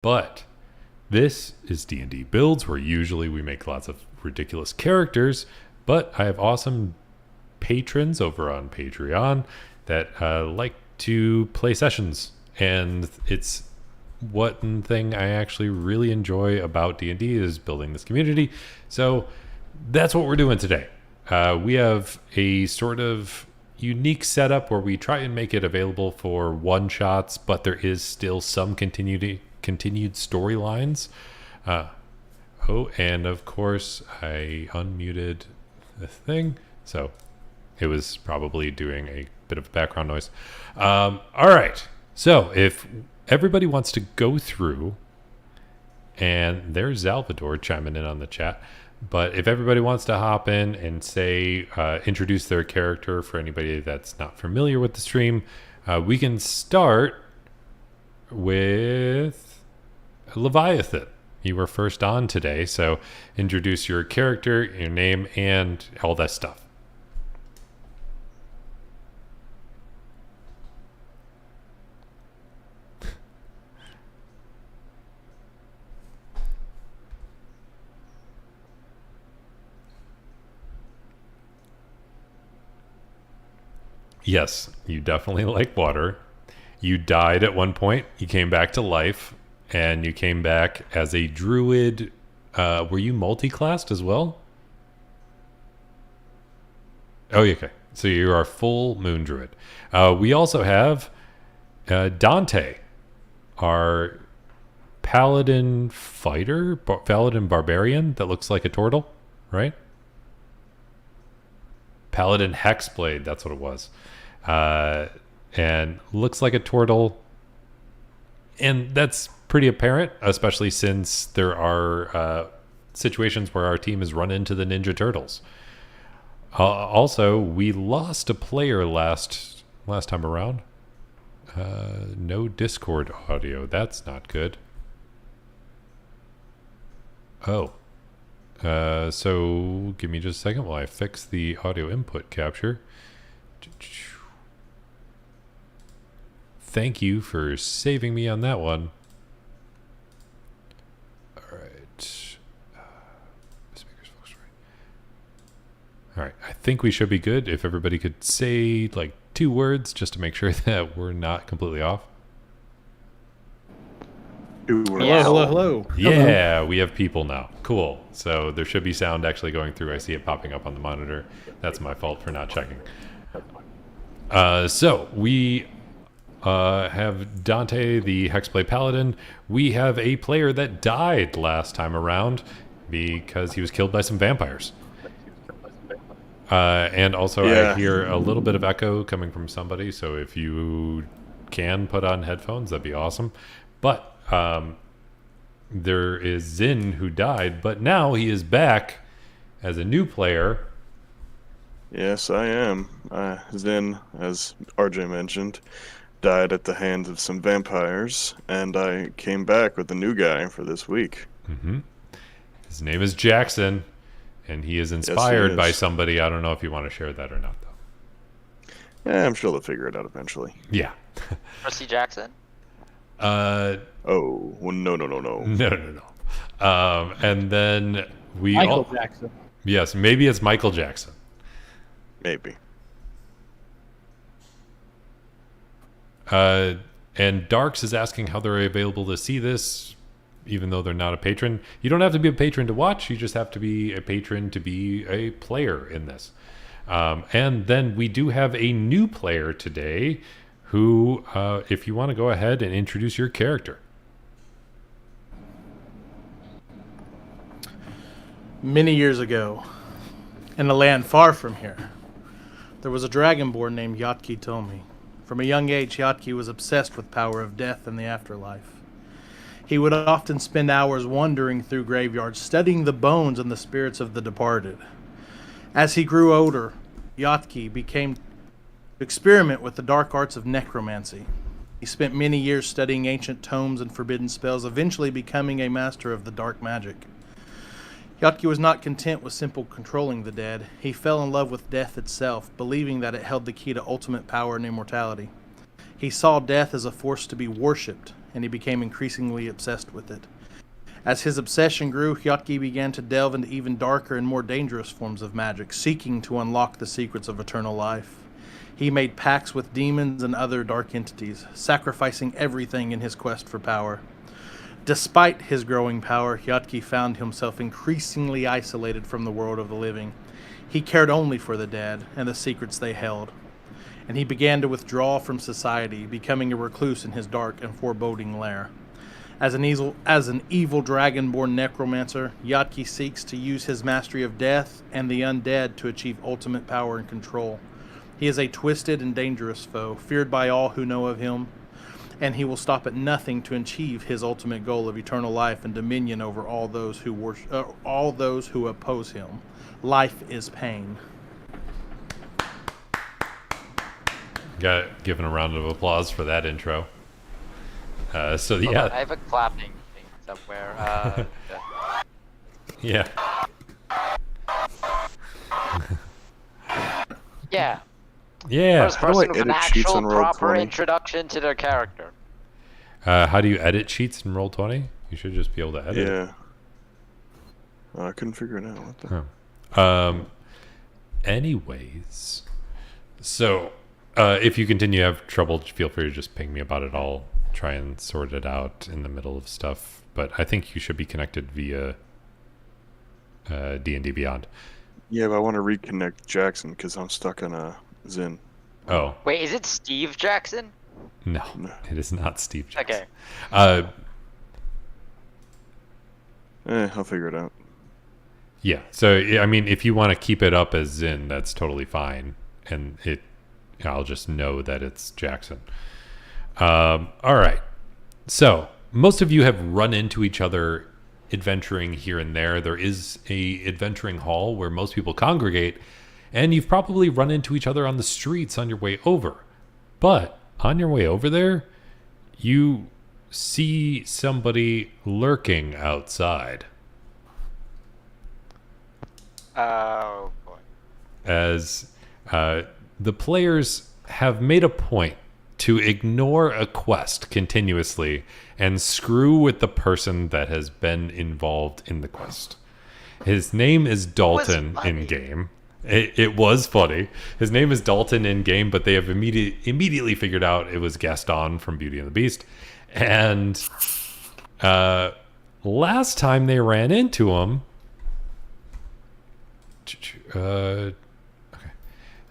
But this is D&D Builds, where usually we make lots of ridiculous characters, but I have awesome patrons over on Patreon that like to play sessions, and it's one thing I actually really enjoy about D&D is building this community. So that's what we're doing today. We have a sort of unique setup where we try and make it available for one-shots, but there is still some continued storylines. And of course, I unmuted the thing, so it was probably doing a bit of background noise. All right, so if everybody wants to go through, and there's Salvador chiming in on the chat, but if everybody wants to hop in and say, introduce their character for anybody that's not familiar with the stream, we can start with Leviathan. You were first on today, so introduce your character, your name, and all that stuff. Yes, you definitely like water. You died at one point. You came back to life, and you came back as a druid. Were you multi-classed as well? Oh, okay. So you are a full moon druid. We also have Dante, our paladin fighter, paladin barbarian that looks like a turtle, right? Paladin Hexblade, that's what it was. And looks like a turtle. And that's pretty apparent, especially since there are situations where our team has run into the Ninja Turtles. Also, we lost a player last time around. No Discord audio. That's not good. Oh. So give me just a second while I fix the audio input capture. Thank you for saving me on that one. All right. Speakers focus right. All right. I think we should be good. If everybody could say like 2 words just to make sure that we're not completely off. Hello. Yeah, we have people now. Cool. So there should be sound actually going through. I see it popping up on the monitor. That's my fault for not checking. So we have Dante, the Hexblade Paladin. We have a player that died last time around because he was killed by some vampires. And also I hear a little bit of echo coming from somebody. So if you can put on headphones, that'd be awesome. But there is Zin who died, but now he is back as a new player. Yes, I am. Zin, as RJ mentioned, died at the hands of some vampires, and I came back with a new guy for this week. Mm-hmm. His name is Jackson, and he is inspired by somebody. I don't know if you want to share that or not, though. Yeah, I'm sure they'll figure it out eventually. Yeah. Percy Jackson. Oh, well, no. No. And then Michael Jackson. Yes, maybe it's Michael Jackson. Maybe. And Darks is asking how they're available to see this, even though they're not a patron. You don't have to be a patron to watch. You just have to be a patron to be a player in this. And then we do have a new player today who, if you want to go ahead and introduce your character. Many years ago, in a land far from here, there was a dragonborn named Yatki Tomi. From a young age, Yatki was obsessed with power of death and the afterlife. He would often spend hours wandering through graveyards, studying the bones and the spirits of the departed. As he grew older, Yatki became to experiment with the dark arts of necromancy. He spent many years studying ancient tomes and forbidden spells, eventually becoming a master of the dark magic. Yatki was not content with simple controlling the dead. He fell in love with death itself, believing that it held the key to ultimate power and immortality. He saw death as a force to be worshipped, and he became increasingly obsessed with it. As his obsession grew, Hyotki began to delve into even darker and more dangerous forms of magic, seeking to unlock the secrets of eternal life. He made pacts with demons and other dark entities, sacrificing everything in his quest for power. Despite his growing power, Hyotki found himself increasingly isolated from the world of the living. He cared only for the dead and the secrets they held, and he began to withdraw from society, becoming a recluse in his dark and foreboding lair. As an evil dragon-born necromancer, Hyotki seeks to use his mastery of death and the undead to achieve ultimate power and control. He is a twisted and dangerous foe, feared by all who know of him, and he will stop at nothing to achieve his ultimate goal of eternal life and dominion over all those who oppose him. Life is pain. Got given a round of applause for that intro. I have a clapping thing somewhere. Yeah. Yeah. Yeah. First person with an edit sheets actual on proper Roll20? introduction to their character. How do you edit sheets in Roll20? You should just be able to edit. Yeah. I couldn't figure it out. What the? Oh. Anyways, so if you continue to have trouble, feel free to just ping me about it. I'll try and sort it out in the middle of stuff. But I think you should be connected via D&D Beyond. Yeah, but I want to reconnect Jackson because I'm stuck on a Zen. Oh, Wait, is it Steve Jackson? no, it is not Steve Jackson. Okay. I'll figure it out. Yeah. So, I mean, if you want to keep it up as Zin, that's totally fine. And I'll just know that it's Jackson. All right. So, most of you have run into each other adventuring here and there. There is a adventuring hall where most people congregate, and you've probably run into each other on the streets on your way over. But on your way over there, you see somebody lurking outside. Oh boy. As the players have made a point to ignore a quest continuously and screw with the person that has been involved in the quest. His name is Dalton in game. It was funny. His name is Dalton in game, but they have immediately figured out it was Gaston from Beauty and the Beast. And last time they ran into him,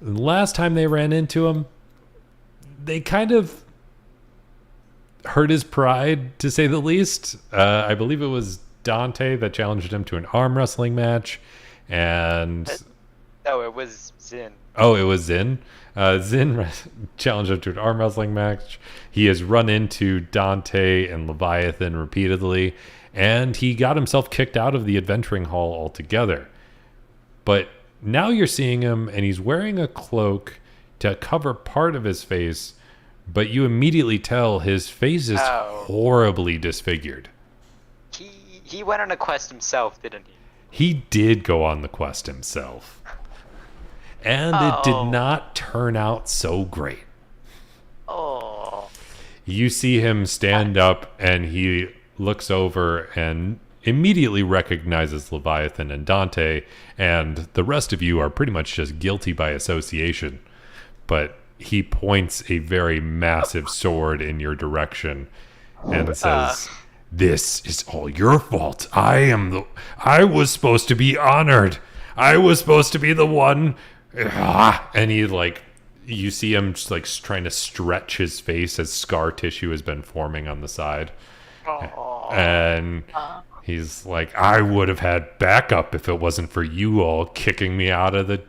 last time they ran into him, they kind of hurt his pride, to say the least. I believe it was Dante that challenged him to an arm wrestling match, and No, it was Zin. oh, it was Zin. Zin challenged him to an arm wrestling match. He has run into Dante and Leviathan repeatedly, and he got himself kicked out of the adventuring hall altogether. But now you're seeing him, and he's wearing a cloak to cover part of his face, but you immediately tell his face is horribly disfigured. He went on a quest himself, didn't he? He did go on the quest himself. And it did not turn out so great. Oh. You see him stand up, and he looks over and immediately recognizes Leviathan and Dante, and the rest of you are pretty much just guilty by association. But he points a very massive sword in your direction and says, "This is all your fault. I was supposed to be honored. I was supposed to be the one." And he, like, you see him just, like, trying to stretch his face as scar tissue has been forming on the side. And he's like, "I would have had backup if it wasn't for you all kicking me out of the..."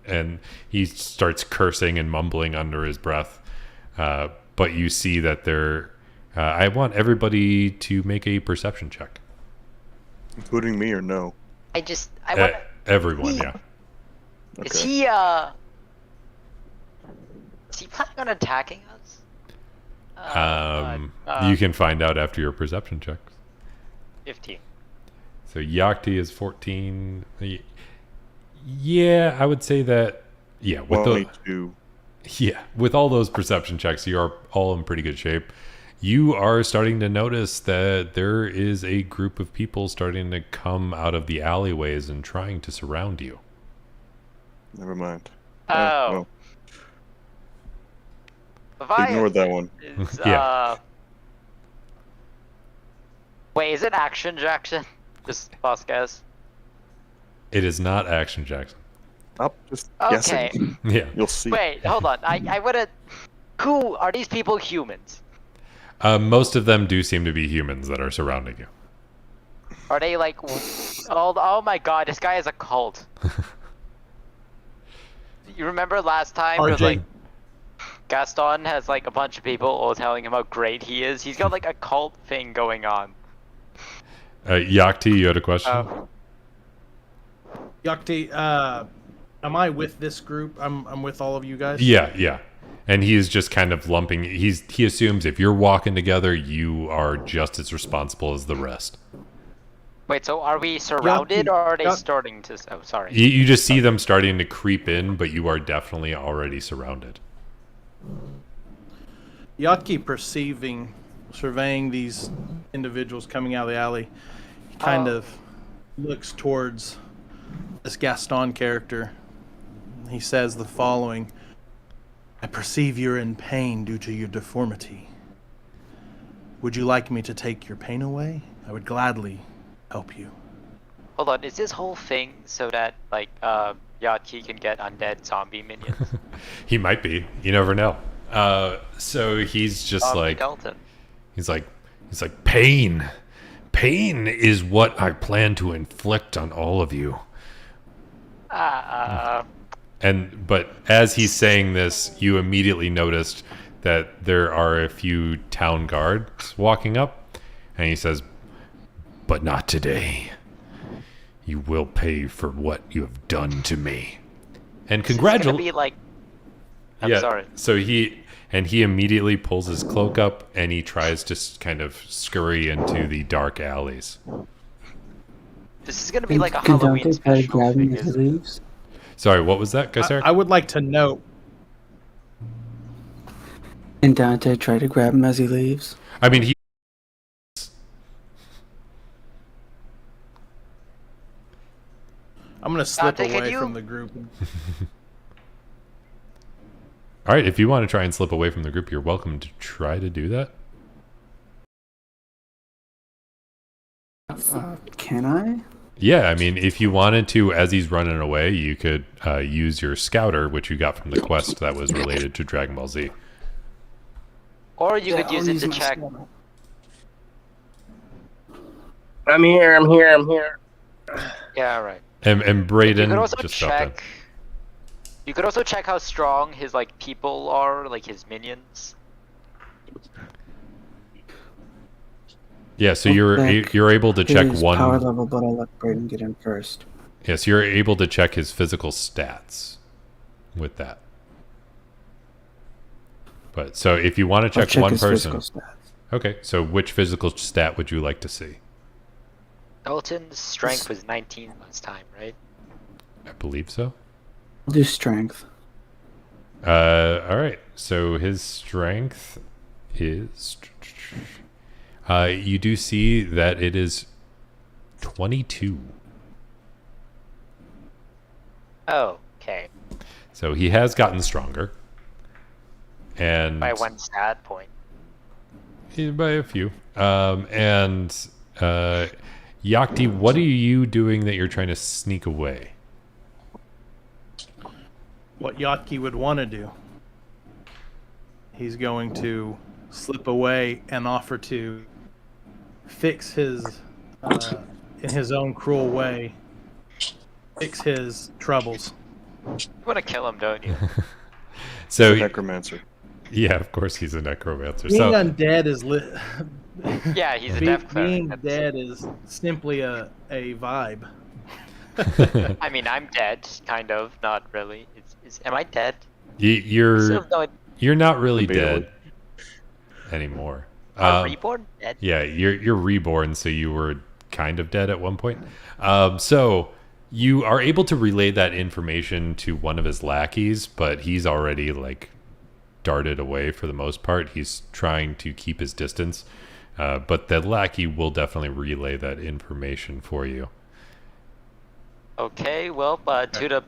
And he starts cursing and mumbling under his breath. But you see that they're... I want everybody to make a perception check. Including me or no? I want Everyone, yeah. Okay. Is he planning on attacking us? You can find out after your perception checks. 15. So Yakti is 14. Yeah, I would say that. Yeah, with 22. with all those perception checks, you are all in pretty good shape. you are starting to notice that there is a group of people starting to come out of the alleyways and trying to surround you. Never mind. Oh. Well, ignored that one. Is, Yeah. Wait, is it Action Jackson? Just boss guess. It is not Action Jackson. Stop just Okay. guessing. Yeah. You'll see. Wait, hold on. I would've... Who are these people humans? Most of them do seem to be humans that are surrounding you. Are they like... Oh my god, this guy is a cult. You remember last time it was RJ. like... Gaston has like a bunch of people all telling him how great he is. He's got like a cult thing going on. Yakti, you had a question? Oh. Yakti, am I with this group? I'm with all of you guys? Yeah. And he is just kind of lumping. He assumes if you're walking together, you are just as responsible as the rest. Wait, so are we surrounded or are they Yak- starting to... Oh, sorry. You just see them starting to creep in, but you are definitely already surrounded. Yatki, surveying these individuals coming out of the alley, he kind Oh. of looks towards this Gaston character. He says the following: I perceive you're in pain due to your deformity. Would you like me to take your pain away? I would gladly help you. Hold on, is this whole thing so that, like, Yatki can get undead zombie minions? He might be. You never know. So he's just like... Dalton. He's like, pain. Pain is what I plan to inflict on all of you. But as he's saying this, you immediately noticed that there are a few town guards walking up, and he says, "But not today. You will pay for what you have done to me." And It's gonna be congratulate. like... I'm sorry. So he immediately pulls his cloak up and he tries to kind of scurry into the dark alleys. This is gonna be like a Can Halloween Dante try to special. grab him as because- he leaves? Sorry, what was that, Gusar? I would like to note, Can Dante try to grab him as he leaves? I mean, he. I'm going to slip Dante, can away you- from the group. All right, if you want to try and slip away from the group, you're welcome to try to do that. Can I? Yeah, I mean, if you wanted to, as he's running away, you could use your scouter, which you got from the quest that was related to Dragon Ball Z. Or you could I'll use it to my check... scout. I'm here. Yeah, right. And You Brayden could also just jumped in. check... You could also check how strong his, like, people are, like his minions. Yeah, so I'll you're check you're able to check His one. power level, but I'll let Braden get in first. Yes, you're able to check his physical stats with that. But so if you want to I'll check one his person, physical stats. okay. So which physical stat would you like to see? Dalton's strength was 19 last time, right? I believe so. I'll do strength. All right. So his strength is. You do see that it is 22. Oh, okay. So he has gotten stronger. And By one stat point. by a few. Yakti, what are you doing that you're trying to sneak away? What Yatki would want to do. He's going to slip away and offer to fix his, in his own cruel way, fix his troubles. You want to kill him, don't you? So Necromancer. yeah, of course he's a necromancer. Being So undead is Yeah, he's a deaf cleric. being That's- dead is simply a vibe. I mean, I'm dead, kind of, not really. Am I dead? you're No, you're not really Debatable. dead anymore. reborn dead. Yeah, you're reborn, so you were kind of dead at one point. So you are able to relay that information to one of his lackeys, but he's already like darted away for the most part. He's trying to keep his distance, but the lackey will definitely relay that information for you. Okay, well, to the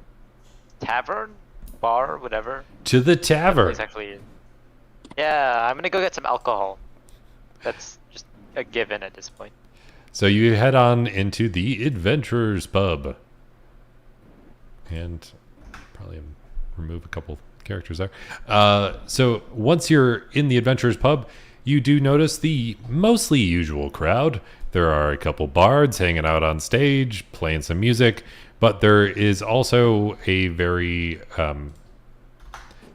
tavern, bar, whatever. To the tavern. Exactly. Yeah, I'm gonna go get some alcohol. That's just a given at this point. So you head on into the Adventurers Pub. And probably remove a couple characters there. So once you're in the Adventurers Pub, you do notice the mostly usual crowd. There are a couple bards hanging out on stage, playing some music, but there is also a very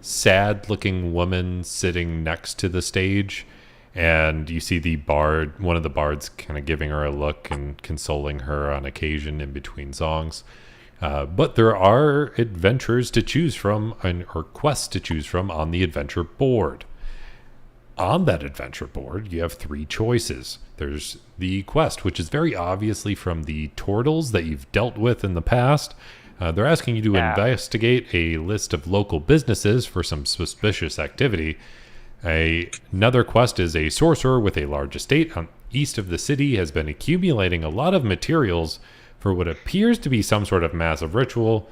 sad-looking woman sitting next to the stage, and you see the bard, one of the bards, kind of giving her a look and consoling her on occasion in between songs. But there are adventures to choose from, or quests to choose from on the adventure board. On that adventure board, you have 3 choices. There's the quest, which is very obviously from the turtles that you've dealt with in the past. They're asking you to investigate a list of local businesses for some suspicious activity. Another quest is a sorcerer with a large estate east of the city has been accumulating a lot of materials for what appears to be some sort of massive ritual,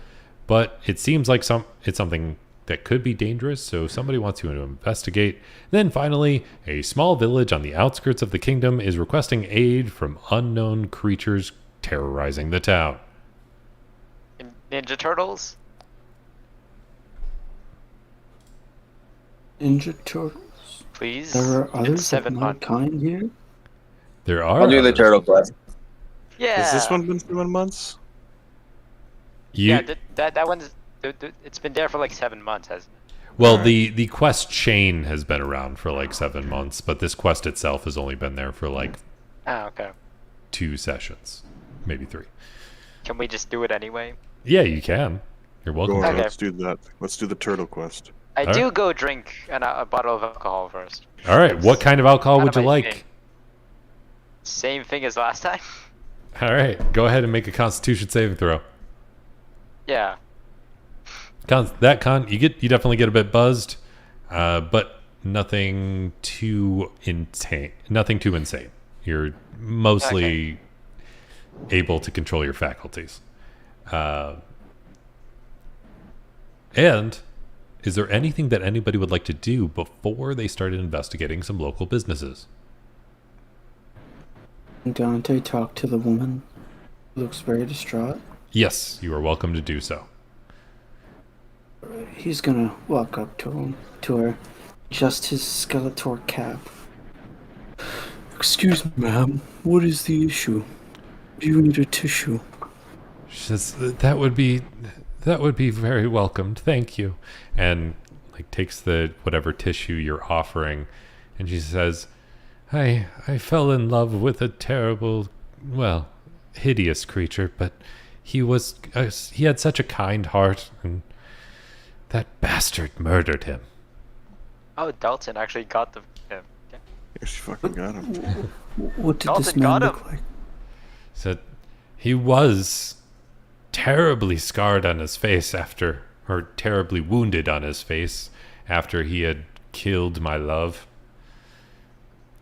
but it seems like it's something that could be dangerous, so somebody wants you to investigate. Then finally, a small village on the outskirts of the kingdom is requesting aid from unknown creatures terrorizing the town. Ninja Turtles? Ninja Turtles. Please? There are others of 7 my months. kind here. There are. I'll do the others. turtle quest. Yeah. Has this one been 7 months? You, Yeah, that one's... It's been there for like 7 months, hasn't it? well, Alright. the quest chain has been around for like 7 months, but this quest itself has only been there for like Oh, okay. 2 sessions, maybe 3. Can we just do it anyway? Yeah, you can. You're welcome. Go on, Okay. let's do that. Let's do the turtle quest. I Alright. do go drink a bottle of alcohol first. All right, what kind of alcohol Kinda would you my like? thing. Same thing as last time? All right, go ahead and make a Constitution saving throw. Yeah. You definitely get a bit buzzed, but nothing too insane. Nothing too insane. You're mostly able to control your faculties. And is there anything that anybody would like to do before they started investigating some local businesses? Dante talked to the woman. Looks very distraught. Yes, you are welcome to do so. He's gonna walk up to her, adjust his Skeletor cap. Excuse me, ma'am. What is the issue? Do you need a tissue? She says, that would be very welcomed. Thank you. And like takes the whatever tissue you're offering, and she says, I fell in love with a terrible, well, hideous creature, but he had such a kind heart, and that bastard murdered him. Oh, Dalton actually got the... Yeah. Yeah, she fucking got him. What did this Dalton man got look him. like? Said he was terribly scarred on his face or terribly wounded on his face after he had killed my love.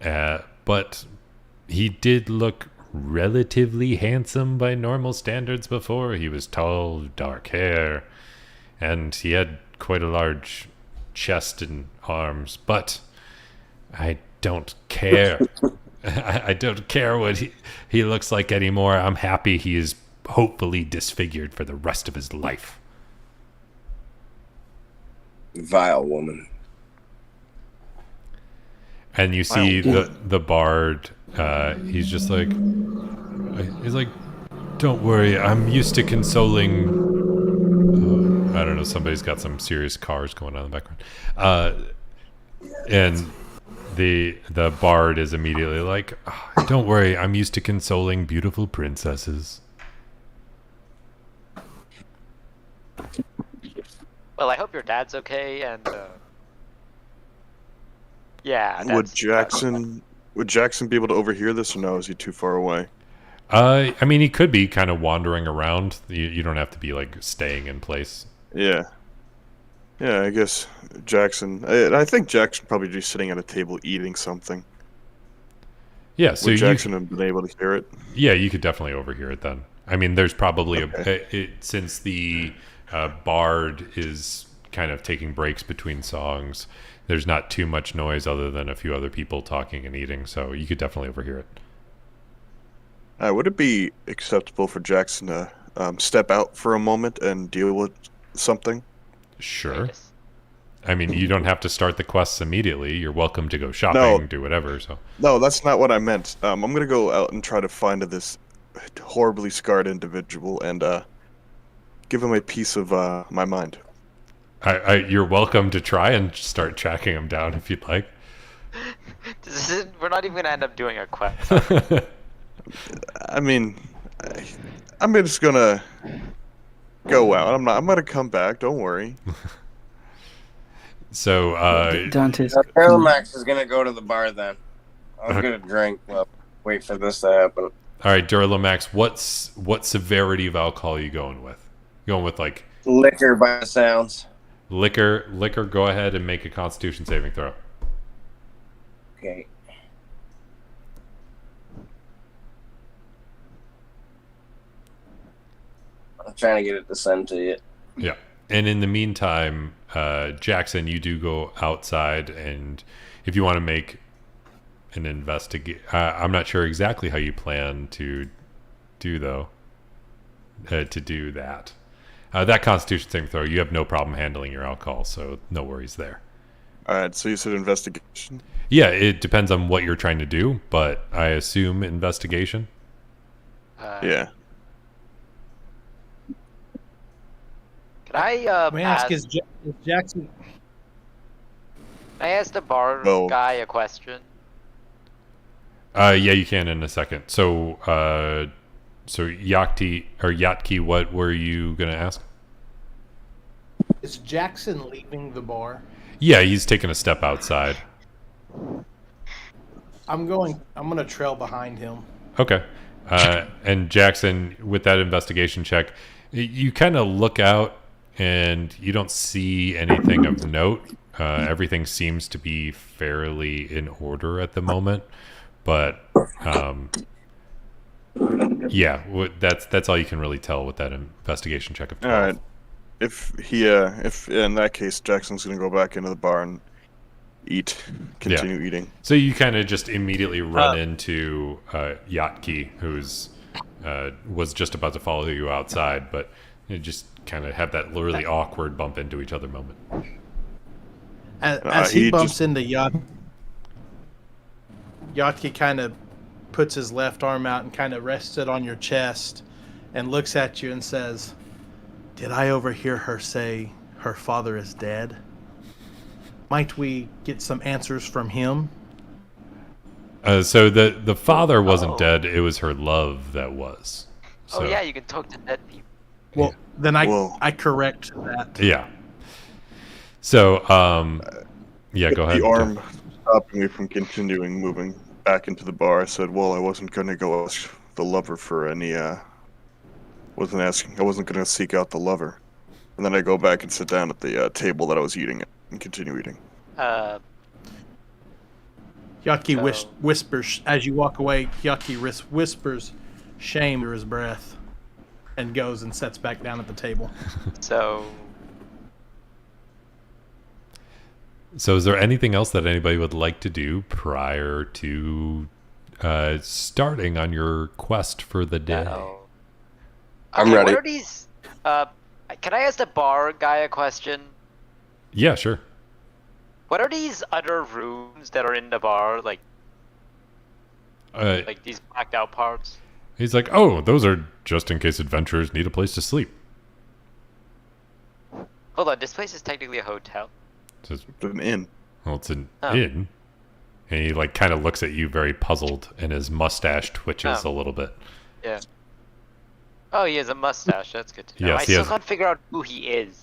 But he did look relatively handsome by normal standards before. He was tall, dark hair, and he had quite a large chest and arms. But I don't care. I don't care what he looks like anymore. I'm happy he is hopefully disfigured for the rest of his life. Vile woman. And you see the bard, he's just like, don't worry, I'm used to consoling, I don't know, somebody's got some serious cars going on in the background. And the bard is immediately like, oh, don't worry, I'm used to consoling beautiful princesses. Well, I hope your dad's okay, and... Yeah, Would that's... Jackson be able to overhear this, or no? Is he too far away? I mean, he could be kind of wandering around. You don't have to be like staying in place. Yeah. Yeah, I guess Jackson. I think Jackson probably just sitting at a table eating something. Yeah, so Would Jackson have been able to hear it? you could definitely overhear it then. I mean, there's probably Okay. since the bard is kind of taking breaks between songs. There's not too much noise other than a few other people talking and eating, so you could definitely overhear it. Would it be acceptable for Jackson to step out for a moment and deal with something? Sure. Yes. I mean, you don't have to start the quests immediately. You're welcome to go shopping, No, do whatever. So, no, that's not what I meant. I'm gonna go out and try to find this horribly scarred individual and give him a piece of my mind. you're welcome to try and start tracking them down if you'd like. We're not even gonna end up doing a quest. I mean, I'm just gonna go out. I'm gonna come back. Don't worry. So, Dante's. Max is gonna go to the bar then. I'm gonna drink. Well, wait for this to happen. all right, Durlomax, what severity of alcohol are you going with? You going with like Liquor by the sounds. liquor? Liquor. Go ahead and make a Constitution saving throw. Okay. I'm trying to get it to send to you. Yeah. And in the meantime, Jackson, you do go outside, and if you want to make an investigate, I'm not sure exactly how you plan to do that. That Constitution saving throw, you have no problem handling your alcohol, so no worries there. All right. So you said investigation. Yeah, it depends on what you're trying to do, but I assume investigation. Yeah. Can I Let me ask: ask? Is Jackson? Can I ask the bar Well- guy a question? Yeah, you can in a second. So, Yatki, what were you gonna ask? Is Jackson leaving the bar? Yeah, he's taking a step outside. I'm gonna trail behind him. Okay. And Jackson, with that investigation check, you kind of look out and you don't see anything of note. Everything seems to be fairly in order at the moment, but yeah, that's all you can really tell with that investigation check of 12. All right. If in that case, Jackson's gonna go back into the bar and continue eating. So you kind of just immediately run into Yatki, who's was just about to follow you outside, but you just kind of have that really awkward bump into each other moment. As he he bumps just- into Yatki kind of puts his left arm out and kind of rests it on your chest and looks at you and says, "Did I overhear her say her father is dead? Might we get some answers from him?" So the father wasn't Oh. dead; it was her love that was. So, Oh yeah, you can talk to dead people. Well, then Whoa. I correct that. yeah. So yeah, go ahead. The arm stopping me from continuing moving back into the bar. I said, "Well, I wasn't gonna go ask the lover for any. I wasn't going to seek out the lover." And then I go back and sit down at the table that I was eating at and continue eating. Yatki So- whispers as you walk away. Yatki whispers shame under his breath and goes and sits back down at the table. So So is there anything else that anybody would like to do prior to starting on your quest for the day? no. I'm Okay, ready. What are these? Can I ask the bar guy a question? Yeah, sure. What are these other rooms that are in the bar, like these blacked out parts? He's like, oh, those are just in case adventurers need a place to sleep. Hold on, this place is technically a hotel. Says, An inn. well, it's an Oh. inn. And he like kind of looks at you very puzzled, and his mustache twitches Oh. a little bit. Yeah. Oh, he has a mustache. That's good to know. Yes, I he still has- can't figure out who he is.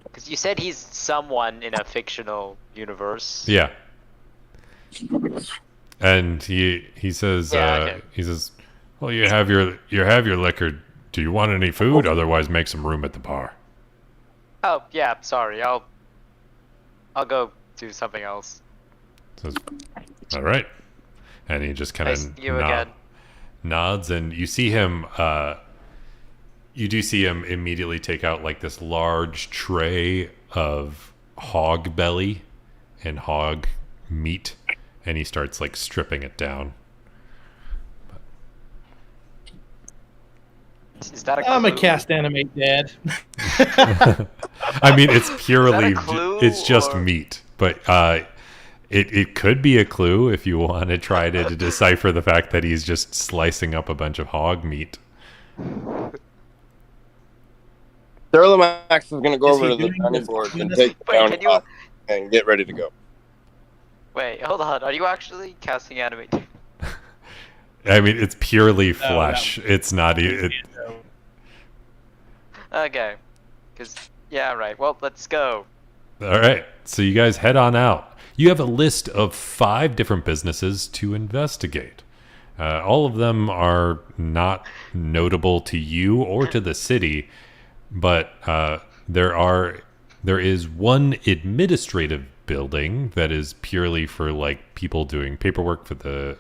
Because you said he's someone in a fictional universe. Yeah. And he says Yeah, okay. he says, well, you have your liquor. Do you want any food? Otherwise, make some room at the bar. Oh yeah, sorry. I'll go do something else. Says, all right. And he just kind Nice of to you again. nods, and you see him. You do see him immediately take out like this large tray of hog belly and hog meat, and he starts like stripping it down. Is that a I'm a clue? cast animate dad. I mean, it's purely, clue, it's just or- meat, but it could be a clue if you want to try to decipher the fact that he's just slicing up a bunch of hog meat. Therlomax is going to go Is over he to the doing dining this board and between us? take Wait, down can you- top and get ready to go. Wait, hold on. Are you actually casting animate? I mean, it's purely flesh. It's not. Okay. Cause yeah, right. Well, let's go. All right. So you guys head on out. You have a list of 5 different businesses to investigate. All of them are not notable to you or to the city, but there is one administrative building that is purely for like people doing paperwork for the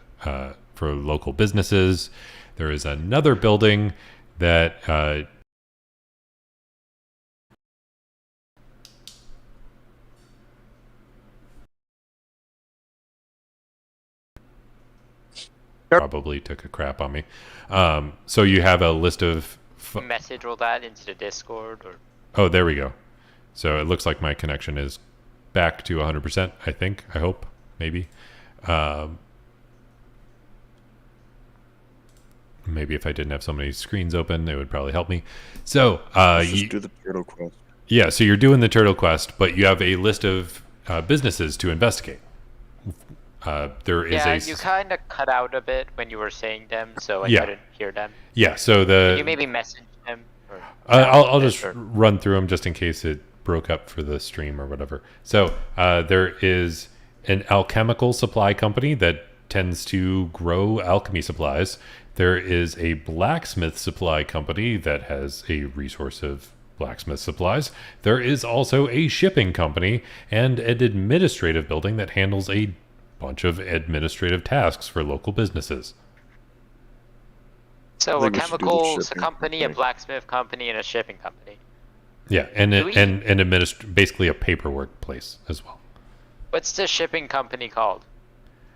for local businesses. There is another building that probably took a crap on me. So you have a list of. Message all that into the Discord or. Oh, there we go. So it looks like my connection is back to 100%. I think. I hope. Maybe. Maybe if I didn't have so many screens open, it would probably help me. So Let's just do the turtle quest. yeah, so you're doing the turtle quest, but you have a list of businesses to investigate. There is Yeah, a you kind of cut out a bit when you were saying them, so I Yeah. couldn't hear them. yeah. So Can you the maybe message them? Or I'll just or- run through them just in case it broke up for the stream or whatever. So there is an alchemical supply company that tends to grow alchemy supplies. There is a blacksmith supply company that has a resource of blacksmith supplies. There is also a shipping company and an administrative building that handles a bunch of administrative tasks for local businesses. So a think we should do the chemicals shipping company, a company. blacksmith company, and a shipping company. Yeah, and Do we- basically a paperwork place as well. What's the shipping company called?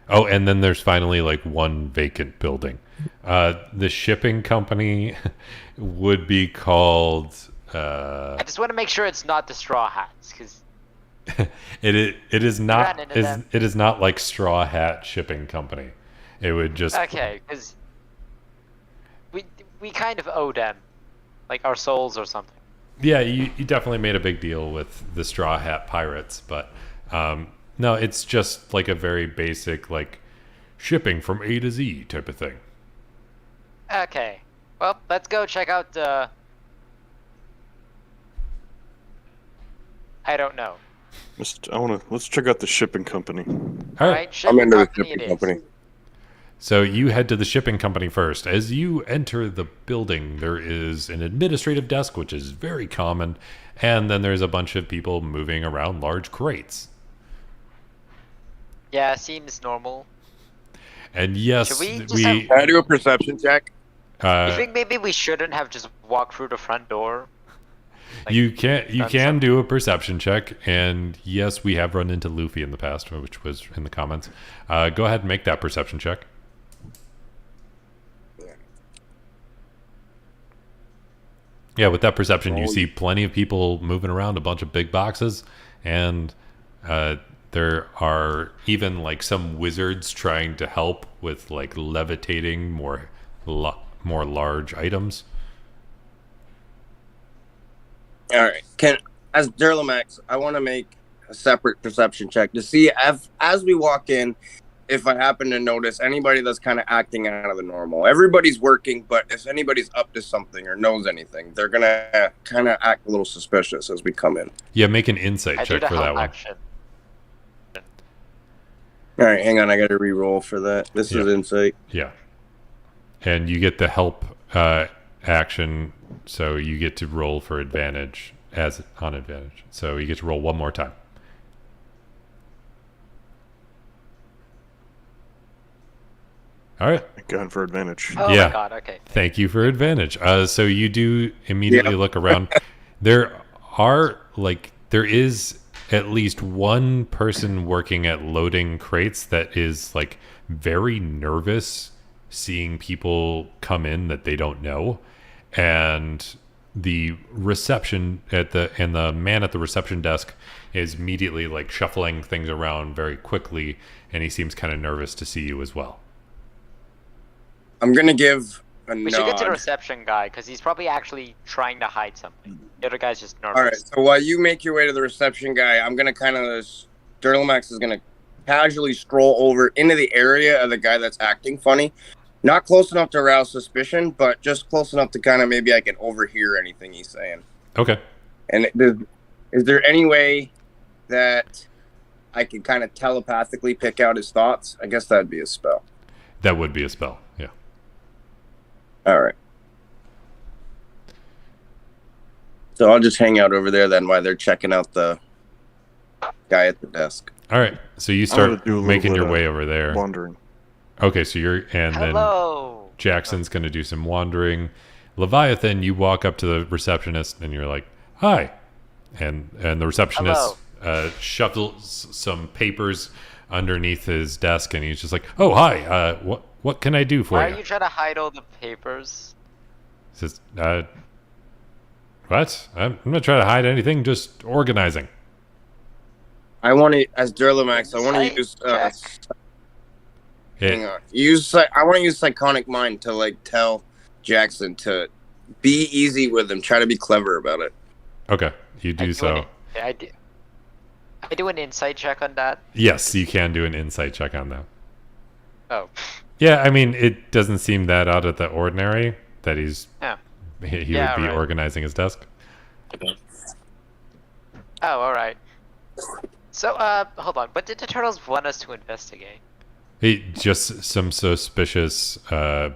Oh, and then there's finally like one vacant building. The shipping company would be called. I just want to make sure it's not the Straw Hats, because It is not ran into them. it is not like Straw Hat Shipping Company. It would just okay, because we kind of owe them, like our souls or something. Yeah, you definitely made a big deal with the Straw Hat Pirates, but no, it's just like a very basic like shipping from A to Z type of thing. Okay, well, let's go check out the. I don't know. Let's check out the shipping company. All All right. right, shipping I'm into the company it shipping is. company. So you head to the shipping company first. As you enter the building, there is an administrative desk, which is very common, and then there's a bunch of people moving around large crates. Yeah, seems normal. And yes, Should we just we Can I do a perception check? You think maybe we shouldn't have just walked through the front door? Like, you done can something? do a perception check, and yes, we have run into Luffy in the past, which was in the comments. Go ahead and make that perception check. Yeah, with that perception, you see plenty of people moving around, a bunch of big boxes, and there are even like some wizards trying to help with like levitating more large items. All right. As Durlamax, I want to make a separate perception check to see if, as we walk in, if I happen to notice anybody that's kind of acting out of the normal. Everybody's working, but if anybody's up to something or knows anything, they're gonna kind of act a little suspicious as we come in. Yeah, make an insight I do check the for that help one. action. All right, hang on. I got to re-roll for that. This is Yeah. insight. Yeah. And you get the help action, so you get to roll for advantage. as on advantage. So you get to roll one more time. All right. Going for advantage. Oh Yeah. my god, okay. Thank you for advantage. So you do immediately look around. There is at least one person working at loading crates that is like very nervous seeing people come in that they don't know. And the reception and the man at the reception desk is immediately like shuffling things around very quickly, and he seems kind of nervous to see you as well. I'm gonna give a We nod. should get to the reception guy, because he's probably actually trying to hide something. The other guy's just nervous. All right. So while you make your way to the reception guy, I'm gonna kind of Durlamax is gonna casually stroll over into the area of the guy that's acting funny. Not close enough to arouse suspicion, but just close enough to kind of maybe I can overhear anything he's saying. Okay. And is there any way that I can kind of telepathically pick out his thoughts? I guess that'd be a spell. That would be a spell. Yeah. All right. So I'll just hang out over there then while they're checking out the guy at the desk. All right. So you I'm gonna start do a little making bit your of way over there. Wandering. Okay, so then Hello. Jackson's going to do some wandering. Leviathan, you walk up to the receptionist and you're like, "Hi," and the receptionist shuffles some papers underneath his desk, and he's just like, "Oh, hi. What can I do for Why you?" are you trying to hide all the papers? He says, "What? I'm not trying to hide anything. Just organizing." I want to, as Durlamax, I want to Insight use. check. Hang on. I want to use Psychonic Mind to like tell Jackson to be easy with him. Try to be clever about it. Okay, you do so. I do an insight check on that. Yes, you can do an insight check on that. Oh. Yeah, I mean, it doesn't seem that out of the ordinary that he Yeah. he Yeah, would be right. organizing his desk. Oh, all right. So, hold on. What did the turtles want us to investigate? Just some suspicious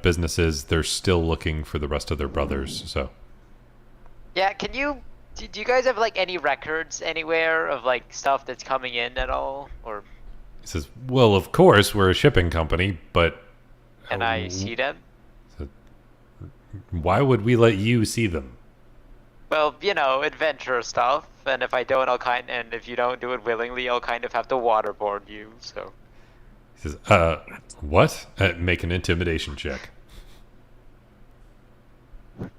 businesses. They're still looking for the rest of their brothers. So Yeah, do you guys have like any records anywhere of like stuff that's coming in at all, or he says, "Well, of course, we're a shipping company, but can I see them? why would we let you see them?" Well, adventure stuff, and if I don't, and if you don't do it willingly, I'll kind of have to waterboard you. So. He says, what? Make an intimidation check."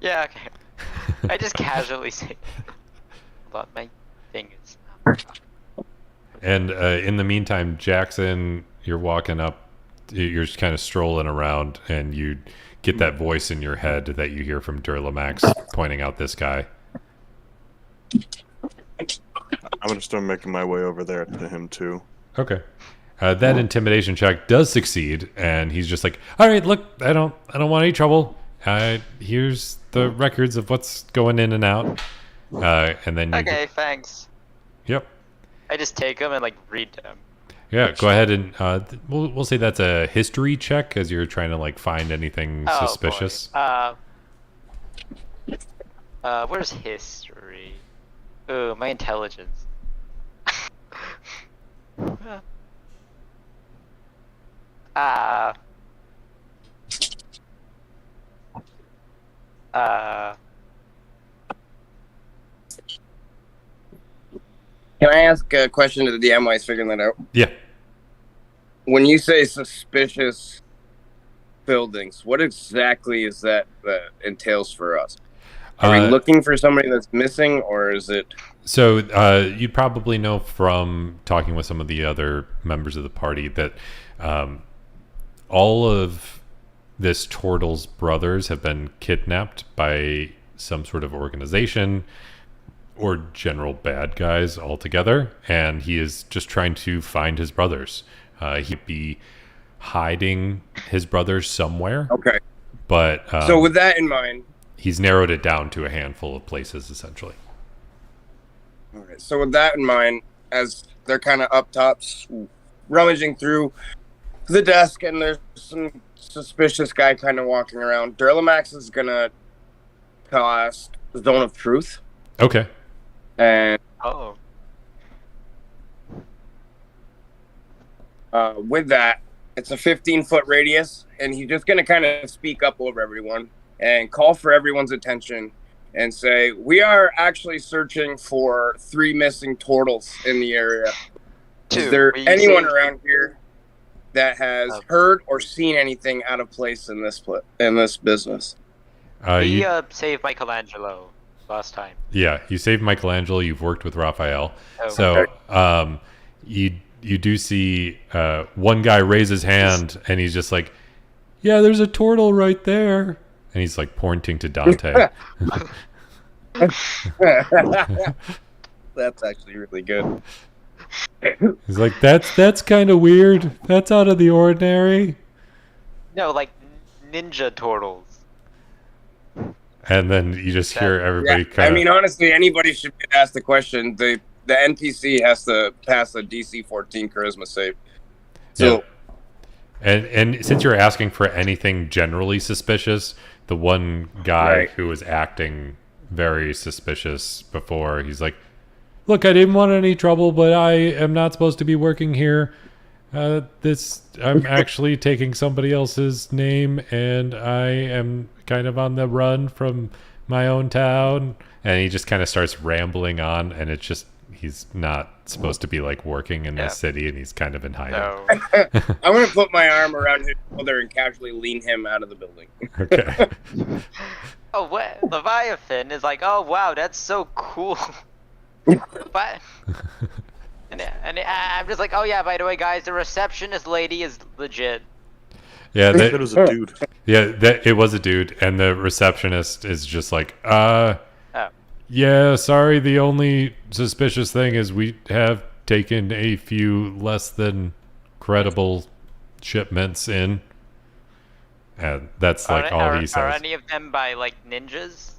Yeah, okay. I just casually say. Hold on, my thing is. And in the meantime, Jackson, you're walking up, you're just kind of strolling around, and you get that voice in your head that you hear from Durlamax pointing out this guy. I'm gonna start making my way over there to him too. Okay. That intimidation check does succeed, and he's just like, "All right, look, I don't want any trouble. Here's the records of what's going in and out." And then you Okay, thanks. Yep. I just take them and like read them. Yeah, go ahead and we'll say that's a history check as you're trying to like find anything Oh, suspicious. boy. Where's history? Ooh, my intelligence. Uh, Can I ask a question to the DM while he's figuring that out? Yeah. When you say suspicious buildings, what exactly is that entails for us? Are we looking for somebody that's missing, or is it? So you probably know from talking with some of the other members of the party that all of this turtle's brothers have been kidnapped by some sort of organization or general bad guys altogether, and he is just trying to find his brothers. He'd be hiding his brothers somewhere. Okay. But So with that in mind, he's narrowed it down to a handful of places, essentially. all right. So with that in mind, as they're kind of up top, rummaging through the desk, and there's some suspicious guy kind of walking around. Durlamax is gonna cast Zone of Truth. Okay. And Oh. with that, it's a 15-foot radius, and he's just gonna kind of speak up over everyone and call for everyone's attention and say, "We are actually searching for 3 missing turtles in the area. Is 2. there We anyone saved- around here that has heard or seen anything out of place in this business?" We You, saved Michelangelo last time. yeah, you saved Michelangelo. You've worked with Raphael, Oh. so you do see one guy raise his hand, and he's just like, "Yeah, there's a turtle right there," and he's like pointing to Dante. That's actually really good. He's like, "That's kind of weird. That's out of the ordinary." No, like ninja turtles. And then you just hear everybody I kind of. mean, honestly, anybody should be asked the question. The NPC has to pass a DC 14 charisma save. So, And since you're asking for anything generally suspicious, the one guy Right. who was acting very suspicious before, he's like, "Look, I didn't want any trouble, but I am not supposed to be working here. I'm actually taking somebody else's name, and I am kind of on the run from my own town." And he just kind of starts rambling on, and it's just he's not supposed to be like working in this city, and he's kind of in hiding. No. I'm going to put my arm around his shoulder and casually lean him out of the building. Okay. Oh, what? Leviathan is like, oh wow, that's so cool. But and I'm just like, oh yeah, by the way, guys, the receptionist lady is legit. Yeah, It was a dude. it was a dude, and the receptionist is just like, Oh. yeah, sorry, the only suspicious thing is we have taken a few less than credible shipments in. And that's like all he Are says. any of them by like ninjas?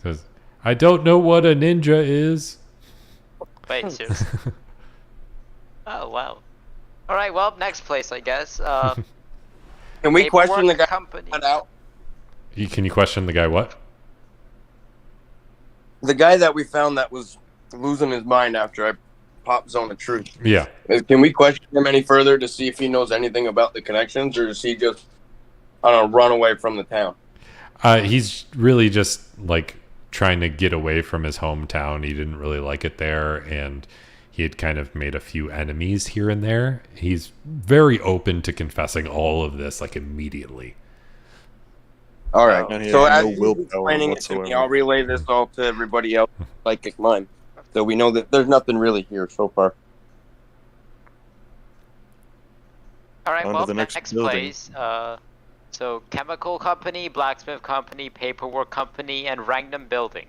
Says, "I don't know what a ninja is." Wait, seriously? Oh wow. All right, well, next place, I guess. Can we question the guy company. that out? Can you question the guy what? The guy that we found that was losing his mind after I popped Zone of Truth. Yeah. Can we question him any further to see if he knows anything about the connections, or is he just on a run away from the town? He's really just like trying to get away from his hometown. He didn't really like it there, and he had kind of made a few enemies here and there. He's very open to confessing all of this like immediately. All right. And he So had as no he's willpower explaining it to me, whatsoever. I'll relay this all to everybody else, psychic mind. So we know that there's nothing really here so far. All right, On to well, the next, next building. place. So chemical company, blacksmith company, paperwork company, and random building.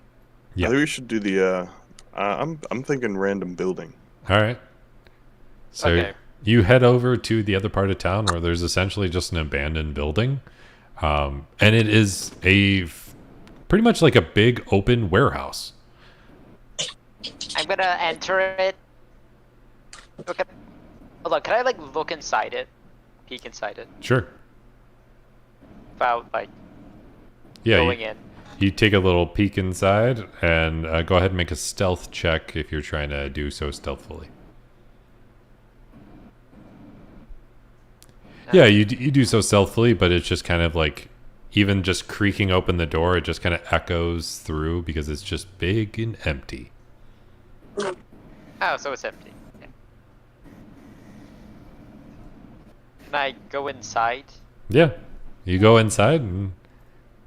Yeah. I think we should do the. I'm thinking random building. All right. So Okay. you head over to the other part of town where there's essentially just an abandoned building. And it is pretty much like a big open warehouse. I'm gonna enter it. Okay. Hold on, can I like look inside it? Peek inside it? Sure. Without like Yeah. going in. You take a little peek inside and go ahead and make a stealth check if you're trying to do so stealthily. Yeah, you do so stealthily, but it's just kind of like, even just creaking open the door, it just kind of echoes through because it's just big and empty. Oh, so it's empty. Okay. Can I go inside? Yeah, you go inside and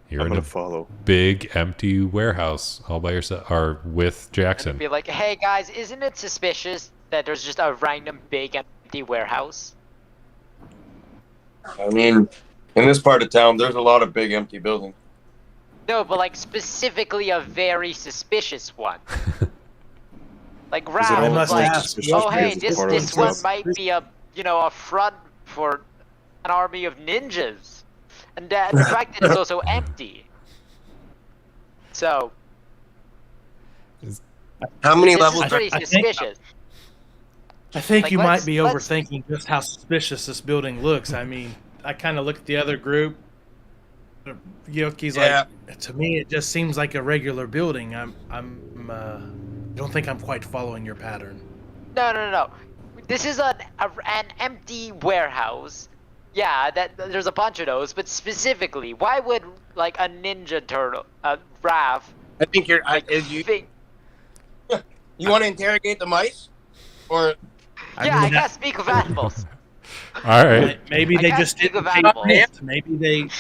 you're I'm in gonna a follow. big empty warehouse all by yourself, or with Jackson. Be like, hey guys, isn't it suspicious that there's just a random big empty warehouse? I mean, in this part of town, there's a lot of big empty buildings. No, but like specifically a very suspicious one. Like Is it Ralph all was must like, ask, suspicious oh hey, because it's part of this the one job? might be a front for an army of ninjas, and the fact that it's also empty. So How many this levels? is pretty I think- suspicious. I think Like, you might let's- be let's- overthinking just how suspicious this building looks. I mean, I kind of look at the other group. Yoki's Yeah. like, to me, it just seems like a regular building. I'm don't think I'm quite following your pattern. No. This is an empty warehouse. Yeah, there's a bunch of those, but specifically, why would like a ninja turtle, Raph, I think you're. like, You want to interrogate the mice, or Yeah, I can't speak of animals. All right. Maybe I they can't just speak didn't of pay animals. rent. Maybe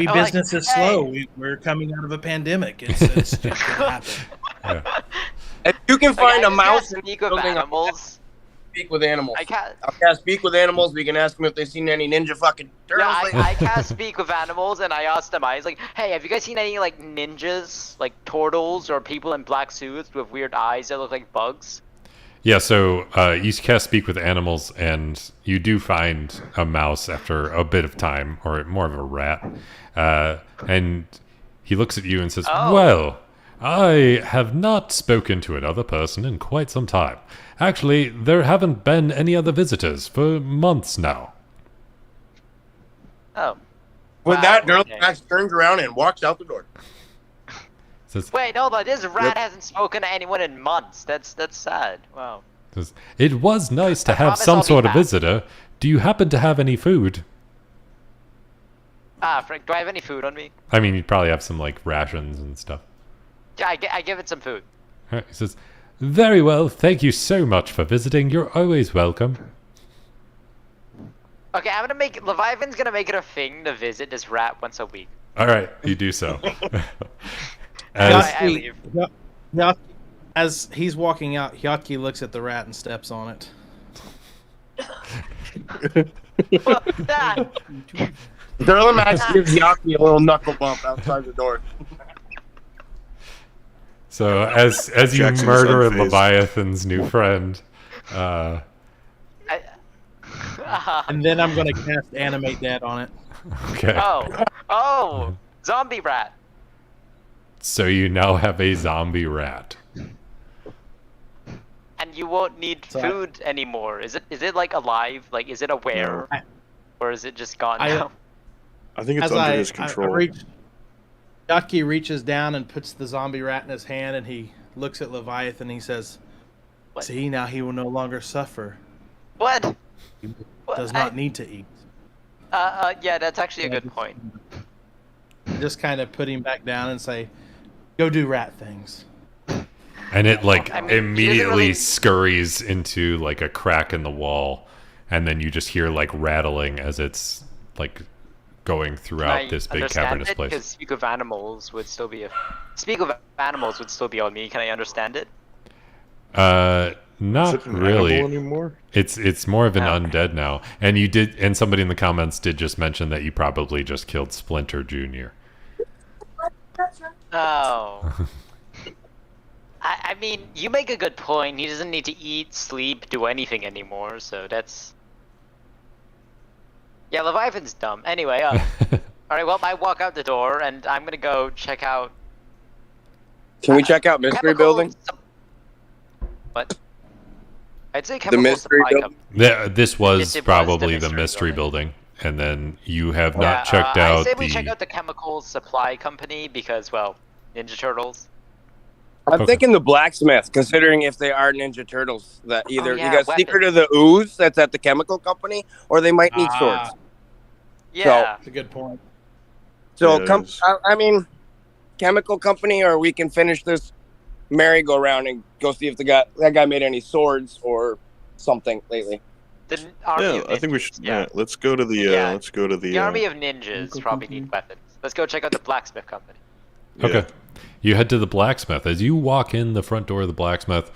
I'm like, business is hey. slow. We're coming out of a pandemic. It's just gonna happen. Yeah. if you can Like, find I a just mouse can't and speak of building, animals. speak with animals. I can't. I'll cast speak with animals. We can ask them if they've seen any ninja fucking Yeah, turtles. lately. I can't speak with animals, and I asked them. I was like, "Hey, have you guys seen any like ninjas, like turtles, or people in black suits with weird eyes that look like bugs?" Yeah, so you cast speak with animals, and you do find a mouse after a bit of time, or more of a rat. And he looks at you and says, Oh. Well, I have not spoken to another person in quite some time. Actually, there haven't been any other visitors for months now. Oh. With Wow, that, Daryl okay. Max turns around and walks out the door. Says, Wait, hold on. This rat hasn't spoken to anyone in months. That's sad. Wow. says, It was nice to I have promise some I'll be sort of back." visitor. Do you happen to have any food? Frank, do I have any food on me? I mean, you'd probably have some, like, rations and stuff. Yeah, I give it some food. All right, he says, Very well, thank you so much for visiting. You're always welcome. Okay, Leviathan's gonna make it a thing to visit this rat once a week. All right, you do so. As- As, I leave. As he's walking out, Hyotki looks at the rat and steps on it. Well, that, Daryl Max gives Yaki a little knuckle bump outside the door. so as you Jackson's murder unfazed. Leviathan's new friend, And then I'm gonna cast Animate Dead on it. okay. oh, zombie rat. So you now have a zombie rat. And you won't need So food anymore. Is it like alive? Like, is it aware? No. Or is it just gone I- now? I think it's As under I, his I control. reach, Hyotki reaches down and puts the zombie rat in his hand, and he looks at Leviathan. And he says, What? "See, now he will no longer suffer. What? Does not need to eat." Yeah, that's actually a good point. Just kind of put him back down and say, "Go do rat things." And it like I mean, he doesn't immediately really- scurries into like a crack in the wall, and then you just hear like rattling as it's like going throughout this big cavernous place. Because speak of animals would still be on me. Can I understand it? Is Not it an really. animal anymore? It's more of an Okay. undead now. And you did, and somebody in the comments did just mention that you probably just killed Splinter Jr. Oh. I mean, you make a good point. He doesn't need to eat, sleep, do anything anymore. So that's. Yeah, Leviathan's dumb. Anyway, all right. Well, I walk out the door, and I'm gonna go check out. Can we check out Mystery chemical Building? What? I'd say chemical mystery supply building? company. This was the probably the mystery mystery building. building, and then you have Yeah, not checked I out say the. we check out the chemical supply company because, well, Ninja Turtles. I'm Okay. thinking the blacksmith, considering if they are Ninja Turtles, that either yeah, you got Secret of the Ooze that's at the chemical company, or they might need swords. Yeah. That's a good point. So, Yeah, it is. I mean, chemical company, or we can finish this merry-go-round and go see if that guy made any swords or something lately. The army Yeah, of I think we ninjas, should. Yeah. Yeah, let's go to the. Yeah. Let's go to the. The army of ninjas probably need weapons. Let's go check out the blacksmith company. yeah. Okay. You head to the blacksmith. As you walk in the front door of the blacksmith,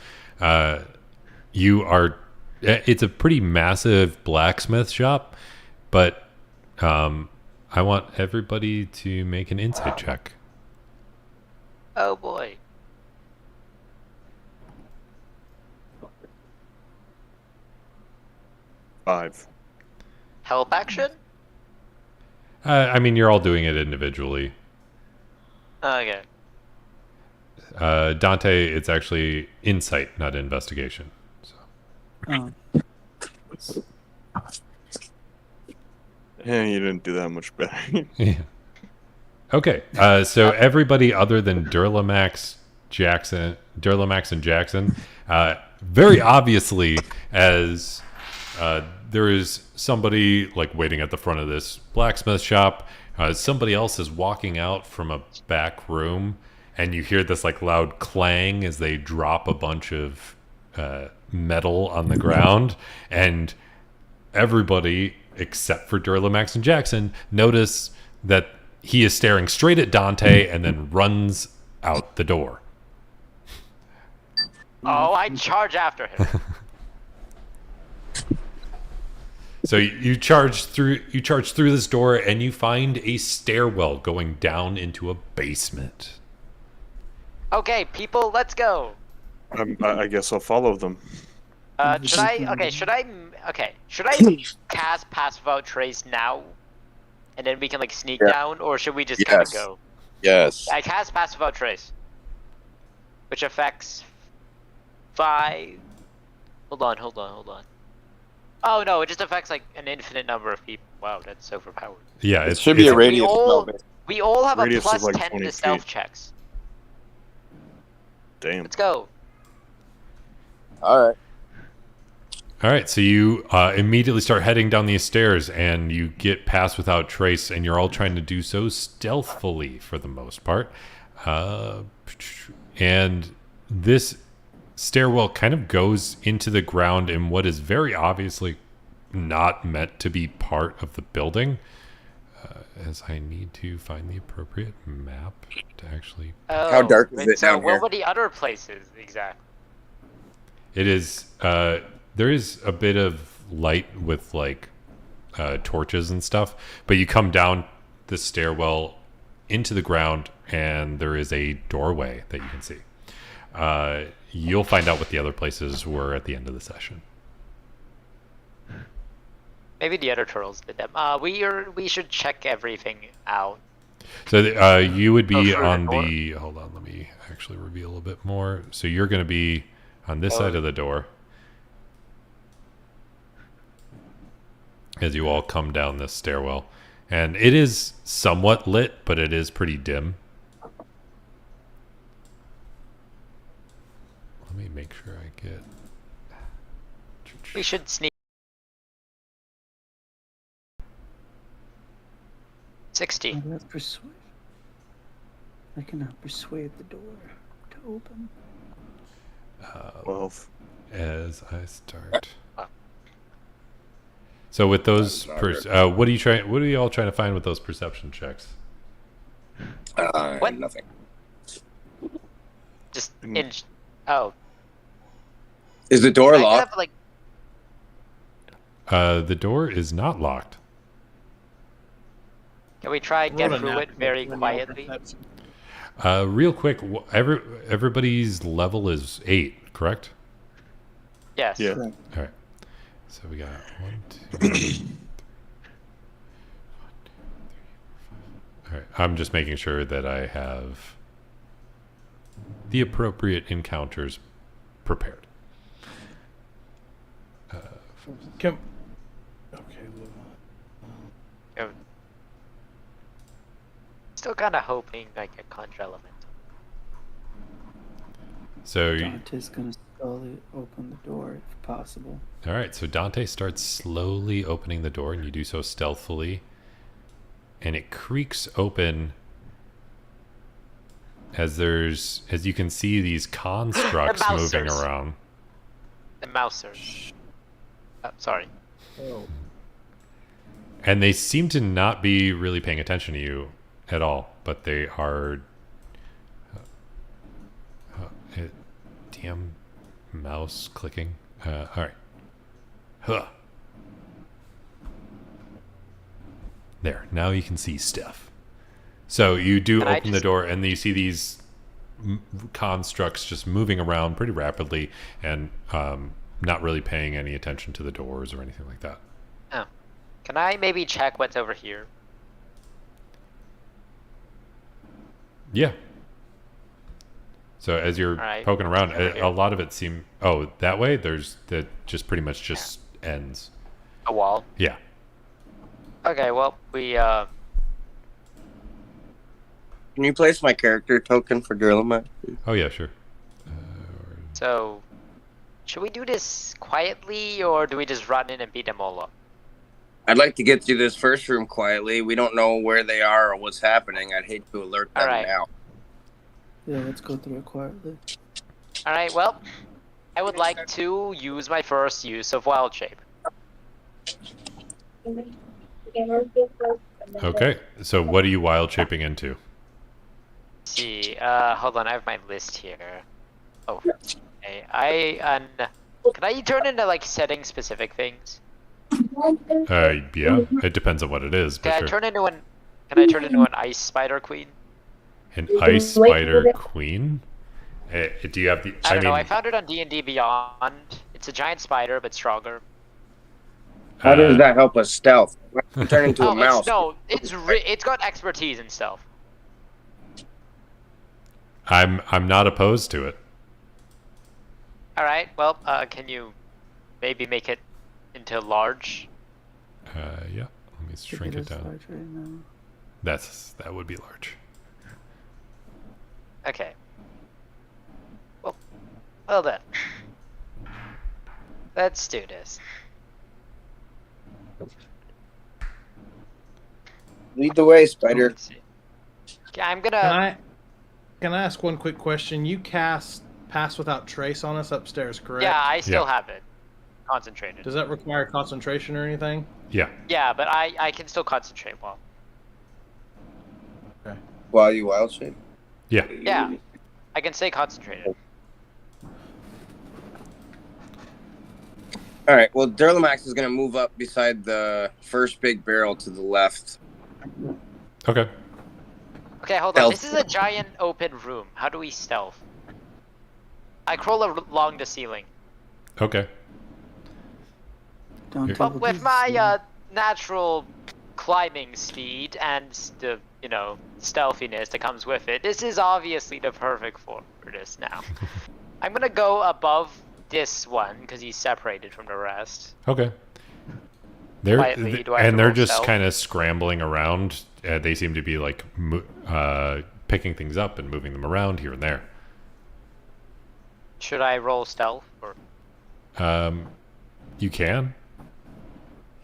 you are. It's a pretty massive blacksmith shop, but I want everybody to make an insight check. Oh boy. Five. Help action? I mean, you're all doing it individually. Okay. Dante, it's actually insight, not investigation. So. Oh. Yeah, you didn't do that much better. Yeah. Okay, so everybody other than Durlamax, Durlamax and Jackson. Very obviously, as there is somebody like waiting at the front of this blacksmith shop. Somebody else is walking out from a back room, and you hear this like loud clang as they drop a bunch of metal on the ground, and everybody except for Durlamax and Jackson notice that he is staring straight at Dante and then runs out the door. Oh, I charge after him. So you charge through this door, and you find a stairwell going down into a basement. Okay, people, let's go. I guess I'll follow them. Should I cast Pass Without Trace now? And then we can like sneak down, or should we just kind of Yes. go? Yes. I cast Pass Without Trace. Which affects 5. Hold on. Oh no, it just affects like an infinite number of people. Wow, that's overpowered. Yeah, It should be a radius spell. We all have Radius a is plus like 10 20 to stealth feet. checks. Damn. Let's go. All right. All right, so you immediately start heading down these stairs, and you get Pass Without Trace, and you're all trying to do so stealthily for the most part. And this stairwell kind of goes into the ground in what is very obviously not meant to be part of the building. As I need to find the appropriate map to actually... How dark is it so down what here? were the other places exactly? It is... there is a bit of light with like torches and stuff, but you come down the stairwell into the ground, and there is a doorway that you can see. You'll find out what the other places were at the end of the session. Maybe the other turtles did them. We should check everything out. So you would be through the on door? the... Hold on, let me actually reveal a bit more. So you're going to be on this side of the door as you all come down this stairwell. And it is somewhat lit, but it is pretty dim. Let me make sure I get... We should sneak. 60. I cannot persuade. I cannot persuade the door to open. 12. As I start. So with those, That's not what are you all trying to find with those perception checks? What? Nothing. Just in. Oh. Is the door I locked? have, like, The door is not locked. can we try and get Roll a through it natural very 20 on quietly? perception. Real quick, everybody's level is 8, correct? Yes. Yeah. Correct. All right. So we got 1, 2. All right. I'm just making sure that I have the appropriate encounters prepared. Can... Okay. Well, Still kind of hoping I get conjure element. So, Dante's gonna slowly open the door if possible. all right. So Dante starts slowly opening the door, and you do so stealthily, and it creaks open as you can see these constructs moving mousers. around. The mousers. Sorry. oh. And they seem to not be really paying attention to you at all, but they are... damn mouse clicking. All right. Huh. There. Now you can see stuff. So you do Can I open the just- door, and you see these constructs just moving around pretty rapidly, and not really paying any attention to the doors or anything like that. Oh. Can I maybe check what's over here? Yeah. So as you're Alright. poking around, Over here. a lot of it seem... Oh, that way? There's that just pretty much just ends. A wall. Yeah. Okay, well, we, Can you place my character token for Durlamax? Oh, yeah, sure. So, should we do this quietly, or do we just run in and beat them all up? I'd like to get through this first room quietly. We don't know where they are or what's happening. I'd hate to alert them Alright. now. Yeah, let's go through it quietly. Alright, well, I would like to use my first use of Wild Shape. Okay, so what are you wild shaping into? Let's see, hold on, I have my list here. Oh, okay, can I turn into, like, setting specific things? Yeah, it depends on what it is, but Can I sure. turn into an ice spider queen? An ice spider queen? Do you have the? I don't know, I found it on D&D Beyond. It's a giant spider, but stronger. How does that help us stealth? Turn into a Oh, mouse. it's got expertise in stealth. I'm not opposed to it. Alright, well, can you maybe make it into large? Yeah. Let me shrink it down. Large right now. That would be large. Okay. Well then. Let's do this. Lead the way, spider. Let's see. Okay, I'm gonna... Can I ask one quick question? You cast Pass Without Trace on us upstairs, correct? Yeah, I still Yeah. have it. Concentrated. Does that require concentration or anything? Yeah. Yeah, but I can still concentrate well. While you wild shape? Yeah. Yeah. I can stay concentrated. Alright, well, Durlamax is going to move up beside the first big barrel to the left. Okay. Okay, hold on. Stealth. This is a giant open room. How do we stealth? I crawl along the ceiling. Okay. Don't Here. tell But the with beast, my yeah. natural climbing speed and the, stealthiness that comes with it, this is obviously the perfect form for this now. I'm gonna go above this one because he's separated from the rest. Okay. Quietly, do I have to they're roll just stealth? kind of scrambling around. They seem to be like picking things up and moving them around here and there. Should I roll stealth or? You can.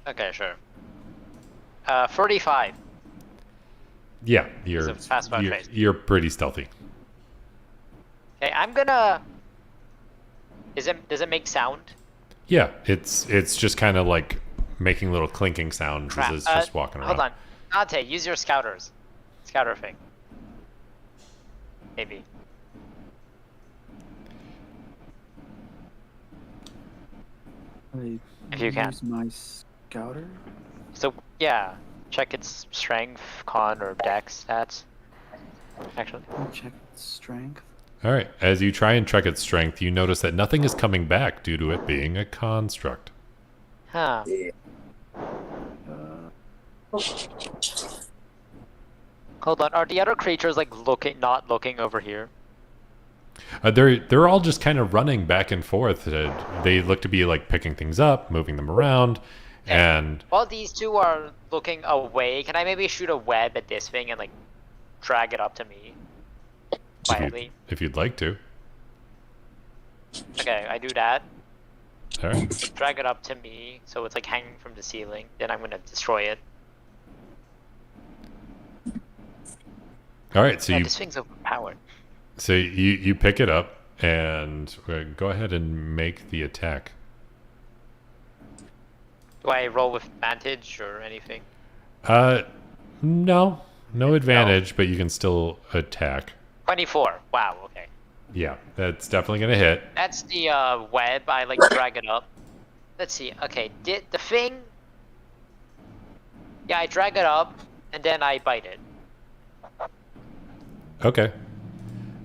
Okay, sure. 35. Yeah, you're It's a fast bound you're, trace. you're pretty stealthy. Okay, I'm gonna. Does it make sound? Yeah, it's just kind of like making little clinking sounds Crap. as it's just walking around. Hold on, Dante, use your scouters. Scouter thing. Maybe. I If you can. use my scouter. So yeah, check its strength, con, or dex stats. Actually. I'll check its strength. All right. As you try and check its strength, you notice that nothing is coming back due to it being a construct. Huh. Hold on. Are the other creatures like not looking over here? They're all just kind of running back and forth. They look to be like picking things up, moving them around, and While these two are looking away, can I maybe shoot a web at this thing and like drag it up to me quietly? if you'd like to. Okay, I do that. All right. Drag it up to me so it's like hanging from the ceiling. Then I'm gonna destroy it. All right. So Yeah, you this thing's overpowered. you pick it up and go ahead and make the attack. Do I roll with advantage or anything? No advantage, but you can still attack. 24. Wow. Okay. Yeah, that's definitely gonna hit. That's the web. I like drag it up. Let's see. Okay, did the thing? Yeah, I drag it up and then I bite it. Okay.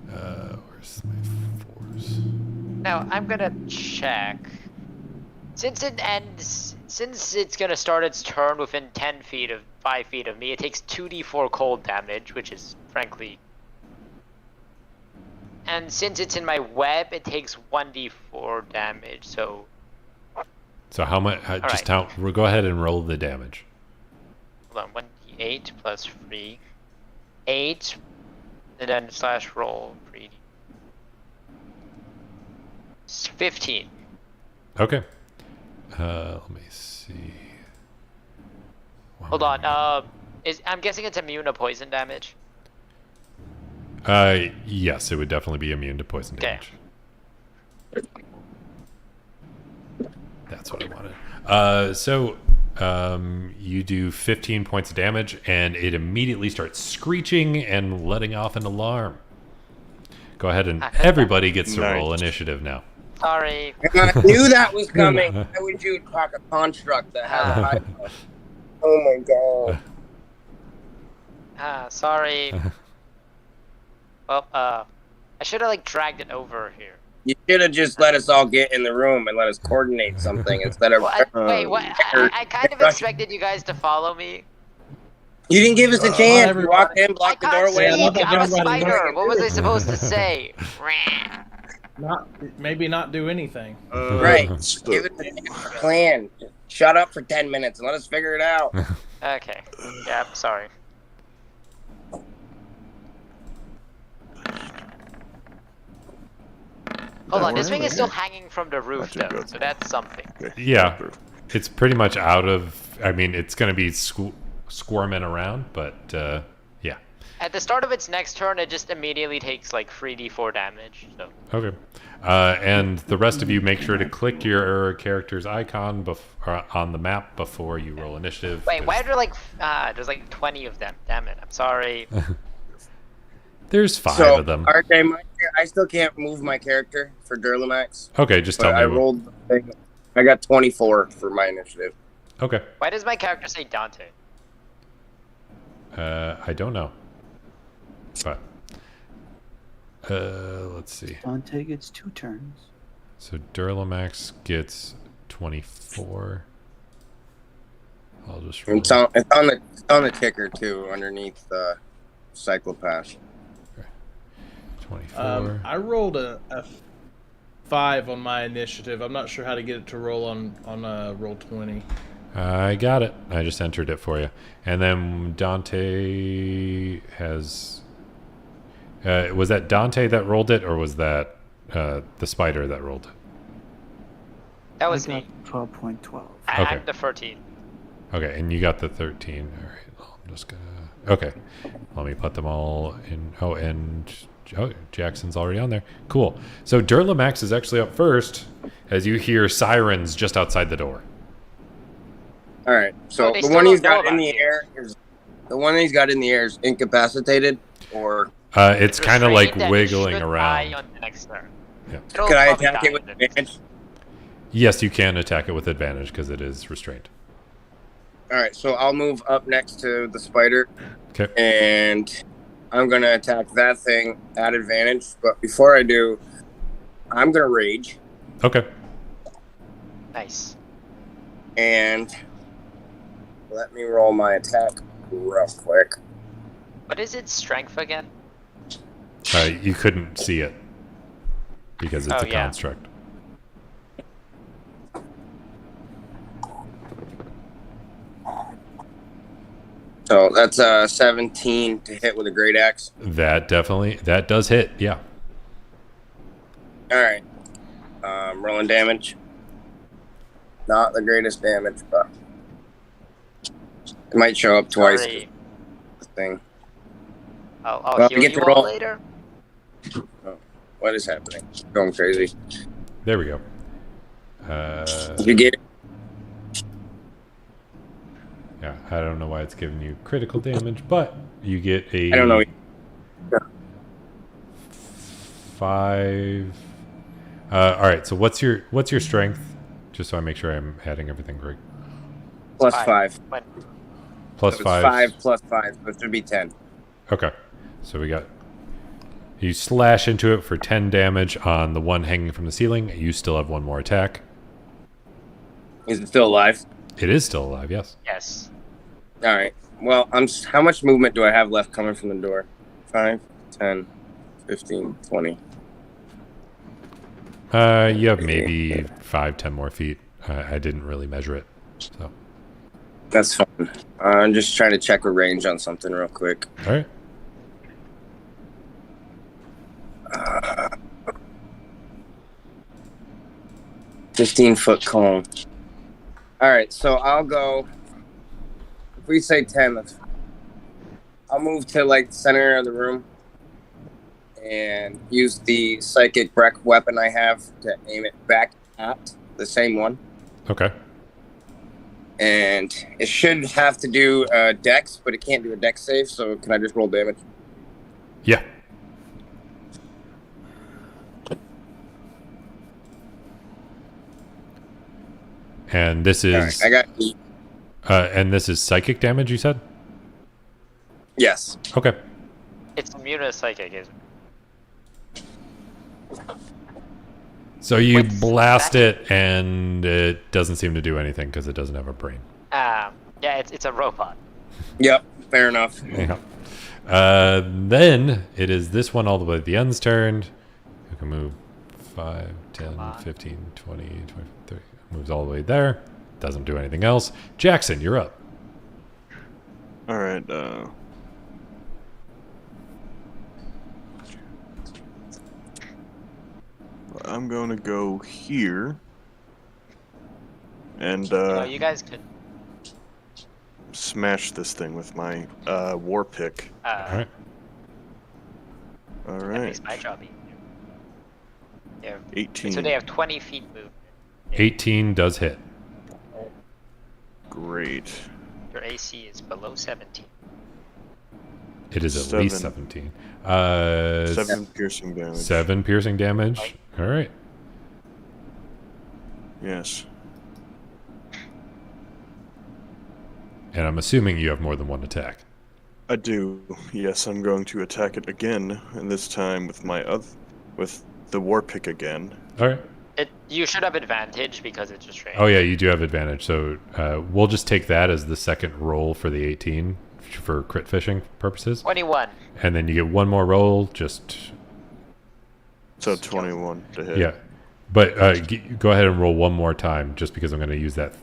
Where's my fours? Now I'm gonna check. Since it's gonna start its turn within 5 feet of me, it takes 2d4 cold damage, which is frankly. And since it's in my web, it takes 1d4 damage. So So how much? Just right. we'll go ahead and roll the damage. hold on, 1d8 plus 3, 8, and then slash roll 3d. 15. Okay. Let me see. Hold on. I'm guessing it's immune to poison damage. Yes, it would definitely be immune to poison Okay. damage. That's what I wanted. You do 15 points of damage, and it immediately starts screeching and letting off an alarm. Go ahead, and everybody gets to roll Nice. initiative now. Sorry. I knew that was coming. Why would you talk a construct that has a high? Oh my god. Sorry. Well, I should have like dragged it over here. You should have just let us all get in the room and let us coordinate something instead of. Well, wait, what? I kind of expected you guys to follow me. You didn't give us a chance. everybody- You walked in, blocked the I can't doorway. speak. Yeah, I'm a everybody- spider. What was I supposed to say? Maybe not do anything. Right. So- Give us a plan. Shut up for 10 minutes and let us figure it out. Okay. Yeah, I'm sorry. Hold on, this thing is still hanging from the roof, Not too though, good. so that's something. Okay. Yeah. It's pretty much out of. I mean, it's going to be squirming around, but yeah. At the start of its next turn, it just immediately takes like 3d4 damage. So Okay. And the rest of you, make sure to click your character's icon on the map before you roll initiative. wait, why are there like there's like 20 of them? Damn it! I'm sorry. There's 5 So, of them. RJ, I still can't move my character for Durlamax. Okay, just But tell me. I rolled the thing. I got 24 for my initiative. Okay. Why does my character say Dante? I don't know. But let's see. Dante gets 2 turns. So Durlamax gets 24. I'll just roll. It's on the ticker too, underneath the Cyclopath. 24. I rolled a 5 on my initiative. I'm not sure how to get it to roll on roll 20. I got it. I just entered it for you. And then Dante has. Was that Dante that rolled it, or was that the spider that rolled it? That was I me. got 12.12. Okay. I'm the 13. Okay, and you got the 13. All right, I'm just gonna. Okay, let me put them all in. Oh, and Jackson's already on there. Cool. So Durlamax is actually up first, as you hear sirens just outside the door. All right. So Oh, they the still one he's don't know got in about the you. air is the one he's got in the air is incapacitated, or It's kind of like Restrained and wiggling should die around. on the next turn. Yeah. It'll could I probably attack die it with on the next advantage? Yes, you can attack it with advantage because it is restrained. All right. So I'll move up next to the spider, Okay. and I'm gonna attack that thing at advantage. But before I do, I'm gonna rage, Okay. Nice. and let me roll my attack real quick. What is its strength again? You couldn't see it because it's Oh, a yeah. construct. So that's 17 to hit with a great axe. That does hit. Yeah. All right. Rolling damage. Not the greatest damage, but it might show up twice. Sorry. The thing. I'll Well, heal get you the all roll. later. What is happening? Going crazy. There we go. You get Yeah, I don't know why it's giving you critical damage, but you get a. I don't know. 5. All right. So what's your strength? Just so I make sure I'm adding everything right. Plus 5. When, Plus So it's 5. 5 plus 5, so it should be 10. Okay. So we got. You slash into it for 10 damage on the one hanging from the ceiling. You still have one more attack. Is it still alive? It is still alive. Yes. yes. All right. Well, how much movement do I have left coming from the door? 5, 10, 15, 20. You have maybe 5-10 more feet. I didn't really measure it. So. That's fine. I'm just trying to check a range on something real quick. All right. 15-foot cone. All right, so I'll go. If we say 10, I'll move to like the center of the room and use the psychic weapon I have to aim it back at the same one. Okay. And it should have to do dex, but it can't do a dex save. So can I just roll damage? Yeah. And this is. All right, I got 8. And this is psychic damage, you said? Yes. Okay. It's immune to psychic, isn't it? So you What's blast that? it, and it doesn't seem to do anything because it doesn't have a brain. Yeah, it's a robot. Yep. Fair enough. Yeah. Then it is this one all the way to the end's turn. Who can move 5, 10, 15, 20, 20, 30. Moves all the way there. Doesn't do anything else. Jackson, you're up. All right. I'm going to go here. And You guys could. smash this thing with my war pick. All right. All That right. makes my job easier. Yeah. 18. So they have 20 feet movement. 18 does hit. Great. Your AC is below 17. It is at least 17. 7 piercing damage. 7 piercing damage. All right. Yes. And I'm assuming you have more than one attack. I do. Yes, I'm going to attack it again, and this time with with the war pick again. All right. You should have advantage because it's just range. Oh yeah, you do have advantage. So we'll just take that as the second roll for the 18 for crit fishing purposes. 21. And then you get one more roll. Just So 21 to hit. yeah. But go ahead and roll one more time, just because I'm going to use that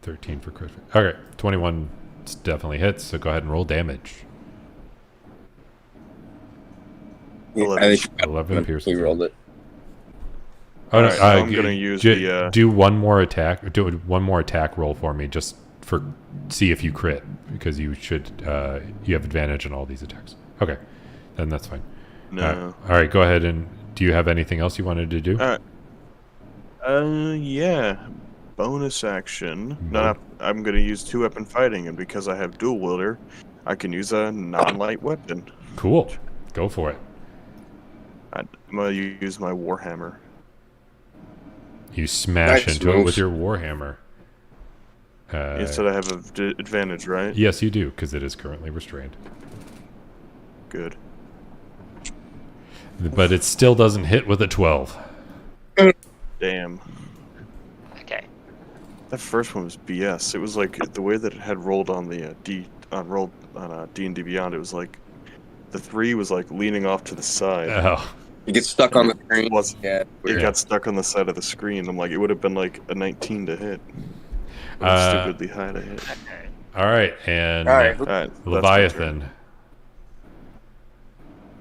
13 for crit. Okay, 21 definitely hits. So go ahead and roll damage. I think 11 piercing. he rolled it. Oh, no, Alright, so I'm gonna use do one more attack. Do one more attack roll for me, just for see if you crit, because you should. You have advantage on all these attacks. Okay, then that's fine. No. All right, go ahead and. Do you have anything else you wanted to do? Yeah. Bonus action. No, I'm gonna use 2-weapon fighting, and because I have dual wielder, I can use a non-light weapon. Cool. Go for it. I'm gonna use my warhammer. You smash Nice into it move. with your warhammer. You said I have advantage, right? Yes, you do, because it is currently restrained. Good. But it still doesn't hit with a 12. Damn. Okay. That first one was BS. It was like the way that it had rolled on the D&D Beyond. It was like the 3 was like leaning off to the side. Oh, You get stuck on the It screen. was. Yeah. It got stuck on the side of the screen. I'm like, it would have been like a 19 to hit. But it's stupidly high to hit. Okay. all right, and All right. All right, that's my turn. Leviathan.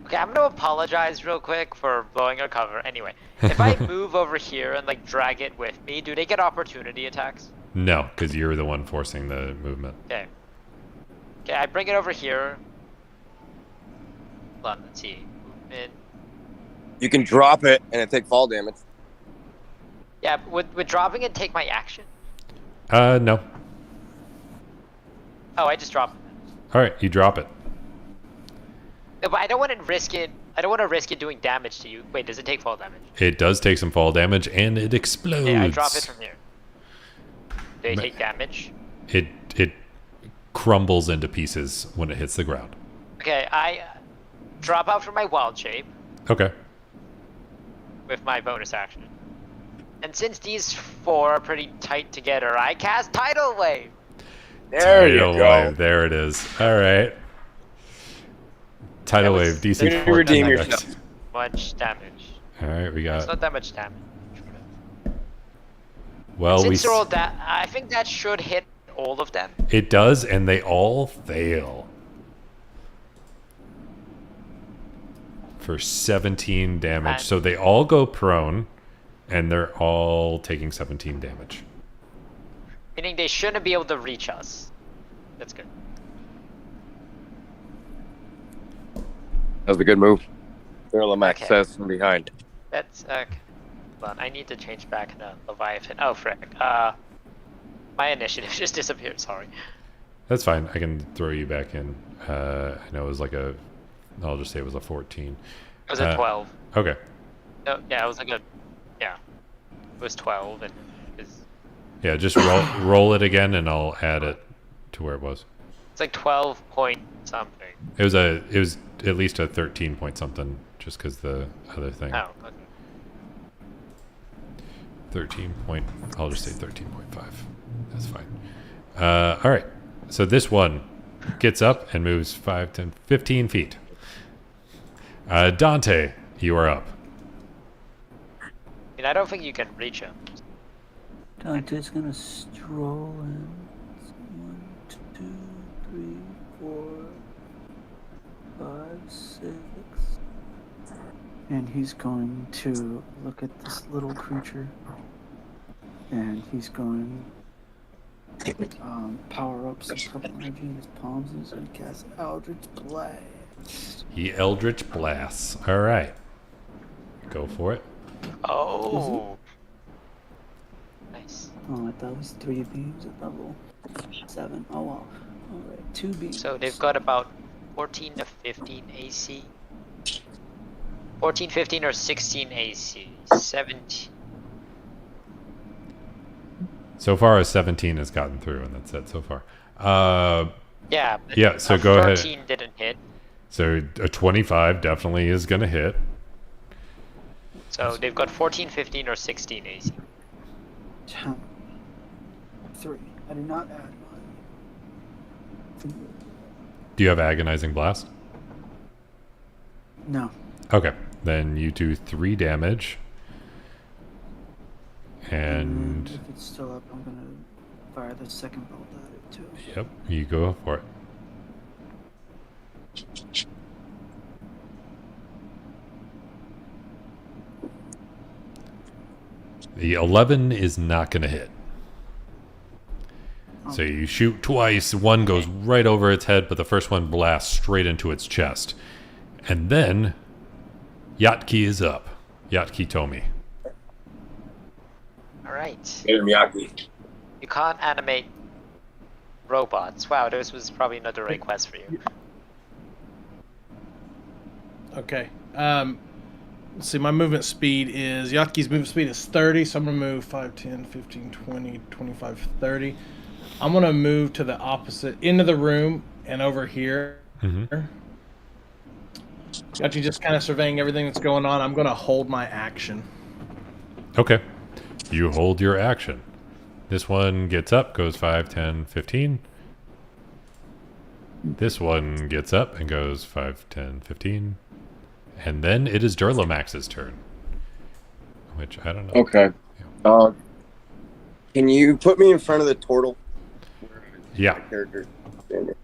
Okay, I'm gonna apologize real quick for blowing a cover. Anyway, if I move over here and like drag it with me, do they get opportunity attacks? No, because you're the one forcing the movement. Okay. Okay, I bring it over here. Hold on, let's see. Movement. You can drop it and it take fall damage. Yeah, would dropping it take my action? No. Oh, I just dropped it. All right, you drop it. No, but I don't want to risk it. I don't want to risk it doing damage to you. Wait, does it take fall damage? It does take some fall damage, and it explodes. Yeah, I drop it from here. Do they take damage? It crumbles into pieces when it hits the ground. Okay, I drop out from my wild shape Okay. with my bonus action. And since these 4 are pretty tight together, I cast Tidal Wave. There you Tidal go. wave. There it is. All right. Tidal That wave. was- DC You 14. redeem Dex. yourself. Much damage. All right, we It's got. not that much damage. Well, Since they're all that, I think that should hit all of them. it does, and they all fail for 17 damage. And- So they all go prone, And they're all taking 17 damage. Meaning they shouldn't be able to reach us. That's good. That was a good move. Durlamax Okay. says from behind. That's hold on, I need to change back to Leviathan. Oh frick. My initiative just disappeared, sorry. That's fine. I can throw you back in. I know it was like a... I'll just say it was a 14. It was a 12. Okay. No, yeah, it was like a... Yeah. It was 12 and it was... Yeah, just roll it again and I'll add it to where it was. It's like 12 point something. It was at least a 13 point something, just because the other thing. Oh, okay. 13 point. I'll just say 13.5. That's fine. All right. So this one gets up and moves 5, 10, 15 feet. Dante, you are up. I mean, I don't think you can reach him. Dante's gonna stroll in. 1, 2, 3, 4, 5, 6. And he's going to look at this little creature. And he's going power up some purple energy in his palms and cast Eldritch Blast. He Eldritch Blasts. All right. Go for it. Oh. Nice. Oh, I thought it was 3 beams at level 7. Oh well. Alright, 2 beams. So they've got about 14 to 15 AC. 14, 15, or 16 AC. 17. So far, a 17 has gotten through, and that's it so far. Yeah. But Yeah, so a go ahead. 13 didn't hit. So a 25 definitely is going to hit. So they've got 14, 15, or 16 AC. 10. 3. I do not add mine. Do you have Agonizing Blast? No. Okay. Then you do 3 damage. And if it's still up, I'm gonna fire the second bolt at it too. yep, you go for it. The 11 is not going to hit. So you shoot twice. One goes right over its head, but the first one blasts straight into its chest. And then Yatki is up. Yatki Tomi. Alright. Get him, Yaki. You can't animate robots. Wow, this was probably not the right quest for you. Okay. Let's see, my movement speed is... Yatki's movement speed is 30, so I'm going to move 5, 10, 15, 20, 25, 30. I'm going to move to the opposite end of the room and over here. Mm-hmm. Yatki just kind of surveying everything that's going on. I'm going to hold my action. Okay. You hold your action. This one gets up, goes 5, 10, 15. This one gets up and goes 5, 10, 15. And then it is Durlamax's turn. Which, I don't know. Okay. Can you put me in front of the turtle? Yeah. My character. Thank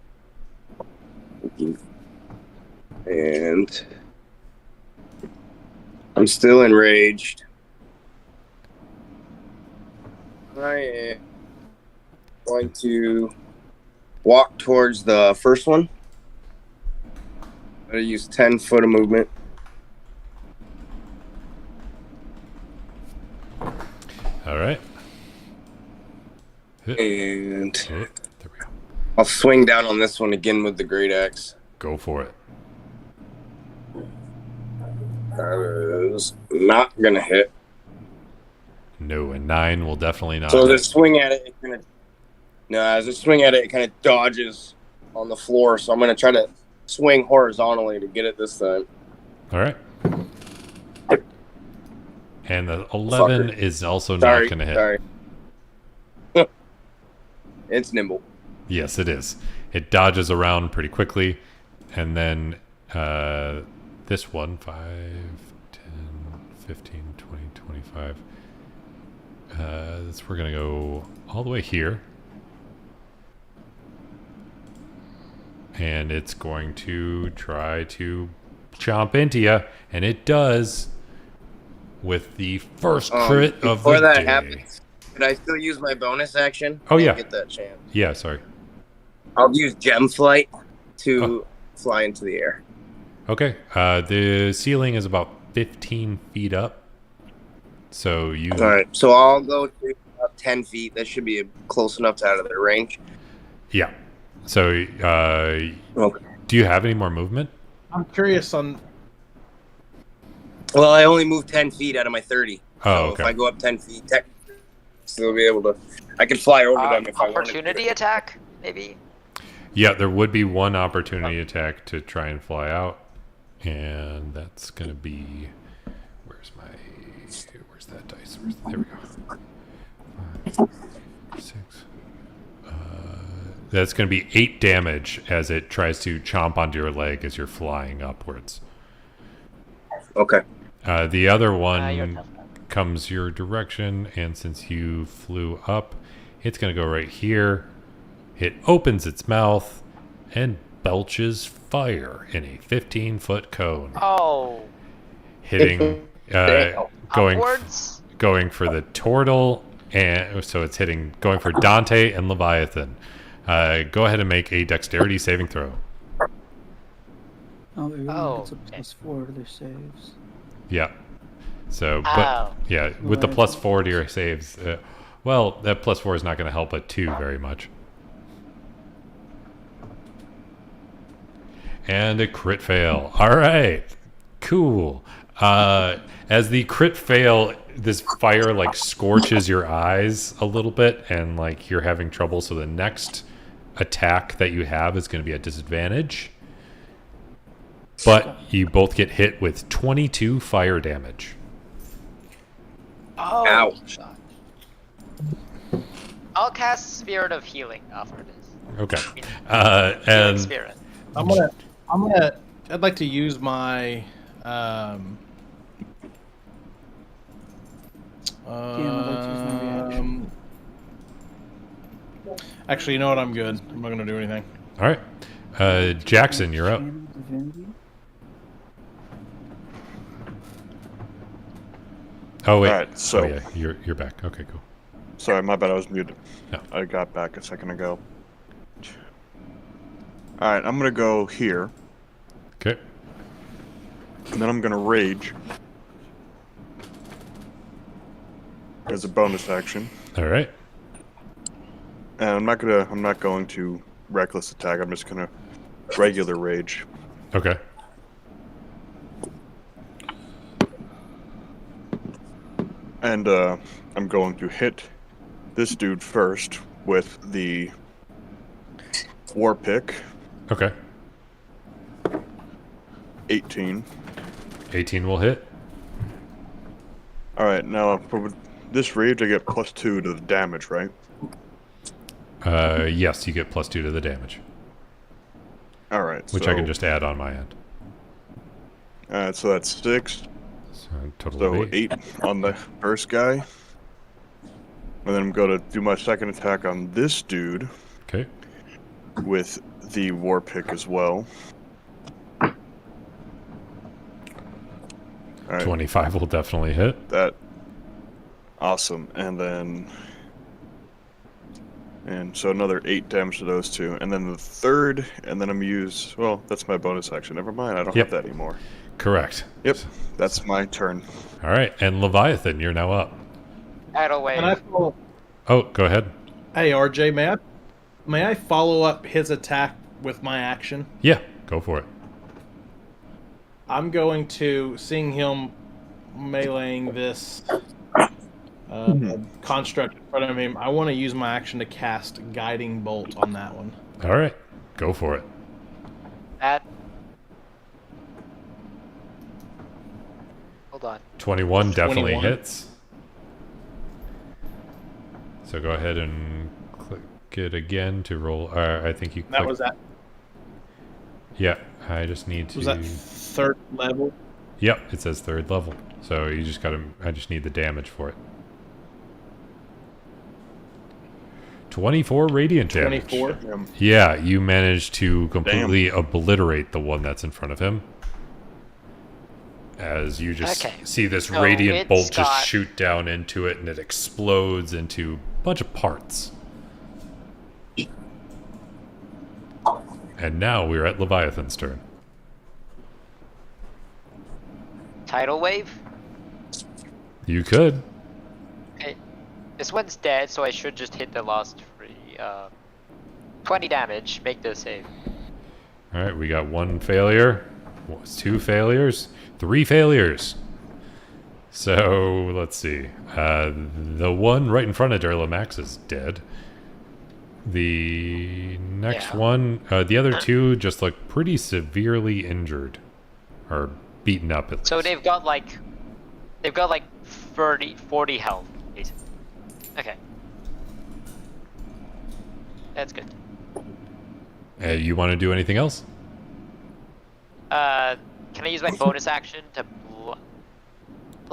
you. And I'm still enraged. I am going to walk towards the first one. I'm going to use 10 foot of movement. All right. And There we go. I'll swing down on this one again with the great axe. Go for it. That is not going to hit. No, and 9 will definitely not. So as I hit. swing at it, as I swing at it, it kind of dodges on the floor. So I'm going to try to swing horizontally to get it this time. All right. And the 11 Fucker. is also not Sorry, going to hit. sorry. It's nimble. Yes, it is. It dodges around pretty quickly. And then this one, 5, 10, 15, 20, 25. We're going to go all the way here. And it's going to try to chomp into you. And it does. with the first crit of the Before that day. happens, could I still use my bonus action? Oh, I yeah. didn't get that chance. Yeah, sorry. I'll use gem flight to fly into the air. Okay. The ceiling is about 15 feet up. So you... All right, so I'll go to about 10 feet. That should be close enough to out of their range. Yeah. So, Okay. do you have any more movement? I'm curious on. Well, I only moved 10 feet out of my 30. Oh, So okay. if I go up 10 feet, technically, still be able to. I could fly over them if I wanted. Opportunity attack, maybe. Yeah, there would be one opportunity attack to try and fly out. And that's going to be... Where's that dice? There we go. 5, 6. That's going to be 8 damage as it tries to chomp onto your leg as you're flying upwards. Okay. The other You're one tough. comes your direction, and since you flew up, it's going to go right here. It opens its mouth and belches fire in a 15-foot cone, Oh, hitting, going upwards. for the turtle, and so it's going for Dante and Leviathan. Go ahead and make a dexterity saving throw. Oh, everyone Oh, gets a okay. +4 to their saves. Yeah. So, but Oh. yeah, with the +4 to your saves, well, that +4 is not going to help a 2 very much. And a crit fail. All right, cool. As the crit fail, this fire like scorches your eyes a little bit, and like you're having trouble. So the next attack that you have is going to be a disadvantage. But you both get hit with 22 fire damage. Oh. Ouch. I'll cast Spirit of Healing after this. Okay. Healing And Spirit. I'd like to use my. I'd like to use my reaction. Actually, you know what? I'm good. I'm not gonna do anything. all right, Jackson, you're up. Channel Divinity. Oh wait. All right, so- oh yeah, you're back. Okay, cool. Sorry, my bad. I was muted. No. I got back a second ago. All right, I'm gonna go here, Okay. and then I'm gonna rage as a bonus action. All right. And I'm not going to reckless attack. I'm just gonna regular rage. Okay. And I'm going to hit this dude first with the war pick. Okay. 18. 18 will hit. All right, now for this rage, I get +2 to the damage, right? Yes, you get +2 to the damage, All right. which I can just add on my end. So that's 6. So total So of 8 on the first guy. And then I'm going to do my second attack on this dude Okay. with the war pick as well. All right, 25 will definitely hit. that awesome. And so another 8 damage to those two. And then the third, and then I'm well, that's my bonus action. Never mind, I don't Yep. have that anymore. Correct. Yep, that's my turn. All right, and Leviathan, you're now up. Tidal Wave. Can I follow? Oh, go ahead. Hey, RJ, may I follow up his attack with my action? Yeah, go for it. I'm going to, seeing him meleeing this construct in front of him, I want to use my action to cast Guiding Bolt on that one. All right, go for it. That. Hold on. 21 definitely 21. hits. So go ahead and click it again to roll. I think you click. That was that. Yeah, I just need to. Was that third level? Yep, it says 3rd level. So you just gotta. I just need the damage for it. 24 radiant damage. 24. Yeah, you managed to completely obliterate the one that's in front of him. as you just Okay. see this So radiant bolt it's just got- shoot down into it, and it explodes into a bunch of parts. And now we're at Leviathan's turn. Tidal wave. You could. Okay. This one's dead, so I should just hit the last free. 20 damage. Make the save. All right, we got one failure, 2 failures, 3 failures. So let's see. The one right in front of Durlamax is dead. The next Yeah. one, the other 2 just look pretty severely injured, or beaten up at least. So they've got like 40 health, basically. Okay. That's good. You want to do anything else? Can I use my bonus action to hold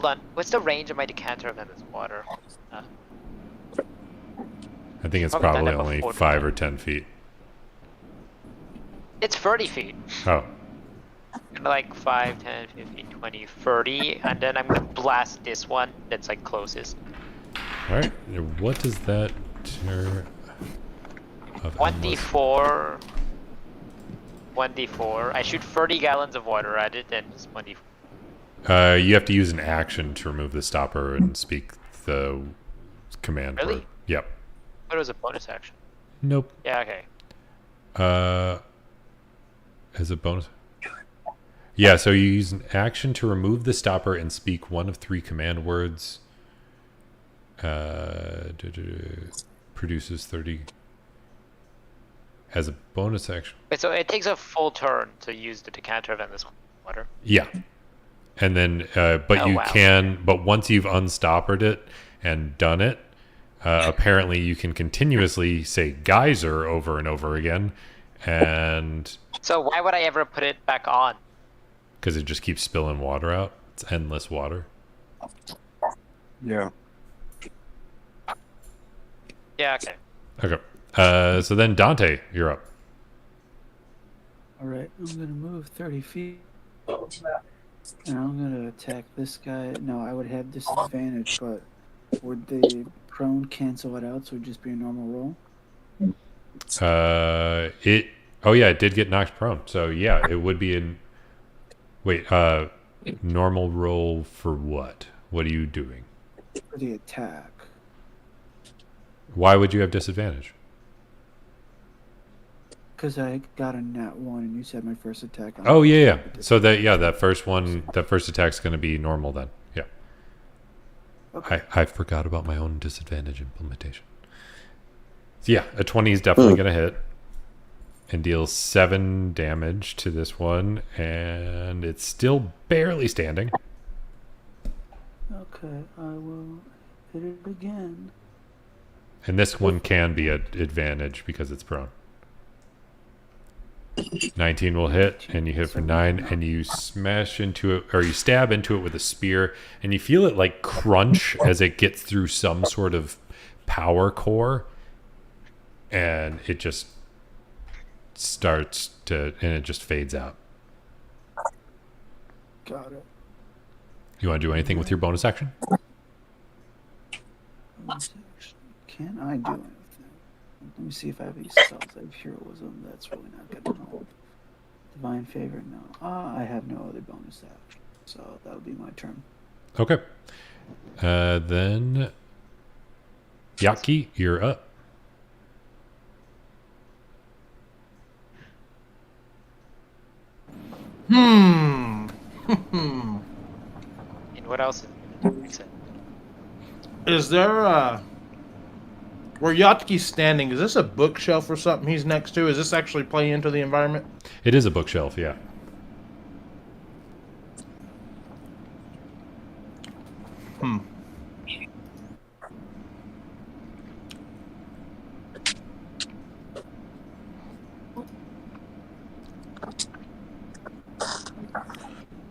on. What's the range of my decanter of endless water? I think it's Probably done probably that only before, 5 didn't or 10 feet. It's 30 feet. Oh, Like 5, 10, 15, 20, 30, and then I'm gonna blast this one that's like closest. all right. What does that turn? Of endless- 1d4. 1d4. I shoot 30 gallons of water at it, and it's 1d4. You have to use an action to remove the stopper and speak the command Really? word. Yep. But it was a bonus action. Nope. Yeah, okay. As a bonus. Yeah, so you use an action to remove the stopper and speak one of 3 command words. Produces 30. As a bonus action. Wait, so it takes a full turn to use the decanter of endless water. Yeah. And then, but Oh, you wow. can, but once you've unstoppered it and done it, apparently you can continuously say geyser over and over again. And So why would I ever put it back on? because it just keeps spilling water out. It's endless water. Yeah. Yeah, okay. Okay. So then Dante, you're up. Alright, I'm gonna move 30 feet. And I'm gonna attack this guy. No, I would have disadvantage, but would the prone cancel it out so it'd just be a normal roll? Oh yeah, it did get knocked prone. So yeah, it would be in. Wait, normal roll for what? What are you doing? For the attack. Why would you have disadvantage? Because I got a nat 1 and you said my first attack. On Oh yeah. So that first one, that first attack's going to be normal then. Yeah. Okay. I forgot about my own disadvantage implementation. So yeah, a 20 is definitely going to hit and deals 7 damage to this one, and it's still barely standing. Okay, I will hit it again. And this one can be an advantage because it's prone. 19 will hit, and you hit for 9, and you smash into it, or you stab into it with a spear, and you feel it like crunch as it gets through some sort of power core, and it just starts to, and it just fades out. Got it. You want to do anything with your bonus action? Can I do anything? Let me see if I have any spells. I have heroism. That's really not good to know. Divine favor, no. I have no other bonus action, so that'll be my turn. Okay. Then Yaki, you're up. Hmm. And what else? Is there where Yatki's standing, is this a bookshelf or something he's next to? Is this actually playing into the environment? It is a bookshelf, yeah. Hmm.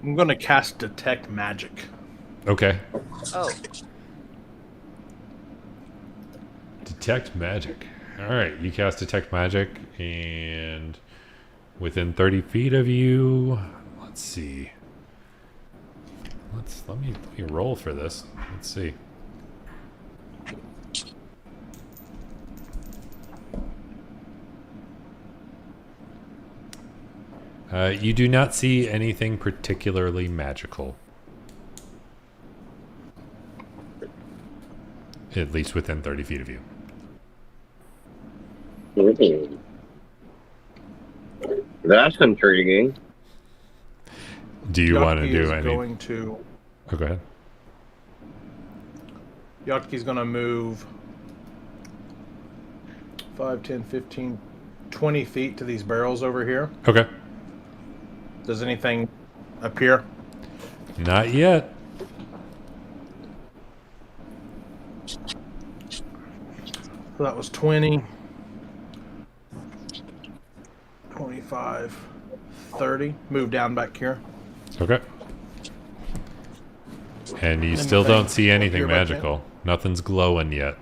I'm gonna cast Detect Magic. Okay. Oh, Detect magic. All right, you cast detect magic, and within 30 feet of you, let's see. let me roll for this. Let's see. You do not see anything particularly magical. At least within 30 feet of you. That's intriguing. Do you want to Yotki do is any? going to. Oh, go ahead. Yotki's going to move 5, 10, 15, 20 feet to these barrels over here. Okay. Does anything appear? Not yet. So that was 20, 25, 30. Move down back here. Okay. And you Anything still don't see anything here back magical. Nothing's glowing yet.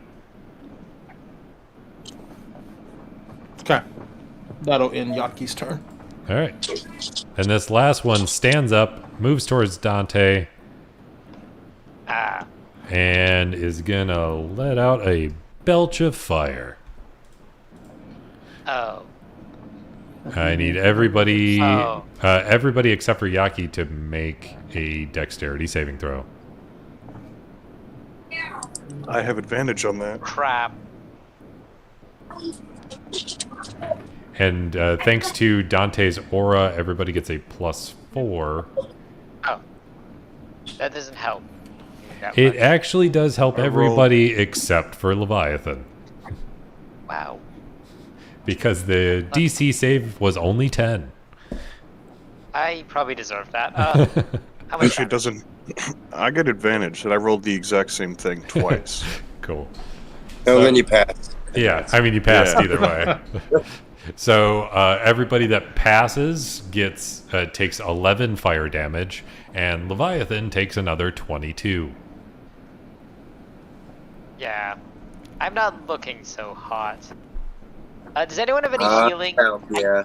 Okay. That'll end Yotki's turn. All right. And this last one stands up, moves towards Dante, Ah. and is gonna let out a belch of fire. Oh. I need everybody, Oh. everybody except for Yaki to make a dexterity saving throw. I have advantage on that. Crap. And thanks to Dante's aura, everybody gets a +4. Oh. That doesn't help. That It much. actually does help I everybody except for Leviathan. Wow. Because the DC save was only 10. I probably deserve that. How much Actually, it damage? doesn't. I get advantage, and I rolled the exact same thing twice. Cool. No, then you pass. Yeah, I mean, you passed Yeah. either way. So everybody that passes gets takes 11 fire damage, and Leviathan takes another 22. Yeah. I'm not looking so hot. Does anyone have any healing? Help ya.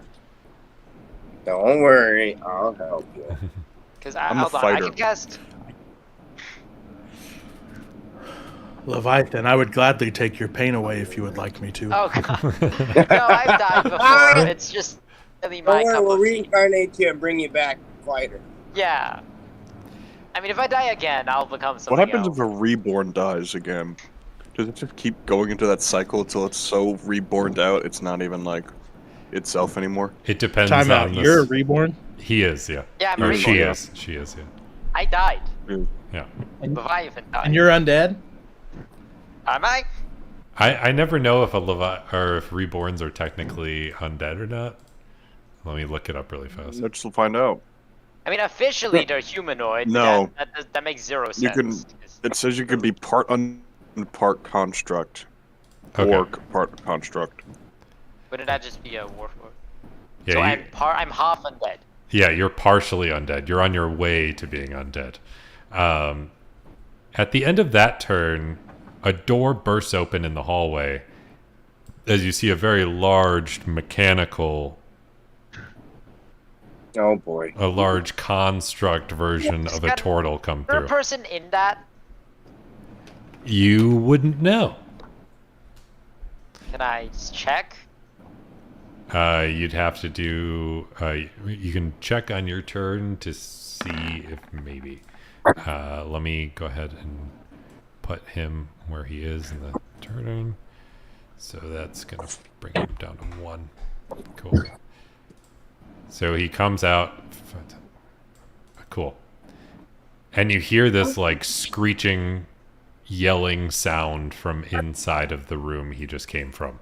Don't worry, I'll help you. Because I'm a hold on, I fighter. can cast. Leviathan, I would gladly take your pain away if you would like me to. Oh god. No, I've died before. It's just really my Don't worry, cup we'll of tea. reincarnate you and bring you back fighter. Yeah. I mean, if I die again, I'll become something What happens else. if a reborn dies again? Does it just keep going into that cycle until it's so reborned out it's not even like itself anymore? It depends Time on out. this. You're reborn? He is, yeah. Yeah, I'm Or a she reborn. is. She is, yeah. I died. Yeah. Leviathan died. And you're undead? Am I? I never know if or if reborns are technically undead or not. Let me look it up really fast. Let's find out. I mean, officially they're humanoid. but No. that makes zero sense. You can. It says you can be part part construct, Okay. or part construct. Wouldn't that just be a war for? Yeah, So you- I'm half undead. Yeah, you're partially undead. You're on your way to being undead. At the end of that turn, a door bursts open in the hallway as you see a very large mechanical, Oh boy. a large construct version of a Is turtle come Is there a through. person in that? You wouldn't know. Can I check? You'd have to do. You can check on your turn to see if maybe. Let me go ahead and put him where he is in the turn. So that's gonna bring him down to 1. Cool. So he comes out. Cool. And you hear this like screeching, yelling sound from inside of the room he just came from.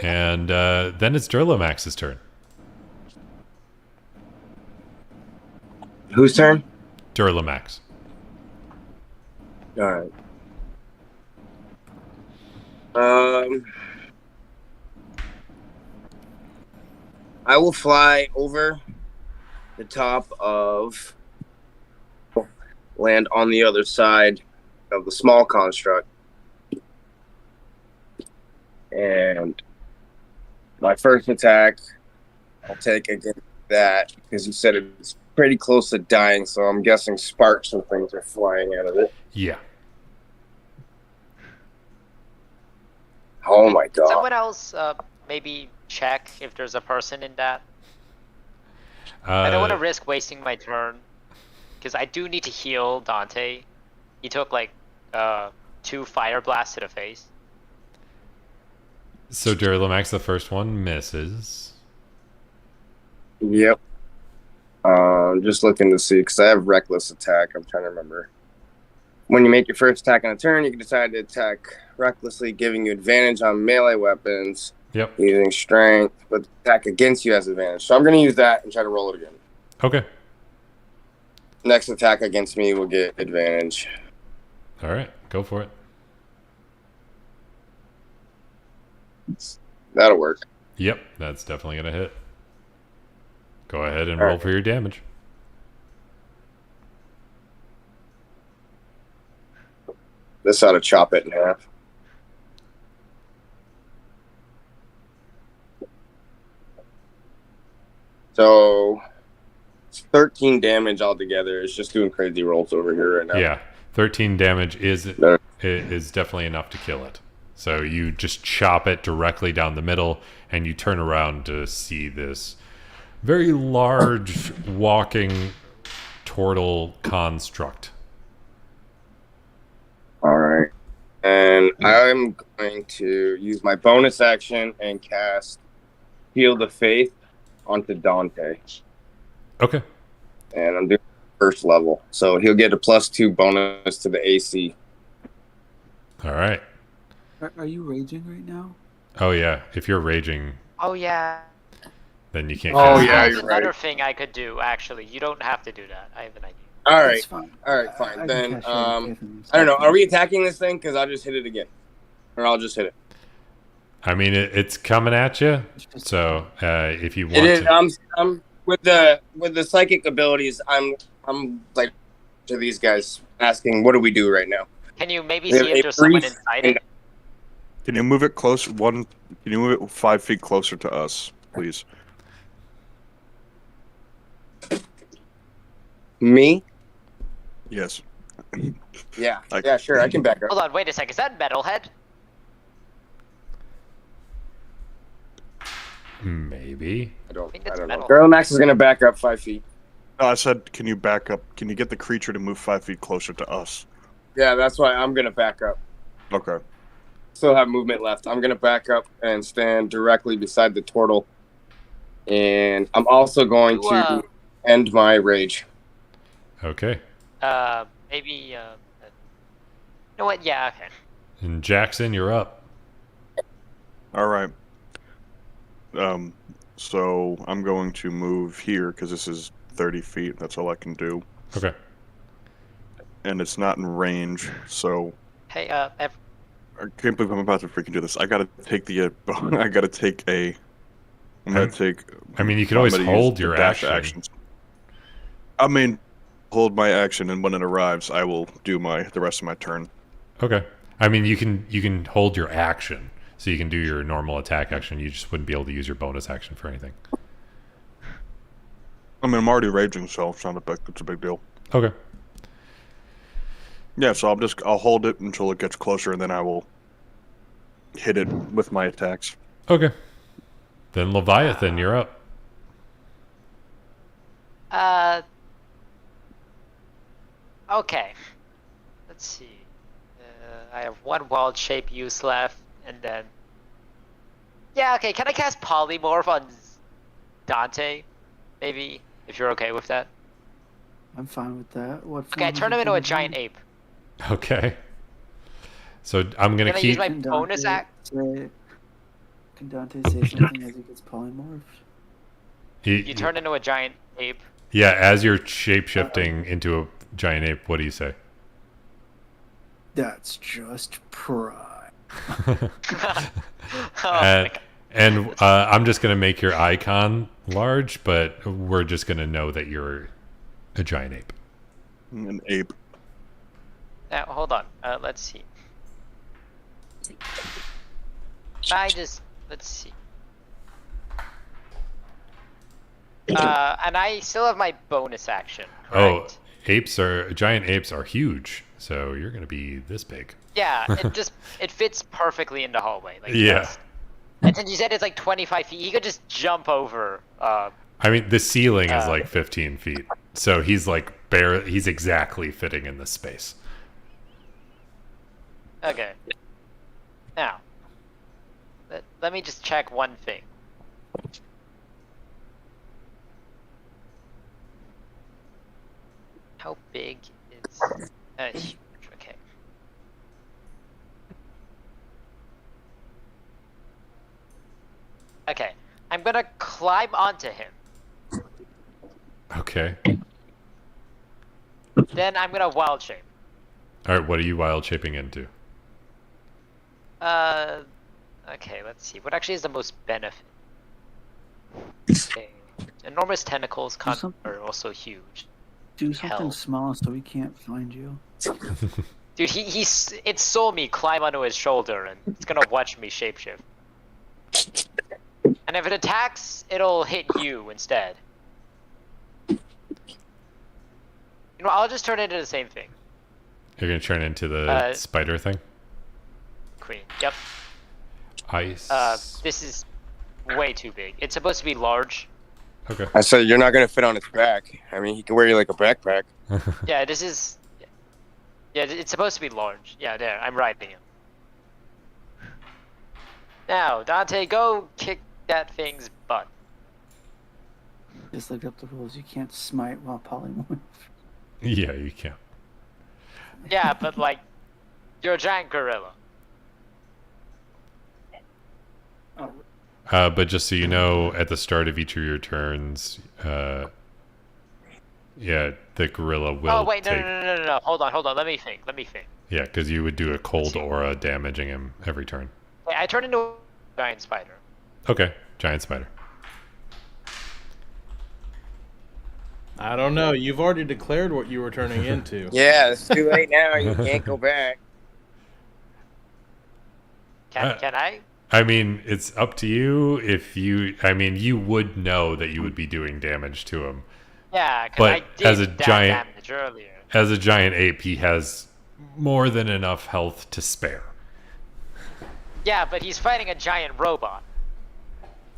And then it's Durlomax's turn. Whose turn? Durlomax. Alright. I will fly over the top of, land on the other side of the small construct. And my first attack, I'll take against that because you said it's pretty close to dying, so I'm guessing sparks and things are flying out of it. Yeah. Oh my god. Someone else maybe check if there's a person in that. I don't want to risk wasting my turn, because I do need to heal Dante. He took like 2 fire blasts to the face. So Durlamax, the first one misses. Yep. Just looking to see, because I have reckless attack. I'm trying to remember. When you make your first attack on a turn, you can decide to attack recklessly, giving you advantage on melee weapons. Yep. Using strength, but the attack against you has advantage. So I'm going to use that and try to roll it again. Okay. Next attack against me will get advantage. All right, go for it. That'll work. Yep, that's definitely gonna hit. Go ahead and All roll right. for your damage. This ought to chop it in half. So it's 13 damage altogether. It's just doing crazy rolls over here right now. Yeah, 13 damage is No. definitely enough to kill it. So you just chop it directly down the middle, and you turn around to see this very large walking turtle construct. All right. And I'm going to use my bonus action and cast Shield of Faith onto Dante. Okay. And I'm doing first level. So he'll get a +2 bonus to the AC. All right. Are you raging right now? Oh yeah, if you're raging, Oh yeah. then you can't. Oh, cast yeah, it. you're Another right. thing I could do, actually. You don't have to do that. I have an idea. All right. It's fine. All right, fine. I can Then, cast Shield of Faith and I don't know. stuff. Are we attacking this thing? Because I'll just hit it again. Or I'll just hit it. I mean, it's coming at you. It's just- So if you want It is. to, I'm with the psychic abilities. I'm like to these guys asking, what do we do right now? Can you maybe We have see if a there's someone brief inside it? Can you move it close? Can you move it 5 feet closer to us, please? Me? Yes. Yeah. Like- Yeah, sure. I can back up. Hold on, wait a sec. Is that Metalhead? maybe. I don't think it's know. metal. Girl Max is gonna back up 5 feet. No, I said, can you back up? Can you get the creature to move 5 feet closer to us? Yeah, that's why I'm gonna back up. Okay. Still have movement left. I'm gonna back up and stand directly beside the turtle. And I'm also going to end my rage. Okay. Maybe, you know what? Yeah, okay. And Jackson, you're up. All right. So I'm going to move here because this is 30 feet. That's all I can do, Okay. and it's not in range. So Hey, I can't believe I'm about to freaking do this. I gotta take the. I gotta take a. I'm gonna take. I mean, you can always I'm gonna use hold the your dash action. actions. I mean, hold my action, and when it arrives, I will do the rest of my turn. Okay. I mean, you can hold your action, so you can do your normal attack action. You just wouldn't be able to use your bonus action for anything. I mean, I'm already raging, so it's not it's a big deal. Okay. Yeah, so I'll hold it until it gets closer, and then I will hit it with my attacks. Okay. Then Leviathan, you're up. Okay. Let's see. I have 1 wild shape use left, and then... Yeah, okay, can I cast Polymorph on Dante? Maybe, if you're okay with that. I'm fine with that. What? Okay, I form turn is him it into a gonna giant be? ape. Okay. So I'm gonna Can I use keep. my Can bonus Dante act? say- Can Dante say something as he gets polymorphed? You turn into a giant ape. Yeah, as you're shapeshifting into a giant ape, what do you say? That's just pride. Oh my God. And I'm just gonna make your icon large, but we're just gonna know that you're a giant ape. An ape. Now, hold on. Let's see. Let's see. And I still have my bonus action, Oh, correct? giant apes are huge, so you're gonna be this big. Yeah, it fits perfectly in the hallway. Like Yeah. just, and since you said it's like 25 feet, he could just jump over. I mean, the ceiling is like 15 feet, so he's like he's exactly fitting in this space. Okay. Now, let me just check one thing. How big is huge? Okay. Okay, I'm gonna climb onto him. Okay. Then I'm gonna wild shape. All right. What are you wild shaping into? Okay, let's see. What actually is the most benefit? Okay. Enormous tentacles are also huge. Do something Hell. small so we can't find you. Dude, it saw me climb onto his shoulder and it's gonna watch me shapeshift. And if it attacks, it'll hit you instead. You know, I'll just turn it into the same thing. You're gonna turn into the spider thing. Queen. Yep. Ice. This is way too big. It's supposed to be large. Okay. I said you're not gonna fit on his back. I mean, he can wear you like a backpack. Yeah, this is. Yeah, it's supposed to be large. Yeah, there. I'm riding him. Now, Dante, go kick that thing's butt. Just looked up the rules. You can't smite while polymorph. Yeah, you can. Yeah, but like, you're a giant gorilla. Oh, But just so you know, at the start of each of your turns, yeah, the gorilla will. Oh wait, no, take... no. Hold on. Let me think. Yeah, because you would do a cold aura damaging him every turn. Wait, I turned into a giant spider. Okay, giant spider. I don't know. You've already declared what you were turning into. Yeah, it's too late now. You can't go back. Can I? I mean, it's up to you. If you, I mean, you would know that you would be doing damage to him. Yeah, because But I did as a that giant- damage earlier. As a giant ape, he has more than enough health to spare. Yeah, but he's fighting a giant robot.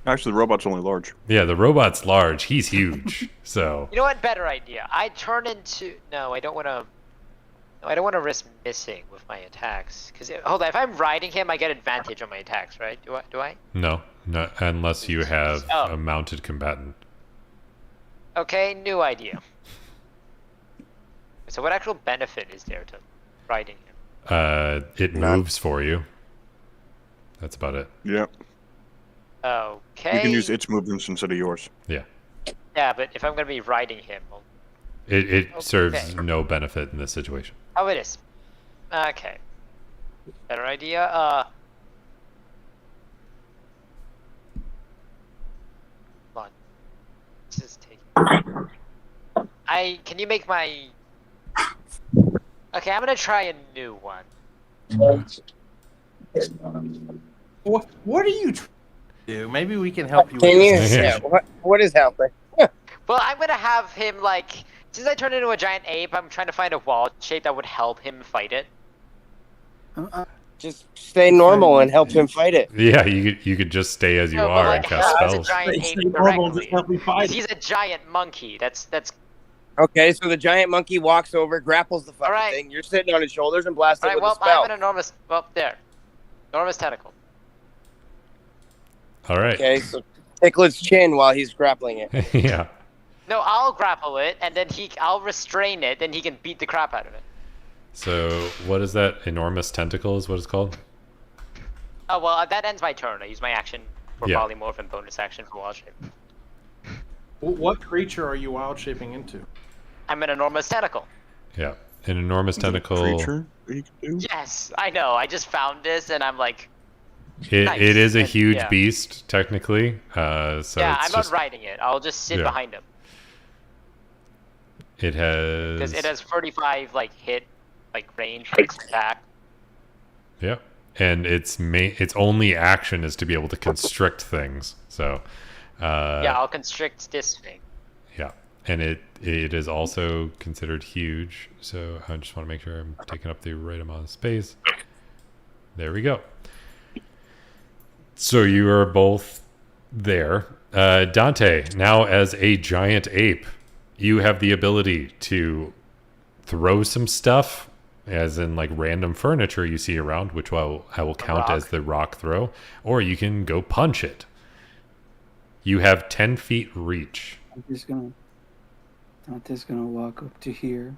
Actually, the robot's only large. Yeah, the robot's large. He's huge. So You know what? Better idea. I turn into. No, I don't want to. No, I don't want to risk missing with my attacks. Because hold on, if I'm riding him, I get advantage on my attacks, right? Do I? no, not unless you have Oh. a mounted combatant. Okay, new idea. So what actual benefit is there to riding him? It None. moves for you. That's about it. Yeah. Okay. You can use its movements instead of yours. Yeah, Yeah, but if I'm gonna be riding him, well, it Okay. serves no benefit in this situation. oh, it is. Okay. Better idea. Hold on. This is taking. Can you make my? Okay, I'm gonna try a new one. What are you trying to do? Maybe we can help you. Can you? with this. Yeah. What is helping? Well, I'm gonna have him like. Since I turned into a giant ape, I'm trying to find a wall shape that would help him fight it. Just stay normal and help him fight it. Yeah, you could just stay as you No, but, are like, and cast how is spells. a giant Stay ape normal, directly? just help me fight 'Cause it. he's a giant monkey. That's Okay, so the giant monkey walks over, grapples the fucking Alright. thing. You're sitting on his shoulders and blast it alright. with Well, a spell. I have an enormous. Well, there, enormous tentacle. All right. Okay, so tickle its chin while he's grappling it. Yeah. No, I'll grapple it, and then I'll restrain it, then he can beat the crap out of it. So what is that? Enormous tentacle is what it's called. Oh well, that ends my turn. I use my action for Yeah. polymorph and bonus action for wild shape. What creature are you wild shaping into? I'm an enormous tentacle. Yeah. An enormous tentacle. Creature that you can do. Yes, I know. I just found this, and I'm like, It is a Nice. huge Yeah. beast technically. So yeah, it's I'm just, not riding it. I'll just sit Yeah. behind him it has. because it has 35 like hit, like range for its attack. Yeah. And its only action is to be able to constrict things. So Yeah, I'll constrict this thing. Yeah, and it is also considered huge. So I just want to make sure I'm taking up the right amount of space. There we go. So you are both there. Dante, now as a giant ape, you have the ability to throw some stuff, as in like random furniture you see around, which I will count as the rock throw, or you can go punch it. You have 10 feet reach. Dante's gonna walk up to here,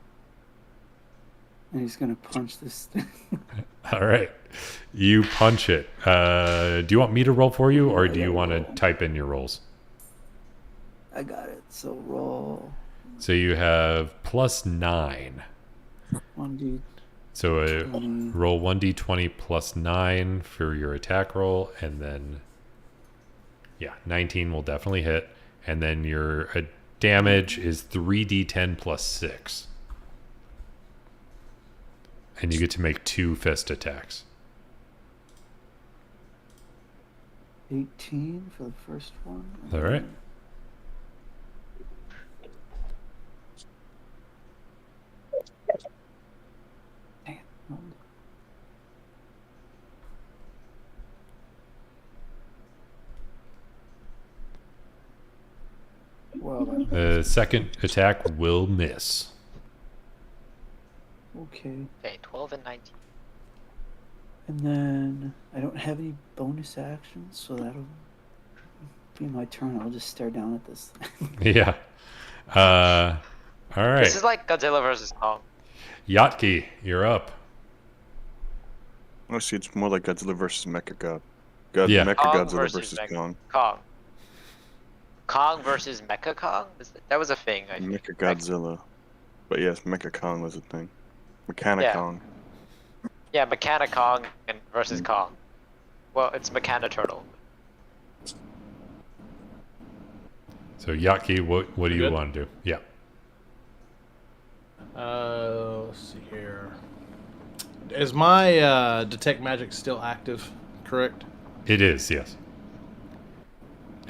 and he's gonna punch this thing. All right. You punch it. Do you want me to roll for you, or do you want to type in your rolls? I got it. So roll. So you have +9. 1d. So 20. roll 1d20 +9 for your attack roll, and then 19 will definitely hit, and then your damage is 3d10 +6, and you get to make 2 fist attacks. 18 for the first one. All right. Damn. Well, The second attack will miss. okay. Okay, 12 and 19. And then I don't have any bonus actions, so that'll be my turn. I'll just stare down at this thing. Yeah. All right. This is like Godzilla versus Kong. Yatki, you're up. Honestly, it's more like Godzilla versus Mecha Yeah. Mecha Kong Godzilla versus versus Mecha- Kong. Kong versus Mecha Kong? That was a thing, I think. Mecha Godzilla. But yes, Mecha Kong was a thing. Mechanic Yeah. Kong. Yeah, Mechana Kong versus Kong. Well, it's Mechana Turtle. So Yatki, what do you Good? want to do? Yeah. Let's see here. Is my detect magic still active? Correct. It is, yes.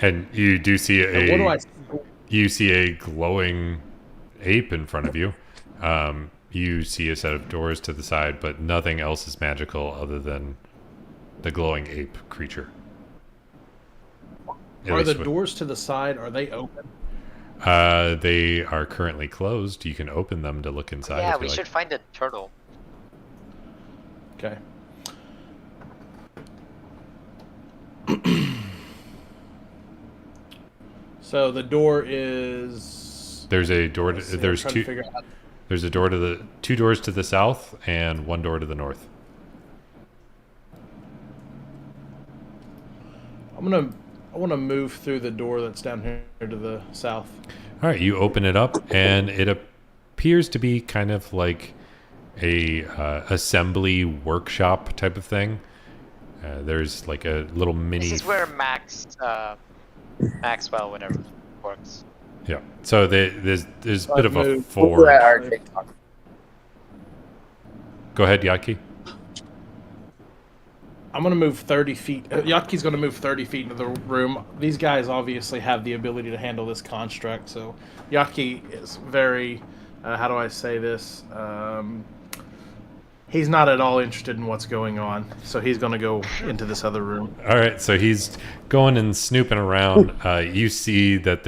And you do see And what do I? you see a glowing ape in front of you. You see a set of doors to the side, but nothing else is magical other than the glowing ape creature. At Are the least with- doors to the side? Are they open? They are currently closed. You can open them to look inside. Yeah, if we you should like. find a turtle. Okay. So the door is. There's a door. Let's see, I'm There's trying to two. figure out- There's a door to the two doors to the south and one door to the north. I want to move through the door that's down here to the south. All right, you open it up, and it appears to be kind of like a assembly workshop type of thing. There's like a little mini. This is where Maxwell, whatever, works. Yeah. So there's a bit of a move. forge. Our TikTok. Go ahead, Yaki. I'm going to move 30 feet. Yatki's going to move 30 feet into the room. These guys obviously have the ability to handle this construct, so Yatki is very, how do I say this? He's not at all interested in what's going on, so he's going to go into this other room. All right, so he's going and snooping around. You see that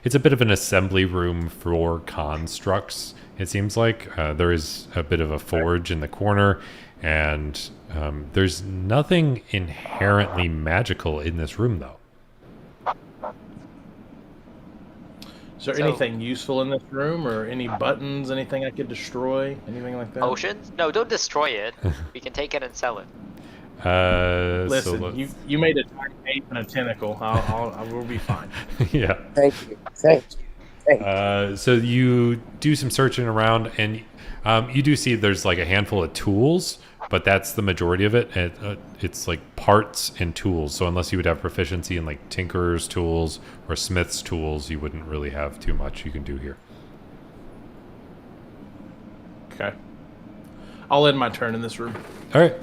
it's a bit of an assembly room for constructs, it seems like. There is a bit of a forge in the corner, and there's nothing inherently magical in this room, though. Is there So- anything useful in this room, or any buttons, anything I could destroy, anything like that? Potions? No, don't destroy it. We can take it and sell it. Listen, you made a giant ape and a tentacle. I will be fine. yeah. Thank you. Thank you. So you do some searching around, and you do see there's like a handful of tools, but that's the majority of it. And it's like parts and tools. So unless you would have proficiency in like tinkerer's tools or smith's tools, you wouldn't really have too much you can do here. Okay. I'll end my turn in this room. All right.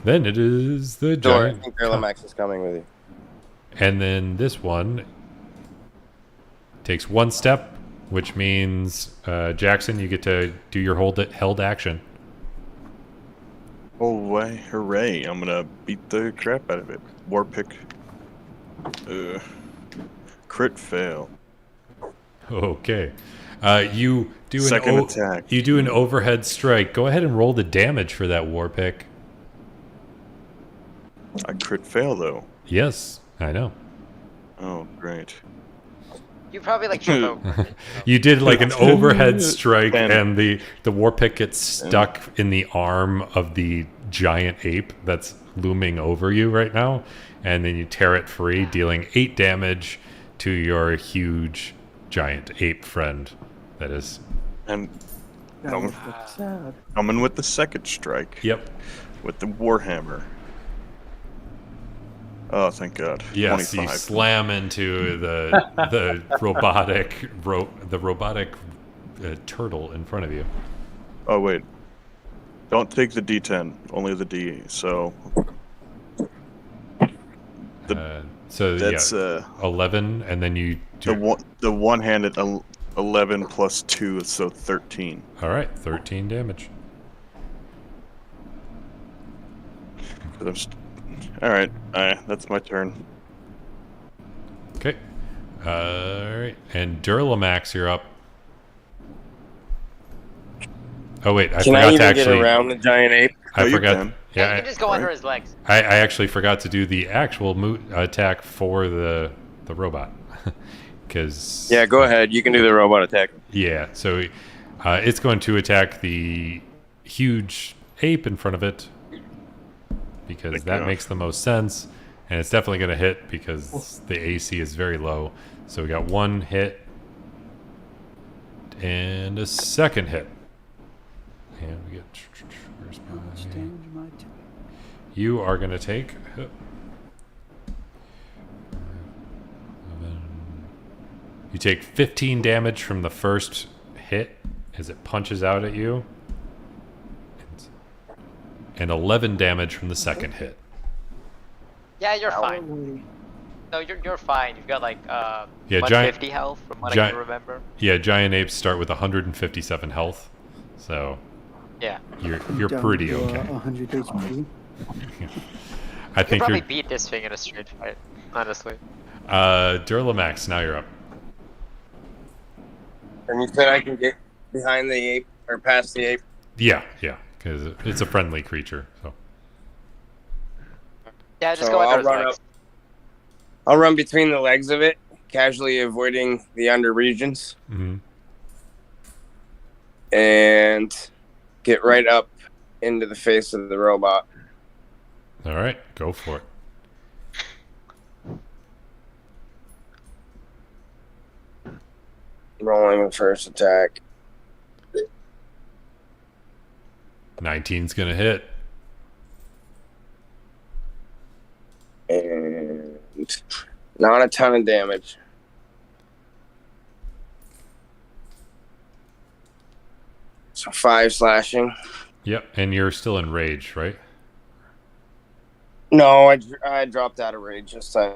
Then it is the Door, I giant. think Gorilla Max is coming with you. And then this one takes 1 step, which means, Jackson, you get to do your held action. Oh, way, hooray. I'm gonna beat the crap out of it. War pick. Crit fail. Okay. You do Second attack. You do an overhead strike. Go ahead and roll the damage for that war pick. I crit fail, though. Yes, I know. Oh, great. You probably like trip over. You did like an overhead strike, And- and the war pick gets stuck in the arm of the giant ape that's looming over you right now, and then you tear it free, dealing 8 damage to your huge giant ape friend. That is. And That Coming. would look sad. coming with the second strike. Yep. With the warhammer. Oh, thank God. Yes, you 25. slam into the robotic turtle in front of you. Oh, wait. Don't take the D10, only the D. So So that's yeah, 11, and then you do. the one-handed 11 plus 2, so 13. All right, 13 damage. All right, that's my turn. Okay. All right, and Durlamax, you're up. Oh wait, I Can forgot I even to get actually. around the giant ape? I Oh, you forgot. can. Yeah, you Yeah, can just go under his legs. I actually forgot to do the actual attack for the robot, because Yeah, go ahead. You can do the robot attack. yeah. So it's going to attack the huge ape in front of it, because Thank that you. makes the most sense, and it's definitely going to hit because the AC is very low. So we got 1 hit and a second hit, and we get. Where's How much my? damage am I taking? You are going to take. You take 15 damage from the first hit as it punches out at you, and 11 damage from the second hit. Yeah, you're fine. Holy. No, you're fine. You've got like Yeah, 150 health from what I can remember. Yeah, giant apes start with 157 health, so Yeah. you're Down pretty to, okay. 100 HP. I You think probably you're. beat this thing in a straight fight, honestly. Durlamax, now you're up. And you said I can get behind the ape or past the ape. Yeah, because it's a friendly creature. So Yeah, just So go under I'll his run legs. up. I'll run between the legs of it, casually avoiding the under regions, mhm. and get right up into the face of the robot. All right, go for it. Rolling the first attack. 19's gonna hit. And not a ton of damage. So 5 slashing. Yep, and you're still in rage, right? No, I dropped out of rage this time,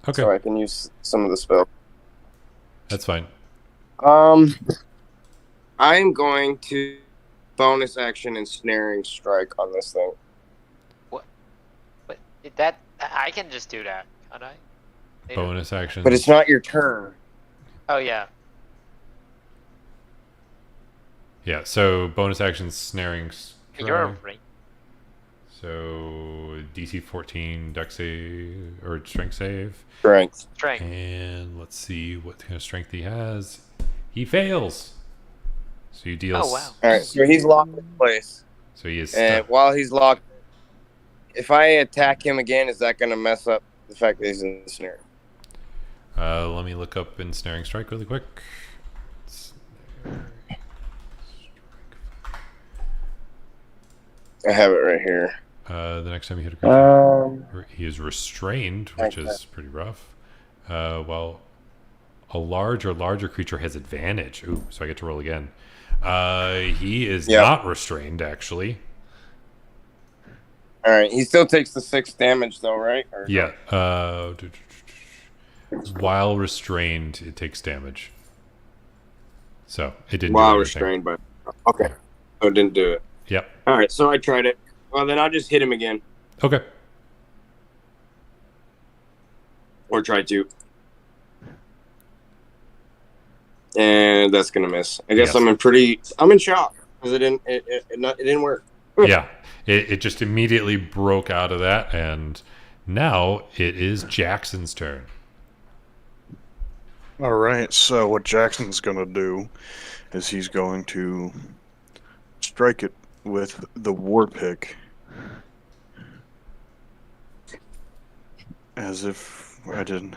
Okay, so I can use some of the spell. that's fine. I'm going to bonus action and snaring strike on this thing. But that I can just do that, can't I? Later. Bonus action. But it's not your turn. Oh yeah. Yeah, so bonus action snaring You're strike. right. So DC 14 dex save or strength save. Strength. Strength. And let's see what kind of strength he has. He fails. So you deal. Oh wow. All right, so he's locked in place. So he is And stuck. while he's locked, if I attack him again, is that going to mess up the fact that he's in the snare? Let me look up ensnaring strike really quick. I have it right here. The next time you hit a creature, Um, he is restrained, which is pretty rough. Well, a large or larger creature has advantage. Ooh, so I get to roll again. He is Yeah. not restrained, actually. all right, he still takes the 6 damage though, right? Or, Yeah. while restrained, it takes damage. So it didn't do While anything. restrained, but okay. So it didn't do it. Yep. All right, so I tried it. Well, then I'll just hit him again, Okay. or try to. And that's gonna miss. I guess Yes. I'm in shock because it didn't work. Yeah. It just immediately broke out of that, and now it is Jackson's turn. All right, so what Jackson's gonna do is he's going to strike it with the war pick, as if I didn't.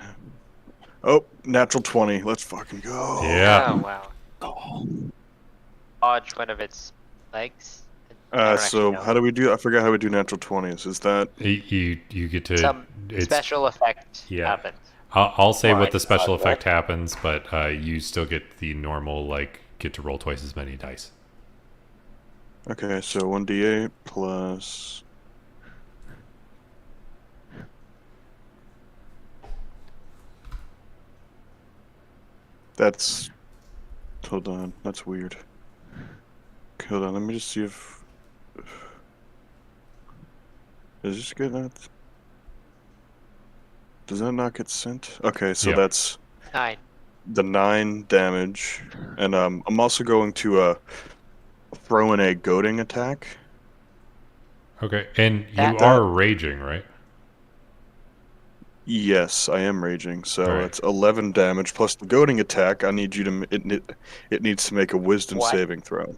Oh, natural 20. Let's fucking go. Yeah. Oh wow. Dodge one of its legs. I don't actually So know. how do we do? I forgot how we do natural 20s. Is that You get to Some it's special effect yeah. happens. I'll say what Right. the special effect happens, but you still get the normal, like, get to roll twice as many dice. okay? So 1d8 plus. That's. Hold on, that's weird. Hold on, let me just see if. Is this good? Does that not get sent? Okay, so Yeah. that's 9. the 9 damage, and I'm also going to throw in a goading attack. Okay, and you That- are raging, right? Yes, I am raging, so Alright. it's 11 damage plus the goading attack. I need you to it needs to make a wisdom What? saving throw.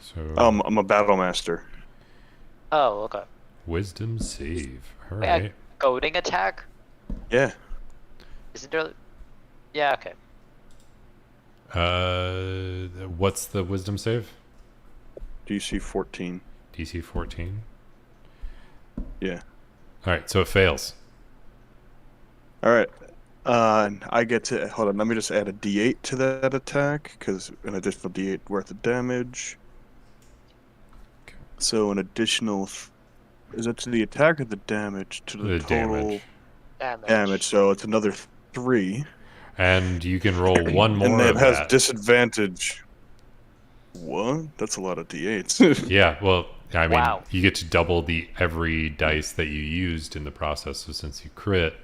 So I'm a battle master. Oh, okay. wisdom save. All Wait, right. a goading attack? Yeah. Isn't there? Yeah. Okay. What's the wisdom save? DC 14. DC 14. Yeah. All right, so it fails. All right. I get to hold on. Let me just add a D8 to that attack because an additional D8 worth of damage. So an additional. Is that to the attack or the damage? To the total damage. So it's another 3. And you can roll one more And it of has that. disadvantage. What? That's a lot of D8s. Yeah, well, I mean, Wow. you get to double the every dice that you used in the process. So since you crit,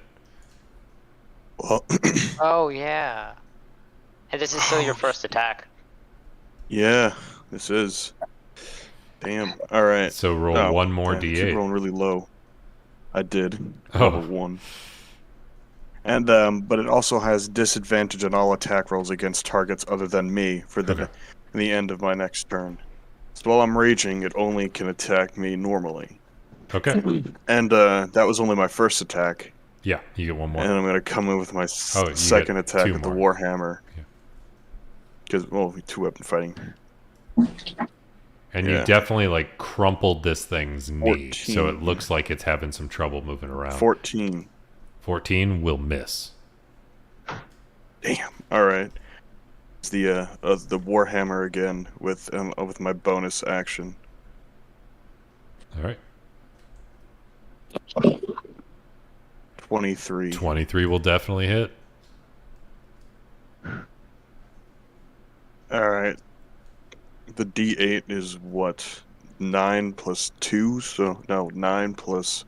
Well, Oh yeah. And this is still your first attack. yeah, this is. Damn. All right. so roll Oh, one more damn, keep d8. rolling really low. I did. Oh. Level 1. And but it also has disadvantage on all attack rolls against targets other than me for Okay. the end of my next turn. So while I'm raging, it only can attack me normally. Okay. And that was only my first attack. Yeah, you get one more. And I'm gonna come in with my Oh, you second get attack 2 with the more. warhammer. Yeah. Because well, 2-weapon fighting. And Yeah. you definitely like crumpled this thing's knee, so 14. it looks like it's having some trouble moving around. 14. 14 will miss. Damn. All right. It's the warhammer again with my bonus action. All right. 23. 23 will definitely hit. All right. The D8 is what? 9 plus 2? So, no, 9 plus.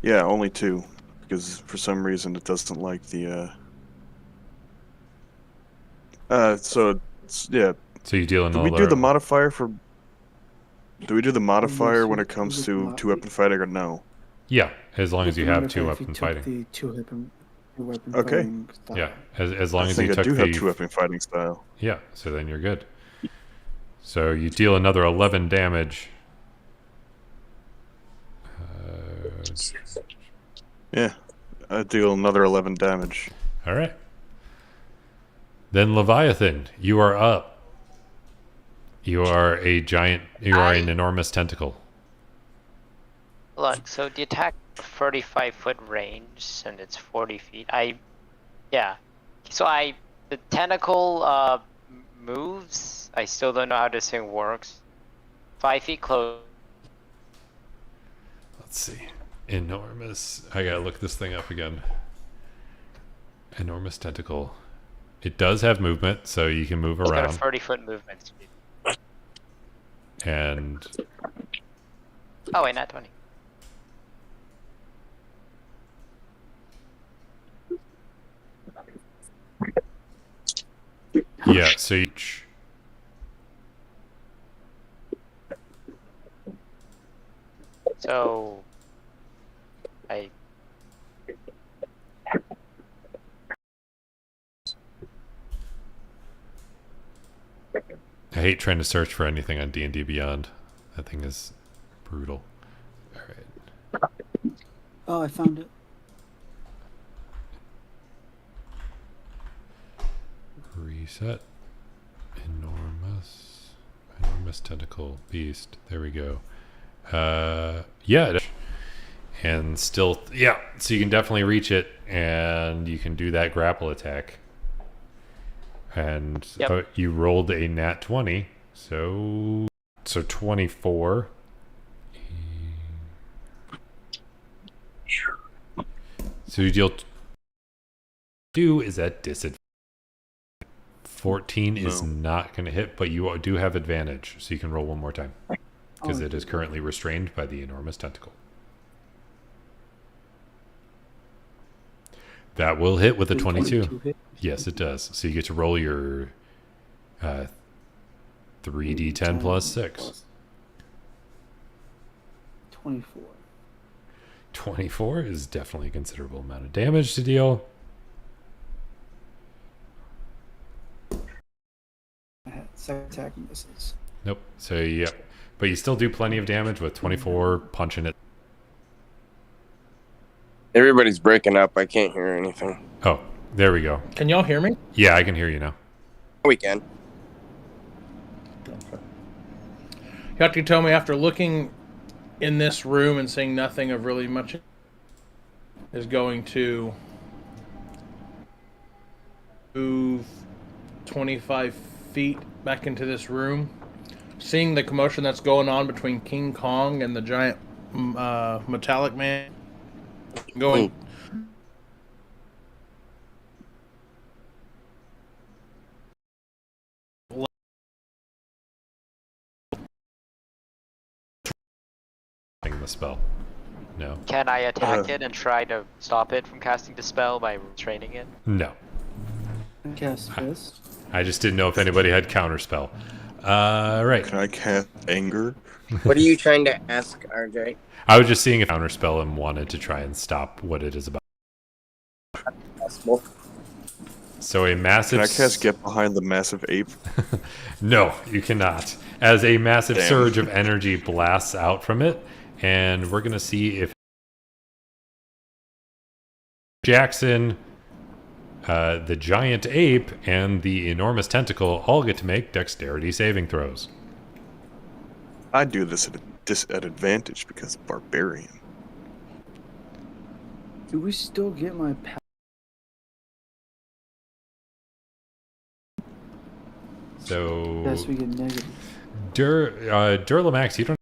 Yeah, only 2. Because for some reason it doesn't like the. So, it's, yeah. So you deal Do another. we do the modifier for. Do we do the modifier when you- it comes you to mod- 2-weapon fighting or no? Yeah, as long as you have Modifier if 2-weapon took fighting. The two-weapon Okay. fighting style. Yeah, as long I as think you I took do the have 2-weapon fighting style. Yeah, so then you're good. So you deal another 11 damage. Yeah. I deal another 11 damage. All right. Then Leviathan, you are up. You are a giant. You are an enormous tentacle. Look, so the attack 35-foot range and it's 40 feet. Yeah. So the tentacle moves. I still don't know how this thing works. 5 feet close. Let's see. Enormous. I gotta look this thing up again. Enormous tentacle. It does have movement, so you can move It's got a around. 30-foot movement speed. And Oh wait, not 20. yeah, so you, So I I hate trying to search for anything on D&D Beyond. That thing is brutal. All right. Oh, I found it. Reset. Enormous tentacle beast. There we go. Yeah. And still, yeah. So you can definitely reach it, and you can do that grapple attack. And Yep. you rolled a nat 20, so 24. So you deal 2 is at disadvantage. 14 is No. not going to hit, but you do have advantage, so you can roll one more time because Oh, it is currently restrained by the enormous tentacle. That will hit with a 22. hit. Yes, it does. So you get to roll your 3d10 plus 6. 24. 24 is definitely a considerable amount of damage to deal. I had second attack misses. Nope. So, yeah. But you still do plenty of damage with 24 punching it. Everybody's breaking up. I can't hear anything. Oh, there we go. Can y'all hear me? Yeah, I can hear you now. We can. You have to tell me, after looking in this room and seeing nothing of really much, is going to move 25 feet back into this room, seeing the commotion that's going on between King Kong and the giant metallic man. Going. The spell. No. can I attack it and try to stop it from casting Dispel by restraining it? No. I cast Fist. I just didn't know if anybody had counterspell. Right. Can I cast anger? What are you trying to ask, RJ? I was just seeing if counterspell and wanted to try and stop what it is about. Possible. So a massive... Can I cast get behind the massive ape? No, you cannot. As a massive Damn. surge of energy blasts out from it, and we're going to see if Jackson, the giant ape, and the enormous tentacle all get to make dexterity saving throws. I do this at advantage because barbarian. Do we still get my power? So, Yes, we get negative. Durlamax, you don't...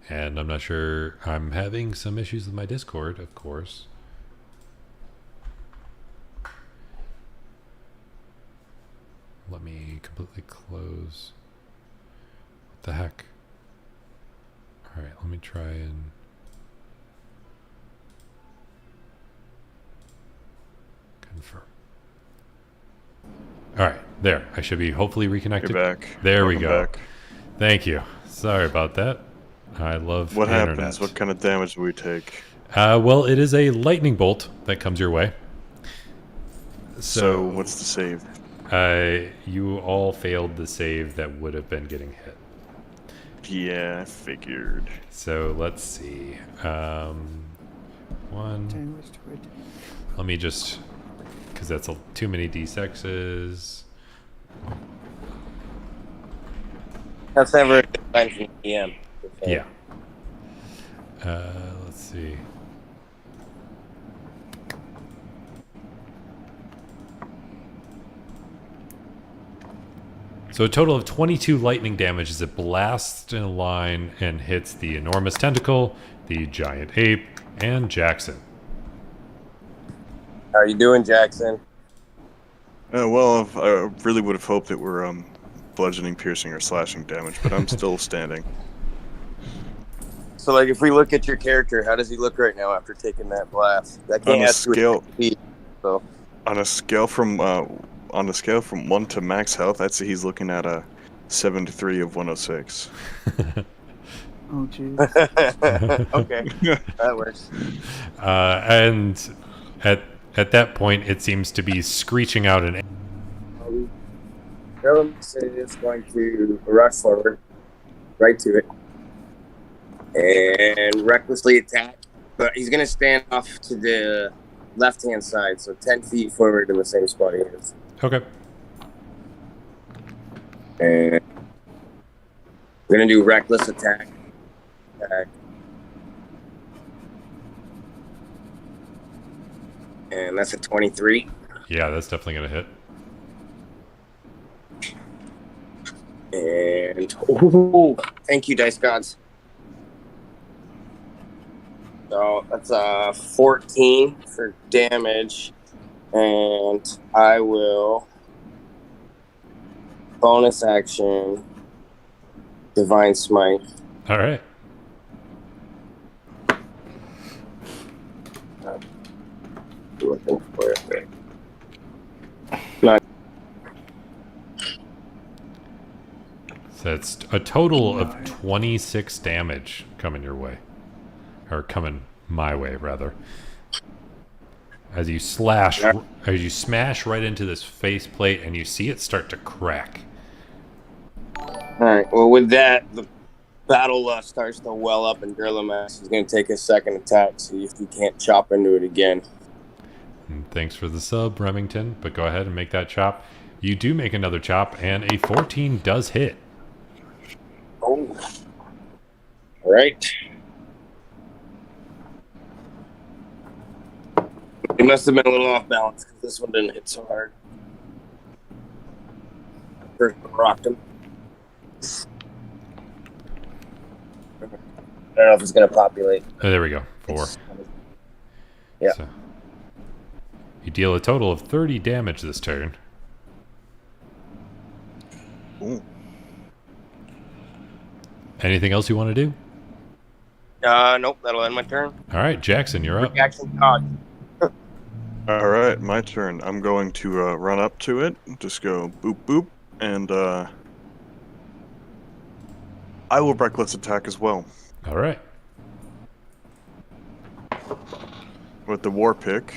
And I'm not sure. I'm having some issues with my Discord, of course. Let me completely close. What the heck? Alright, let me try and... confirm. Alright, there. I should be hopefully reconnected. You're back. There we Welcome go. back. Thank you. Sorry about that. I love What the happens? internet. What kind of damage do we take? Well, it is a lightning bolt that comes your way. So what's the save? You all failed the save that would have been getting hit. Yeah, I figured. So let's see. One. Damage to it. Let me just, because that's too many d6s. That's never a good sign from the DM. Yeah. Let's see. So a total of 22 lightning damage as it blasts in a line and hits the enormous tentacle, the giant ape, and Jackson. How are you doing, Jackson? Well, I really would have hoped it were bludgeoning, piercing, or slashing damage, but I'm still standing. So, like, if we look at your character, how does he look right now after taking that blast? That can't On a ask you scale- what speed, so On a scale from 1 to max health, I'd say he's looking at a 73 of 106. Oh, jeez. okay, that works. And at that point, it seems to be screeching out an. Jones is going to rush forward, right to it, and recklessly attack. But he's going to stand off to the left-hand side, so 10 feet forward in the same spot he is. Okay. And we're going to do reckless attack. And that's a 23. Yeah, that's definitely going to hit. And ooh, thank you, Dice Gods. So that's 14 for damage, and I will bonus action Divine Smite. All right. Looking for it. Not So it's a total of 26 damage coming your way. Or coming my way, rather. As you smash right into this faceplate and you see it start to crack. Alright, well, with that, the battle lust starts to well up, and Durlamax is going to take his second attack, see if he can't chop into it again. And thanks for the sub, Remington, but go ahead and make that chop. You do make another chop, and a 14 does hit. Oh. Alright. He must have been a little off balance, because this one didn't hit so hard. First one rocked him. I don't know if it's going to populate. Oh, there we go. 4. Yeah. So, you deal a total of 30 damage this turn. Ooh. Anything else you want to do? Nope, that'll end my turn. All right, Jackson, you're up. Action dodge. All right, my turn. I'm going to run up to it, just go boop boop, and I will reckless attack as well All right. with the war pick.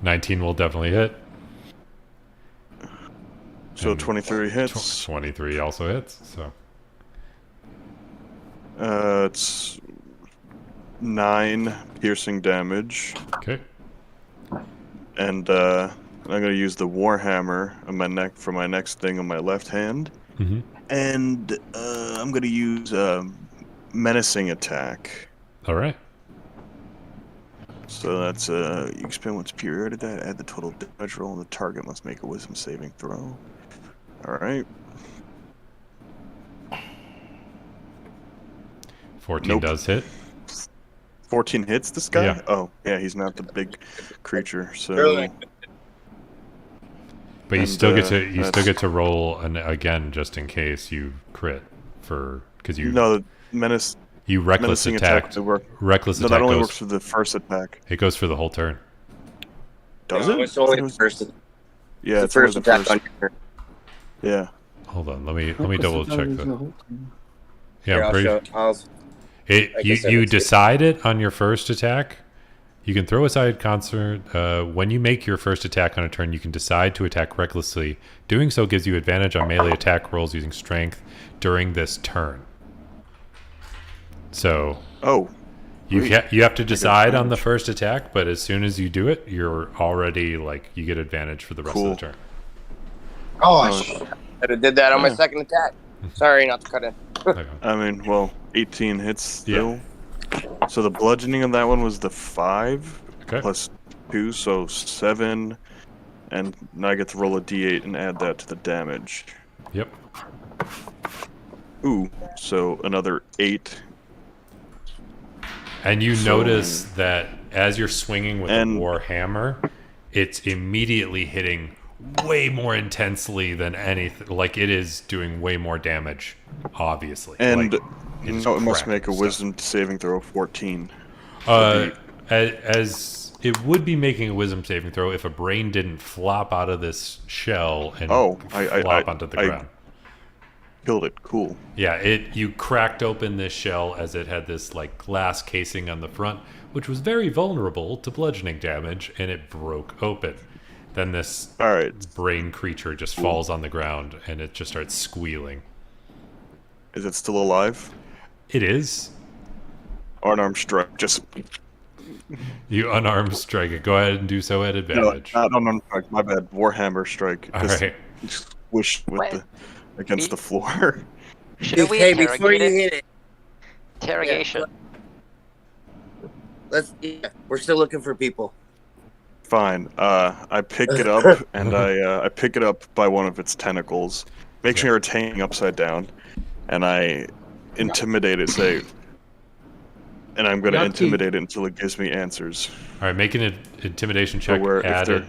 19 will definitely hit. So And 23 hits. 23 also hits, so. It's 9 piercing damage, Okay. and I'm gonna use the warhammer on my neck for my next thing on my left hand, Mm-hmm. and I'm gonna use menacing attack. All right. So that's you expend one's superiority to that. Add the total damage roll, and the target must make a wisdom saving throw. All right. 14 Nope. does hit. 14 hits this guy? Yeah. Oh, yeah, he's not the big creature, so Really? But you And, still get that's- to roll again just in case you crit because you no, the menace you reckless menacing attacked. attack to work. Reckless No, attack that only goes. works for the first attack. It goes for the whole turn. Does No, it? It's only It the was- first, Yeah, the it's only first the attack first. on your turn. Yeah. Hold on, let me Reckless double attack check is that. the whole thing. Yeah, Here, I'm I'll pretty. show it. You I guess I you would say- decide it on your first attack. You can throw aside concert. When you make your first attack on a turn, you can decide to attack recklessly. Doing so gives you advantage on melee attack rolls using strength during this turn. So Oh, you Wait, you have to decide on the advantage. first attack, but as soon as you do it, you're already like you get advantage for the rest of Cool. the turn. Oh, Oh, shit. I did that on my Yeah. second attack. Sorry, not to cut in. Okay. I mean, well, 18 hits Yeah. still. So the bludgeoning on that one was the 5 Okay. plus 2, so 7. And now I get to roll a d8 and add that to the damage. Yep. Ooh, so another 8. And you So- notice that as you're swinging with And- the war hammer, it's immediately hitting way more intensely than anything. Like it is doing way more damage, obviously. And like, you it's know, it must cracking make a stuff. wisdom saving throw of 14. As it would be making a wisdom saving throw if a brain didn't flop out of this shell and flop onto the ground. Killed it. Cool. Yeah, you cracked open this shell as it had this like glass casing on the front, which was very vulnerable to bludgeoning damage, and it broke open. Then this All right. brain creature just falls on the ground and it just starts squealing. Is it still alive? It is. Unarmed strike. Just You unarmed strike it. Go ahead and do so at no, advantage. not unarmed strike. My bad. Warhammer strike. All Just right. squish with What? the against the floor. Shouldn't we Hey, before interrogate you it? hit it, Interrogation. we're still looking for people. Fine. I pick it up and I pick it up by one of its tentacles. Make sure it's hanging upside down, and I intimidate it. Say, and I'm going to Yucky. intimidate it until it gives me answers. All right, make an intimidation check where if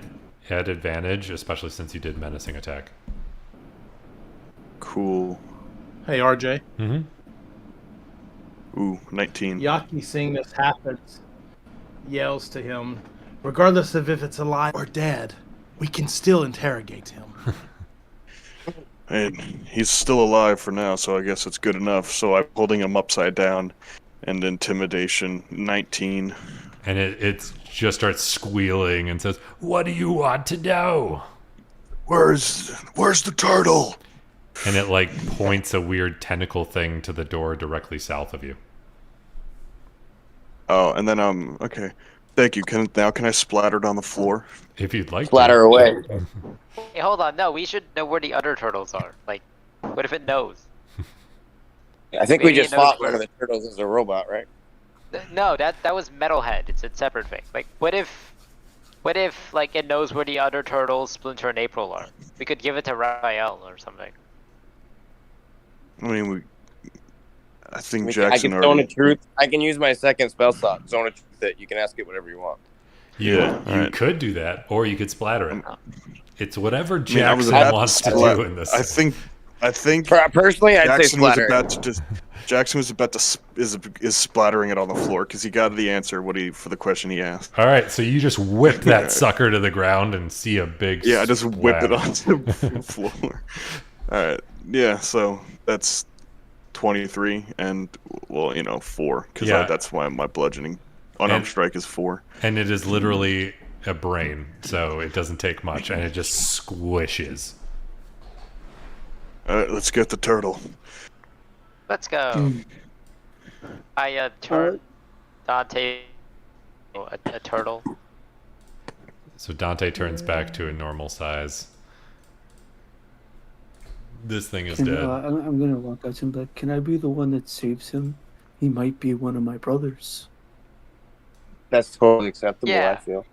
add advantage, especially since you did menacing attack. Cool. Hey, RJ. Mm-hmm. Ooh, 19. Yaki, seeing this happens, yells to him, regardless of if it's alive or dead, we can still interrogate him. And he's still alive for now, so I guess it's good enough. So I'm holding him upside down, and intimidation 19. And it just starts squealing and says, "What do you want to know?" Where's the turtle? And it like points a weird tentacle thing to the door directly south of you. Oh, and then okay. Thank you. Can I splatter it on the floor? If you'd like Splatter to. away. Hey, hold on. No, we should know where the other turtles are. Like, what if it knows? I think we Maybe just it knows fought where- one of the turtles as a robot, right? No, that was Metalhead. It's a separate thing. Like, what if like it knows where the other turtles, Splinter and April are? We could give it to Raphael or something. I mean, I think I Jackson can zone a already. truth. I can use my second spell slot. Zone a truth. That you can ask it whatever you want. Yeah, You alright. could do that, or you could splatter it. It's whatever I mean, I was Jackson about to wants to splat- do in this. I think Personally, I'd say Jackson was splatter. about to just. Jackson was about to is splattering it on the floor because he got the answer for the question he asked. All right, so you just whip that sucker to the ground and see a big Yeah, I just whip it slab. onto the floor. All right, yeah, so that's 23, and well, 4 because Yeah. that's why my bludgeoning unarmed And- strike is 4. And it is literally a brain, so it doesn't take much, and it just squishes. All right, let's get the turtle. Let's go. I turn Dante a turtle. So Dante turns back to a normal size. This thing is dead. I'm gonna walk up to him and be like, can I be the one that saves him? He might be one of my brothers. That's totally acceptable. Yeah. I feel.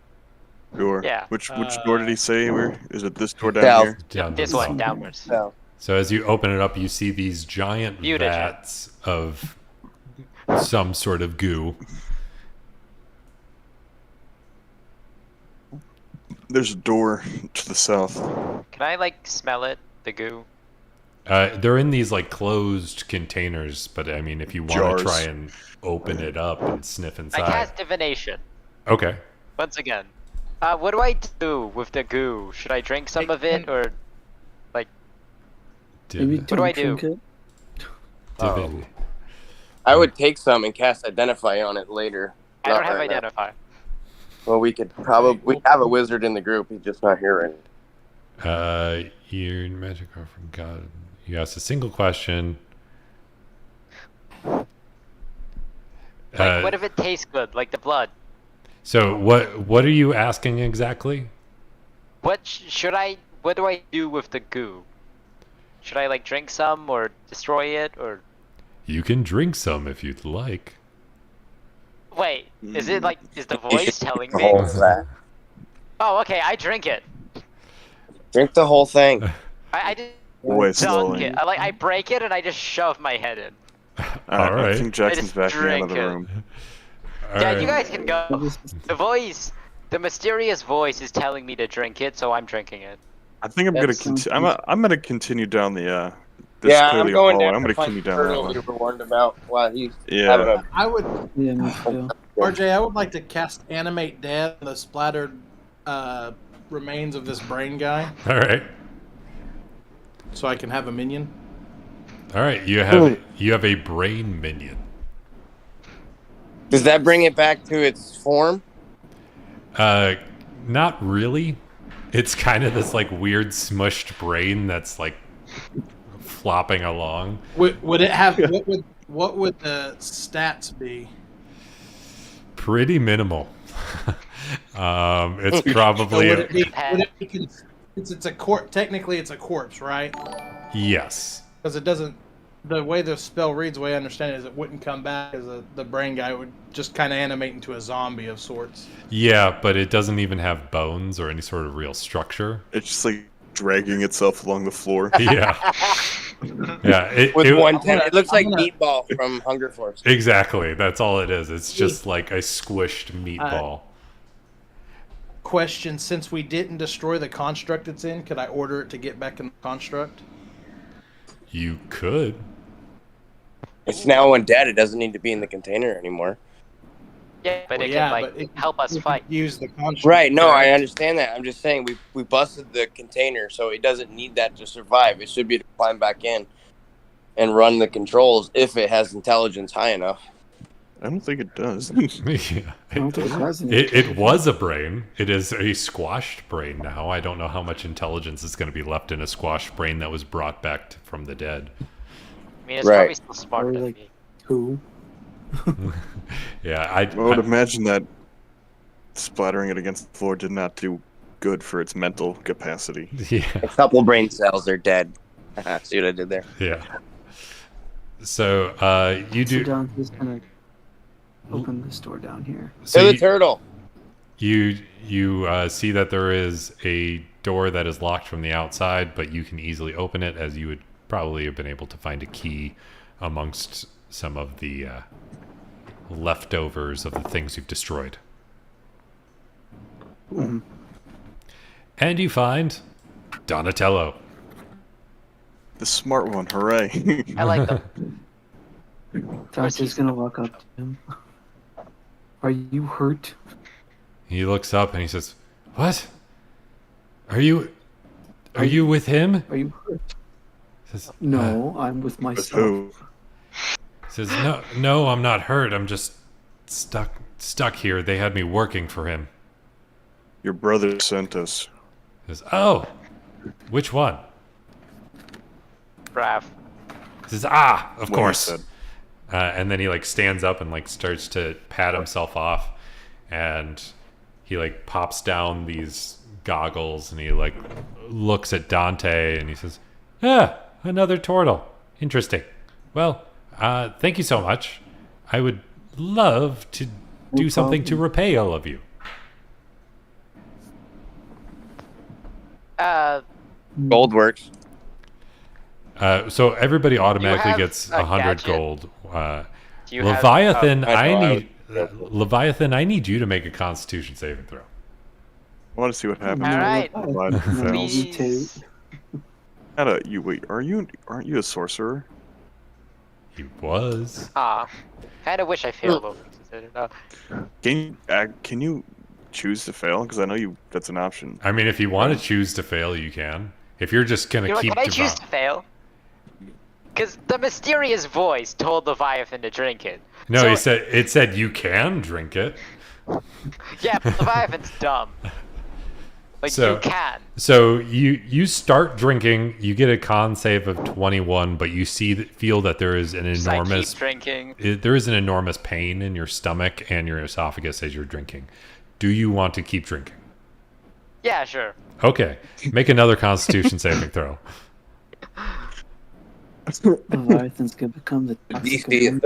Sure. Yeah. Which door did he say? Where is it? This door down South. here? Down This the one, south. downwards. No. So as you open it up, you see these giant Mutagen. vats of some sort of goo. There's a door to the south. Can I like smell it? The goo. They're in these like closed containers, but I mean, if you want Jars. to try and open it up and sniff I inside, cast divination. okay. Once again. What do I do with the goo? Should I drink some of it or Maybe Div- do I don't drink it. divinity. I would take some and cast Identify on it later. I don't Not have right now. identify. Well, we have a wizard in the group. He's just not here right now. Your magic are from God. You asked a single question. Like, what if it tastes good, like the blood? So what are you asking exactly? What do I do with the goo? Should I like drink some or destroy it or? You can drink some if you'd like. Wait, is it like is the You voice should telling drink the me? whole thing. Oh, okay, I drink it. Drink the whole thing. I just Voice dunk slowly. it. I break it and I just shove my head in. All right. I think Jackson's just backing out of the drink it. room. All Yeah, right. you guys can go. The mysterious voice is telling me to drink it, so I'm drinking it. I think I'm gonna That's- continue. I'm gonna continue down the. This Yeah, clearly I'm going a hallway. down I'm to gonna find continue the down that turtle way. you were warned about while he's Yeah. having a... I would, Yeah, me too. RJ, I would like to cast Animate Dead on the splattered remains of this brain guy, All right. so I can have a minion. All right. You have a brain minion. Does that bring it back to its form? Not really. It's kind of this like weird smushed brain that's like flopping along. Would it have? What would the stats be? Pretty minimal. It's So probably would it be since it's a corpse? Technically, it's a corpse, right? yes. Because it doesn't. The way the spell reads, the way I understand it, is it wouldn't come back as the brain guy. It would just kind of animate into a zombie of sorts. Yeah, but it doesn't even have bones or any sort of real structure. It's just like dragging itself along the floor. Yeah. Yeah. With it- one ten, it looks like I'm gonna- Meatball from Hunger Force. Exactly. That's all it is. It's just like a squished meatball. Question: since we didn't destroy the construct it's in, could I order it to get back in the construct? You could. It's now undead. It doesn't need to be in the container anymore. Yeah, but Well, it yeah, can but like it- help us fight. Use the construct. Right? No, I correct? understand that. I'm just saying we busted the container, so it doesn't need that to survive. It should be to climb back in and run the controls if it has intelligence high enough. I don't think it does. Yeah. I don't think it has any. It was a brain. It is a squashed brain now. I don't know how much intelligence is going to be left in a squashed brain that was brought back from the dead. I mean, it's Right. probably still smart Or than like- me. Who? Yeah, I would imagine that splattering it against the floor did not do good for its mental capacity. yeah, A couple brain cells are dead. See what I did there? yeah. So you So do. down, he's gonna open this door down here. So To the you, turtle. you see that there is a door that is locked from the outside, but you can easily open it, as you would probably have been able to find a key amongst some of the leftovers of the things you've destroyed. Mhm. And you find Donatello. The smart one, hooray! I like them. Dante's gonna walk up to him. Are you hurt? He looks up and he says, "What? Are you with him?" Are you hurt? Says, No, I'm with With myself. who? Says, no, I'm not hurt. I'm just stuck here. They had me working for him. Your brother sent us. Says, oh, which one? Raph. Says, of What he course. said. And then he like stands up and like starts to pat himself off, and he like pops down these goggles and he like looks at Dante and he says, another turtle. Interesting. Well, thank you so much. I would love to do No something to problem. repay all of you. Gold works. So everybody automatically have gets a 100 gadget? gold. Do you have- Leviathan, I know, Leviathan, I need you to make a Constitution saving throw. I want to see what happens. All right. when Leviathan fails. Please. Mutate. Aren't you a sorcerer? He was. Kind of wish I failed over. Can you choose to fail? Because I know that's an option. I mean, if you want to choose to fail, you can. If you're just gonna You know, keep can I choose to fail? Because the mysterious voice told Leviathan to drink it. No, So- it said you can drink it. Yeah, but Leviathan's dumb. Like, So- you can. So you start drinking. You get a con save of 21, but you feel that there is an Just, I enormous keep drinking. there is an enormous pain in your stomach and your esophagus as you're drinking. Do you want to keep drinking? Yeah, sure. Okay, make another Constitution saving throw. Leviathan's gonna become the toxic DC is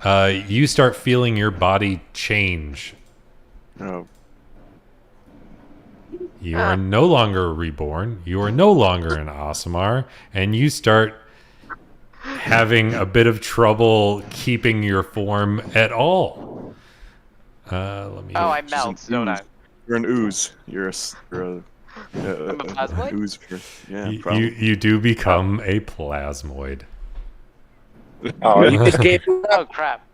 30. You start feeling your body change. Oh, You are no longer reborn. You are no longer an Aasimar, and you start having a bit of trouble keeping your form at all. Let me. Oh, I an melt, don't I? ooze. You're an ooze. You're a I'm a plasmoid? an ooze. Yeah, you, probably. you do become a plasmoid. Oh, you just gave Oh, crap.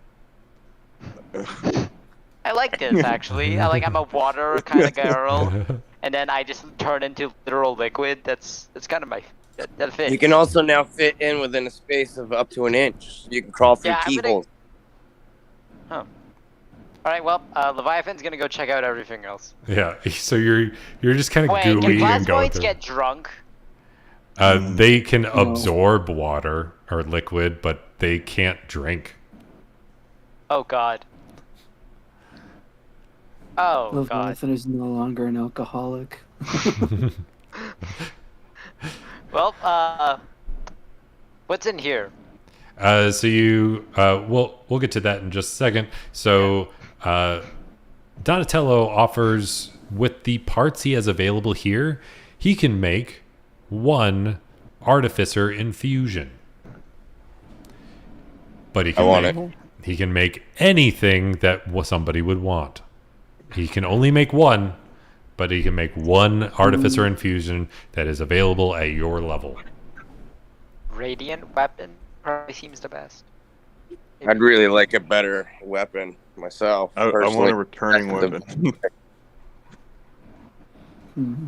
I like this, actually. I'm a water kind of girl, and then I just turn into literal liquid. That's kind of that fits. You can also now fit in within a space of up to an inch. You can crawl through Yeah, I'm gonna- keyholes. Alright, well, Leviathan's gonna go check out everything else. Yeah, so you're just kind of Wait, can gooey and going plasmoids through. get drunk? They can absorb water or liquid, but they can't drink. Oh, God. Oh, God. Leviathan is no longer an alcoholic. Well, what's in here? So you, we'll get to that in just a second. So, Donatello offers, with the parts he has available here, he can make one artificer infusion. But he I want can he can make anything that somebody would want. He can only make one, but he can make one artificer infusion that is available at your level. Radiant weapon probably seems the best. I'd really like a better weapon myself. I want personally. a returning That's weapon. Mhm.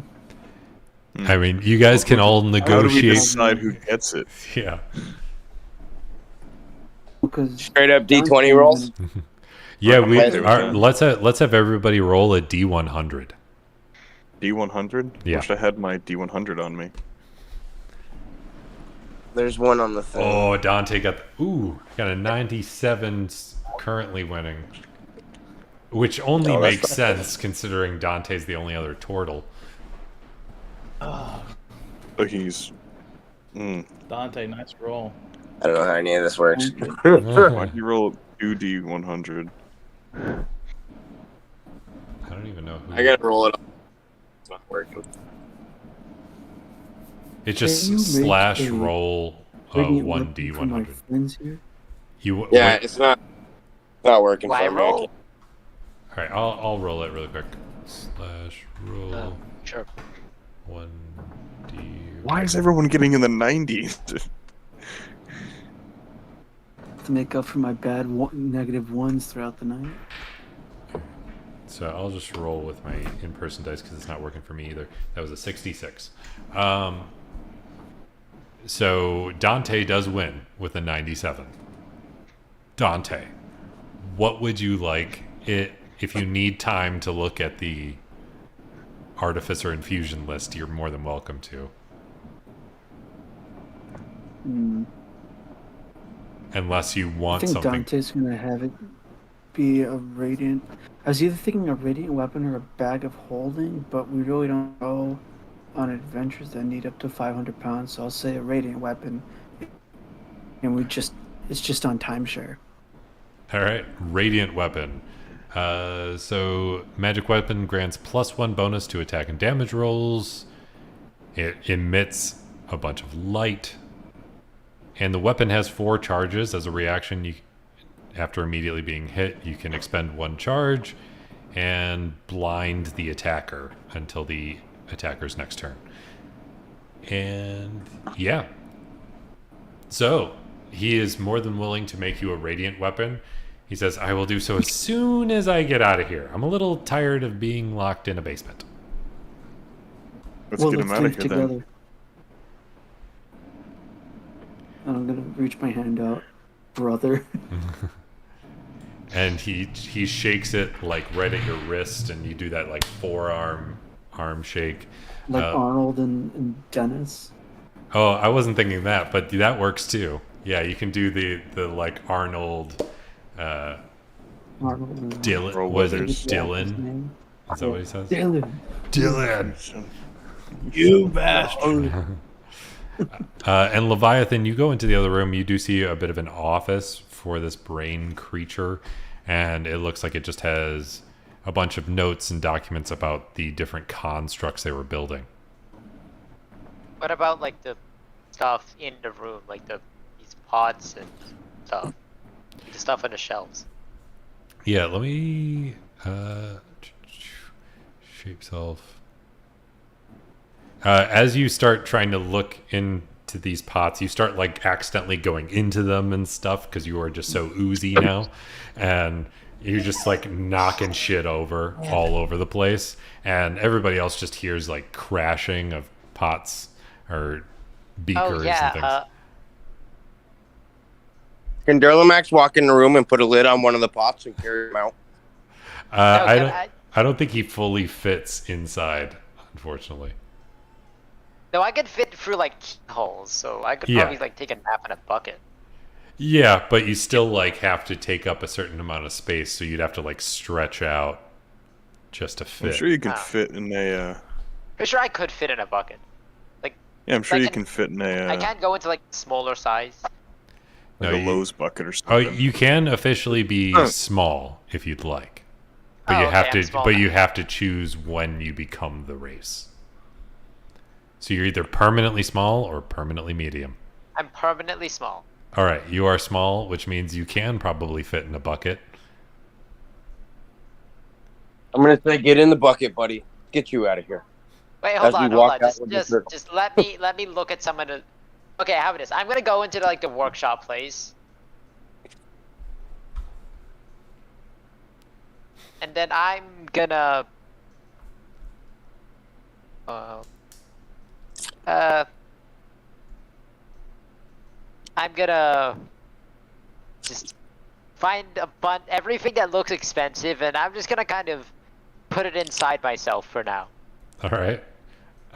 I mean, you guys can all How do we negotiate. decide who gets it? Yeah. Because Straight up D20 rolls. Yeah, we Right. are. Let's have everybody roll a D100. D100? Yeah. Wish I had my D100 on me. There's one on the thing. Oh, Dante got a 97 currently winning, which only Oh, that's makes sense considering Dante's the only other turtle. So he's. Dante, nice roll. I don't know how any of this works. Why'd you roll 2D100? I don't even know who. I gotta roll it up. It's not working. It's just Can you make slash a roll radiant one weapon for my D100. friends here. You Yeah, wait, it's not working Why for me. roll? all right, I'll roll it really quick. Slash roll Sure. one D. Why is everyone getting in the 90s? To make up for my bad negative ones throughout the night. So I'll just roll with my in-person dice because it's not working for me either. That was a 66. So Dante does win with a 97. Dante, what would you like if you need time to look at the Artificer Infusion list? You're more than welcome to. Unless you I want think something. Dante's gonna have it be a radiant. I was either thinking a radiant weapon or a bag of holding, but we really don't go on adventures that need up to 500 pounds. So I'll say a radiant weapon, and it's just on timeshare. All right, Radiant Weapon. So Magic Weapon grants +1 bonus to attack and damage rolls. It emits a bunch of light. And the weapon has 4 charges. As a reaction, after immediately being hit, you can expend 1 charge and blind the attacker until the attacker's next turn. And yeah. So, he is more than willing to make you a radiant weapon. He says, I will do so as soon as I get out of here. I'm a little tired of being locked in a basement. Let's get him out of drink here then. And I'm gonna reach my hand out, brother. and he shakes it like right at your wrist, and you do that like forearm arm shake. Like Arnold and Dennis. Oh, I wasn't thinking that, but that works too. Yeah, you can do the like Arnold. Arnold and Dylan Roll was it Withers. Dylan? Is that what he says? Dylan. Dylan. You bastard. And Leviathan, you go into the other room. You do see a bit of an office for this brain creature, and it looks like it just has a bunch of notes and documents about the different constructs they were building. What about like the stuff in the room, like these pots and stuff, the stuff on the shelves? Yeah, let me shape self. As you start trying to look into these pots, you start like accidentally going into them and stuff because you are just so oozy now, and you're just like knocking shit over all over the place, and everybody else just hears like crashing of pots or beakers and things. Can Durlamax walk in the room and put a lid on one of the pots and carry them out? I don't think he fully fits inside, unfortunately. No, I could fit through like keyholes, so I could Yeah. probably like take a nap in a bucket. Yeah, but you still like have to take up a certain amount of space, so you'd have to like stretch out just to fit. I'm sure you could Ah. fit in a. Pretty sure I could fit in a bucket. Yeah, I'm sure I you can- can fit in a. I can't go into like smaller size. Like No, a you- Lowe's bucket or Oh, something. you can officially be small if you'd like, but Oh, you okay, have I'm to. small But now. you have to choose when you become the race. So you're either permanently small or permanently medium. I'm permanently small. All right, you are small, which means you can probably fit in a bucket. I'm gonna say, get in the bucket, buddy. Get you out of here. Wait, As hold we on. walk out Just, with the just, circle. just let me look at some of the. Okay, how about this? I'm gonna go into like the workshop place, and then I'm gonna. I'm gonna just find everything that looks expensive, and I'm just gonna kind of put it inside myself for now. All right.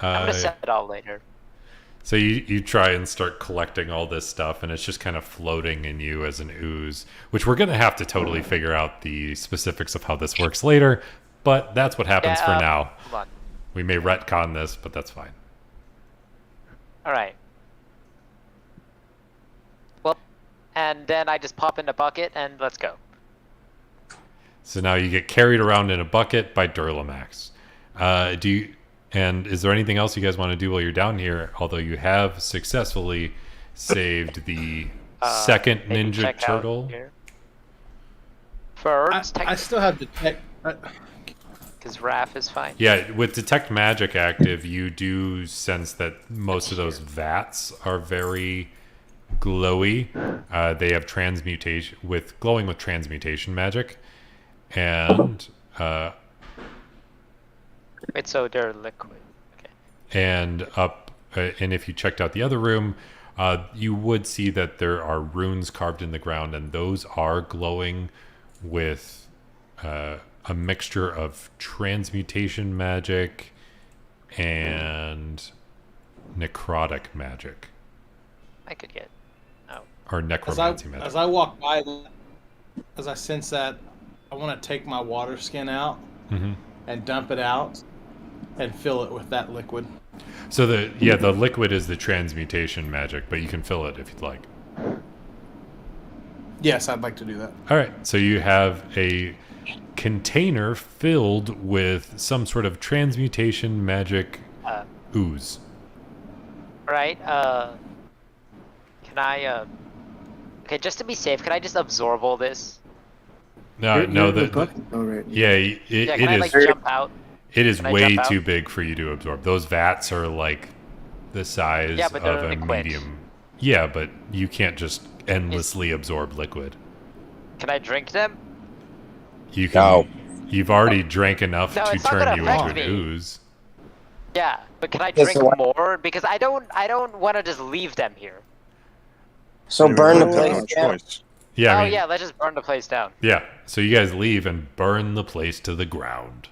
I'm gonna sell it all later. So you try and start collecting all this stuff, and it's just kind of floating in you as an ooze, which we're going to have to totally figure out the specifics of how this works later, but that's what happens for now. Hold on. We may retcon this, but that's fine. All right. Well, and then I just pop in the bucket and let's go. So now you get carried around in a bucket by Durlamax. And is there anything else you guys want to do while you're down here? Although you have successfully saved the second Maybe Ninja check out Turtle. here. First, I still have detect. because Raph is fine. Yeah, with Detect Magic active, you do sense that most of those vats are very glowy. They have transmutation glowing with transmutation magic, and Wait, so they're liquid. Okay. and if you checked out the other room, you would see that there are runes carved in the ground, and those are glowing with a mixture of transmutation magic and necrotic magic, I could get. Oh. or necromancy magic. As I walk by, as I sense that, I want to take my water skin out Mm-hmm. and dump it out and fill it with that liquid. So the liquid is the transmutation magic, but you can fill it if you'd like. Yes, I'd like to do that. All right, so you have a container filled with some sort of transmutation magic ooze. Right. Can I? Okay, just to be safe, can I just absorb all this? No, You're no, in the bucket already. yeah, Yeah. Can I like jump out? it is can I way jump out? too big for you to absorb. Those vats are like the size Yeah, but they're of a liquid. medium. Yeah, but you can't just endlessly absorb liquid. Can I drink them? You can. No. You've already drank enough No, to it's not turn gonna you into affect an me. ooze. Yeah, but can I Yeah, drink so what- more? Because I don't want to just leave them here. So Maybe burn the we'll have place no down. choice. Yeah, I Oh mean, yeah, let's just burn the place down. yeah. So you guys leave and burn the place to the ground.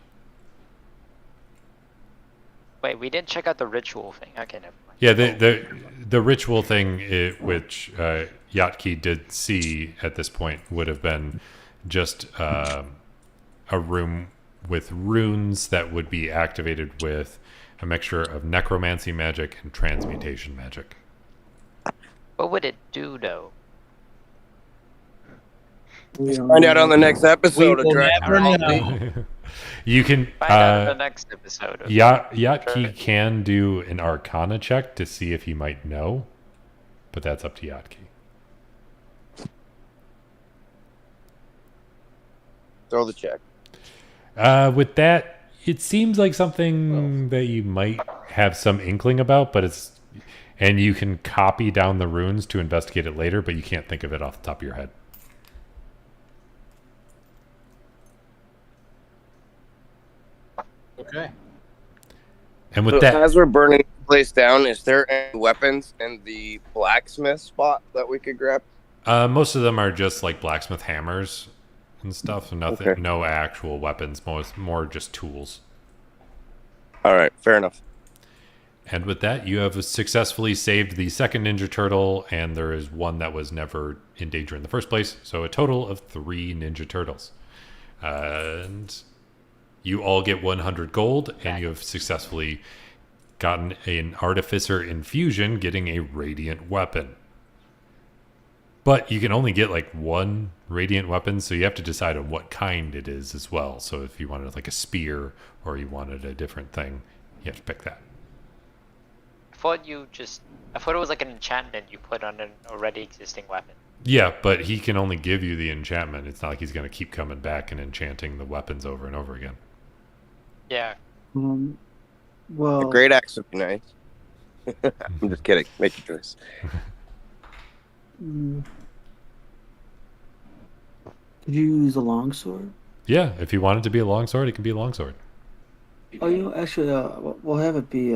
Wait, we didn't check out the ritual thing. Okay, never mind. Yeah, the ritual thing, which Yatki did see at this point, would have been just a room with runes that would be activated with a mixture of necromancy magic and transmutation magic. What would it do though? Find out on the next episode of will Dragon never Ball know. Z. You can Find out in the next episode. Of Yatki can do an Arcana check to see if he might know, but that's up to Yatki. Throw the check. With that, it seems like something that you might have some inkling about, but and you can copy down the runes to investigate it later, but you can't think of it off the top of your head. Okay. And with So that, as we're burning the place down, is there any weapons in the blacksmith spot that we could grab? most of them are just like blacksmith hammers and stuff. Nothing, Okay. no actual weapons. More just tools. All right, fair enough. And with that, you have successfully saved the second Ninja Turtle, and there is one that was never in danger in the first place. So a total of 3 Ninja Turtles. And you all get 100 gold, and you have successfully gotten an Artificer Infusion, getting a Radiant Weapon. But you can only get like 1 Radiant Weapon, so you have to decide on what kind it is as well. So if you wanted like a spear, or you wanted a different thing, you have to pick that. I thought it was like an enchantment you put on an already existing weapon. Yeah, but he can only give you the enchantment. It's not like he's going to keep coming back and enchanting the weapons over and over again. Yeah. A Well, great axe would be nice. I'm just kidding. Make your choice. mm, could you use a longsword? Yeah, if you want it to be a longsword, it can be a longsword. Oh, actually, we'll have it be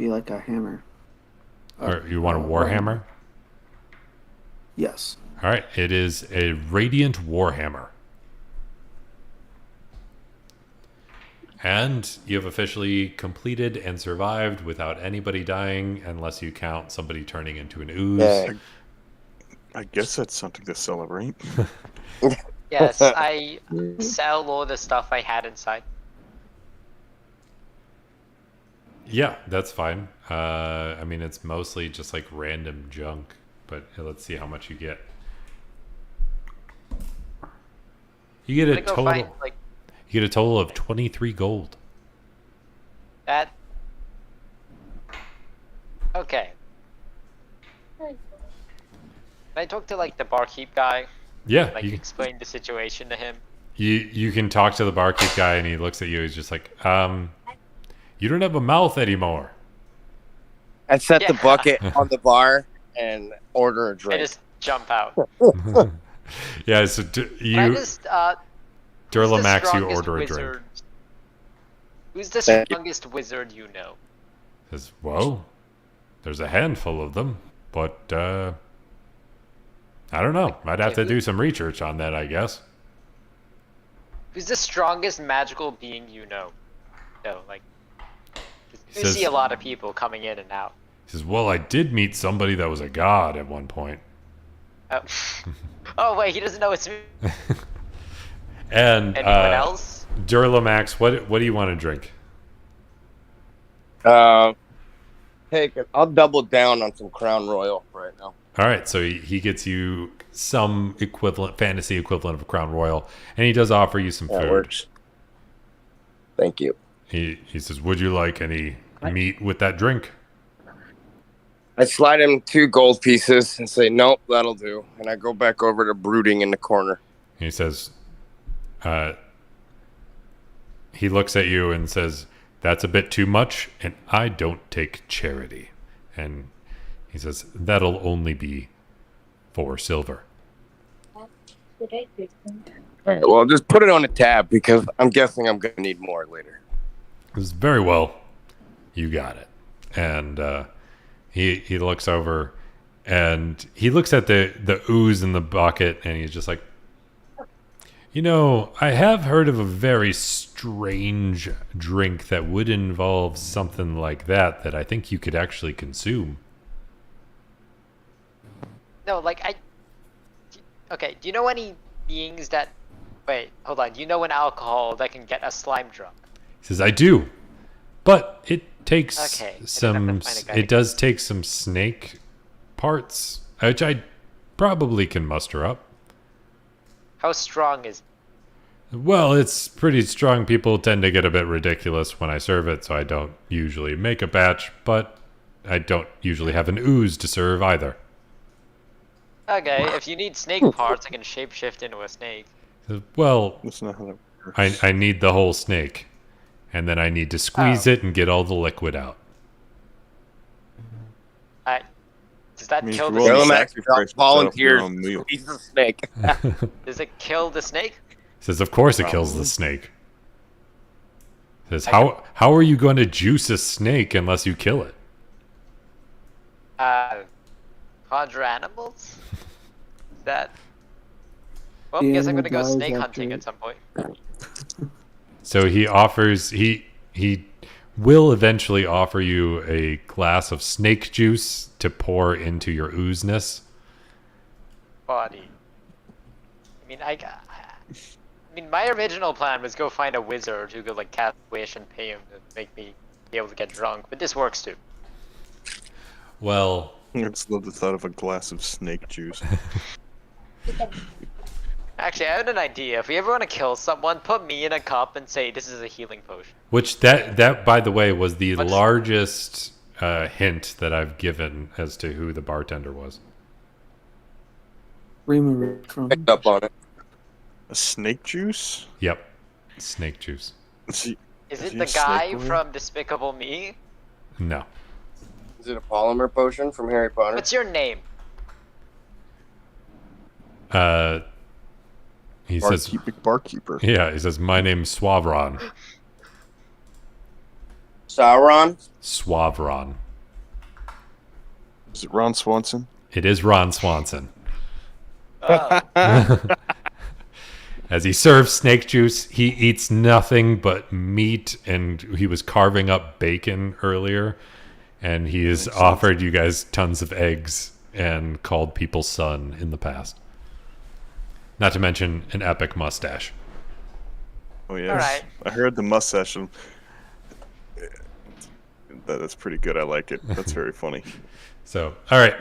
like a hammer. Or you want a warhammer? Yes. All right, it is a Radiant Warhammer. And you have officially completed and survived without anybody dying, unless you count somebody turning into an ooze. Yeah. I guess that's something to celebrate. Yes, I sell all the stuff I had inside. Yeah, that's fine. I mean, it's mostly just like random junk, but let's see how much you get. You get I'm a gonna go total. find like You get a total of 23 gold. that. Okay. I talked to like the barkeep guy, Yeah, like explain the situation to him. you can talk to the barkeep guy, and he looks at you. He's just like, you don't have a mouth anymore. I set the Yeah. bucket on the bar and order a I drink. just jump out. Yeah, so I you just who's the Durlamax, you strongest order a wizard? drink. Who's the Thank you. strongest wizard you know? Says, well, there's a handful of them, but I don't know. I'd have to do some research on that, I guess. Who's the strongest magical being you know? No, like He you says- see a lot of people coming in and out. He says, well, I did meet somebody that was a god at one point. Oh, oh wait, he doesn't know it's me. And Anyone else? Durlamax, what do you want to drink? I'll double down on some Crown Royal right now. All right, so he gets you some fantasy equivalent of Crown Royal, and he does offer you some That food. works. Thank you. He says, would you like any meat with that drink? I slide him 2 gold pieces and say, nope, that'll do. And I go back over to brooding in the corner. He says, he looks at you and says, that's a bit too much, and I don't take charity. And he says, that'll only be 4 silver. All right, well, just put it on a tab because I'm guessing I'm going to need more later. He says, very well, you got it. And he looks over And he looks at the ooze in the bucket, and he's just like, you know, I have heard of a very strange drink that would involve something like that I think you could actually consume. No, like Okay, do you know any beings that? Wait, hold on. Do you know an alcohol that can get a slime drunk? He says, I do. But it takes Okay, I don't some, have to find a guy it to- does take some snake parts, which I probably can muster up. How strong is? Well, it's pretty strong. People tend to get a bit ridiculous when I serve it, so I don't usually make a batch, but I don't usually have an ooze to serve either. Okay, if you need snake parts, I can shapeshift into a snake. Well, That's not how that works. I need the whole snake, and then I need to squeeze it and get all the liquid out. Does that Means kill you the will snake? Max sacrifice volunteers. yourself for your own meal. He's a snake. Does it kill the snake? Says, of course it kills the snake. Says, how are you going to juice a snake unless you kill it? Conjure animals? Is that? Well, The I guess I'm animal gonna go dies snake after hunting it. at some point. So he offers, he will eventually offer you a glass of snake juice to pour into your oozeness. Body. I mean, my original plan was go find a wizard who could like cast wish and pay him to make me be able to get drunk, but this works too. Well, I just love the thought of a glass of snake juice. Actually, I had an idea. If we ever want to kill someone, put me in a cup and say this is a healing potion. which that by the way was the What's- largest hint that I've given as to who the bartender was. Rima from Picked up on it. A snake juice? Yep, snake juice. See, Is Is it he the a snake guy boy? from Despicable Me? No, Is it a polymer potion from Harry Potter? What's your name? he says, barkeeper. yeah, he says, my name's Suavron. Sauron? Suavron. Is it Ron Swanson? It is Ron Swanson. Oh, As he serves snake juice, he eats nothing but meat, and he was carving up bacon earlier, and he has offered you guys tons of eggs and called people son in the past. Not to mention an epic mustache. Oh yes. Alright. I heard the mustache. That's pretty good. I like it. That's very funny. So, all right.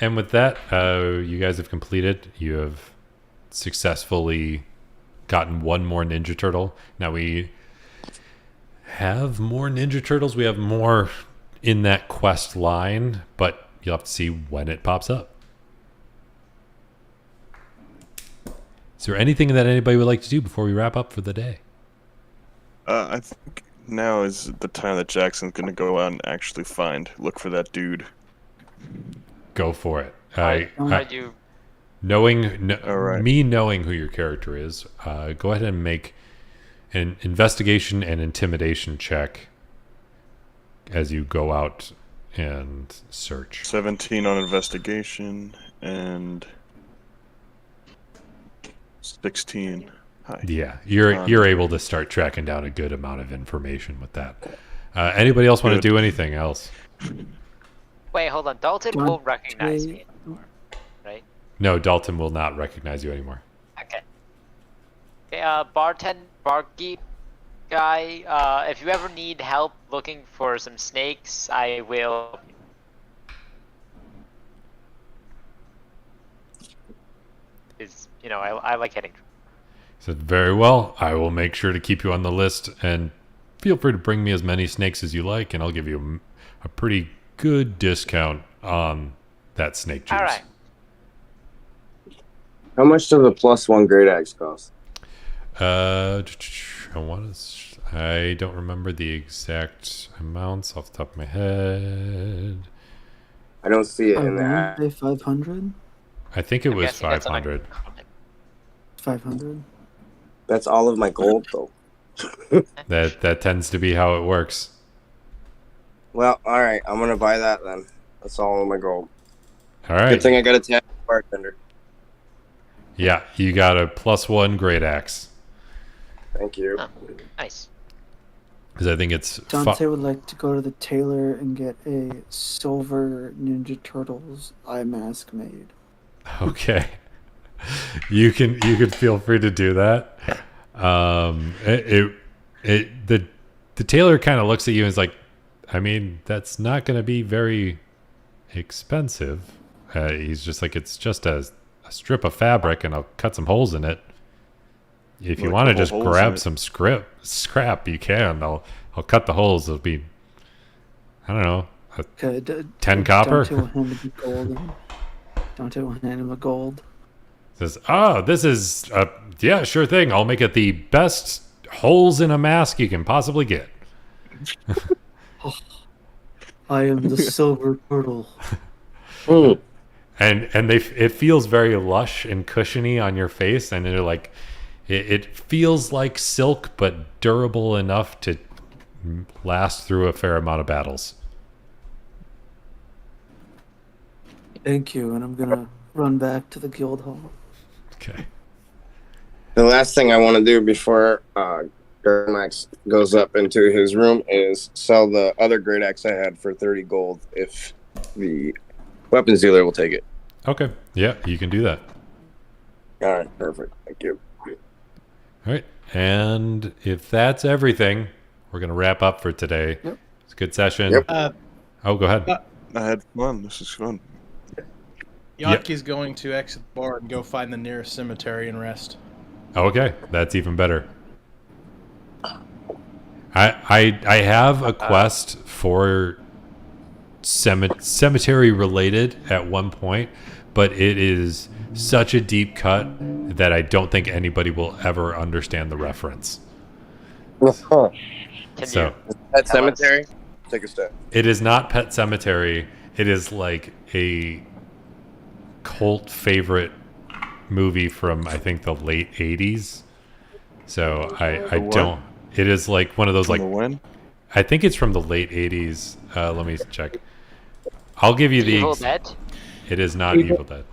And with that, you guys have completed. You have successfully gotten one more Ninja Turtle. Now we have more Ninja Turtles. We have more in that quest line, but you'll have to see when it pops up. Is there anything that anybody would like to do before we wrap up for the day? I think now is the time that Jackson's gonna go out and actually look for that dude. Go for it. I do. All right. Me knowing who your character is, go ahead and make an investigation and intimidation check as you go out and search. 17 on investigation and 16. Hi. Yeah, you're able to start tracking down a good amount of information with that. Anybody else want to Good. do anything else? Wait, hold on. Dalton Don't won't recognize say- me anymore, right? No, Dalton will not recognize you anymore. Okay. Okay, barkeep guy, if you ever need help looking for some snakes, I will. I like hitting. He said, very well. I will make sure to keep you on the list, and feel free to bring me as many snakes as you like, and I'll give you a pretty good discount on that snake juice. All right. How much does a +1 great axe cost? I don't remember the exact amounts off the top of my head. I don't see it I in the want ad. to say 500. I think it I'm was guessing that's on a 500. comic. 500. That's all of my gold, though. That tends to be how it works. Well, alright, I'm gonna buy that then. That's all of my gold. All right. Good thing I got a tap bartender. Yeah, you got a +1 great axe. Thank you. Oh, nice. Because I think it's Dante would like to go to the tailor and get a silver Ninja Turtles eye mask made. okay. You can feel free to do that. The tailor kind of looks at you and is like, I mean, that's not going to be very expensive. He's just like, it's just a strip of fabric, and I'll cut some holes in it. If you Like want to couple just holes grab in it. some scrap, you can. I'll cut the holes. It'll be, I don't know, Okay, 10 copper. Dante will hand him gold. Dante will hand him a gold. Says, this is yeah, sure thing. I'll make it the best holes in a mask you can possibly get. I am the silver turtle. Mm. And it feels very lush and cushiony on your face, and they're like, it feels like silk, but durable enough to last through a fair amount of battles. Thank you, and I'm gonna run back to the guild hall. Okay. The last thing I want to do before Max goes up into his room is sell the other great axe I had for 30 gold if the weapons dealer will take it. Okay. Yeah, you can do that. All right, perfect. Thank you. All right. And if that's everything, we're going to wrap up for today. Yep. It's a good session. Yep. Oh, go ahead. I had fun. This is fun. Yatki's going to exit the bar and go find the nearest cemetery and rest. Okay. That's even better. I have a quest for cemetery related at one point, but it is such a deep cut that I don't think anybody will ever understand the reference. Can So That Tell us. cemetery, take a step. it is not Pet Cemetery. It is like a cult favorite movie from I think the late 80s. So I what? don't. It is like one of those From like the when? I think it's from the late 80s. Let me check. I'll give you the. Evil Dead? It is not Evil- Evil Dead.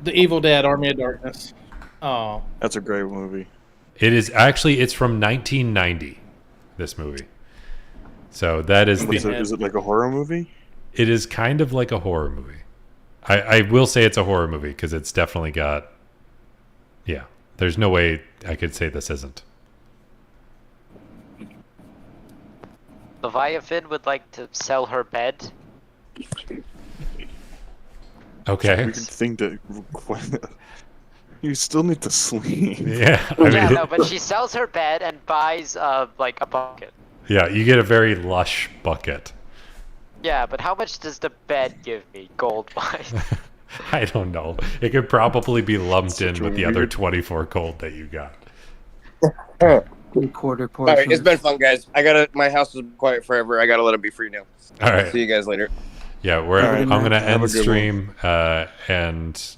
The Evil Dead, Army of Darkness. Oh, That's a great movie. It is actually. It's from 1990. This movie. So that is What's the. it, is it like a horror movie? It is kind of like a horror movie. I will say it's a horror movie because it's definitely got. Yeah, there's no way I could say this isn't. Leviathan would like to sell her bed. Okay. We could think that you still need to sleep. Yeah. I mean, Yeah, no, but she sells her bed and buys like a bucket. yeah, you get a very lush bucket. Yeah, but how much does the bed give me gold-wise? I don't know. It could probably be lumped in Such a with the other weird- 24 gold that you got. Quarter All portion. right, it's been fun, guys. My house is quiet forever. I gotta let it be free now. All right. See you guys later. Yeah, All right, I'm gonna have a end good one. stream and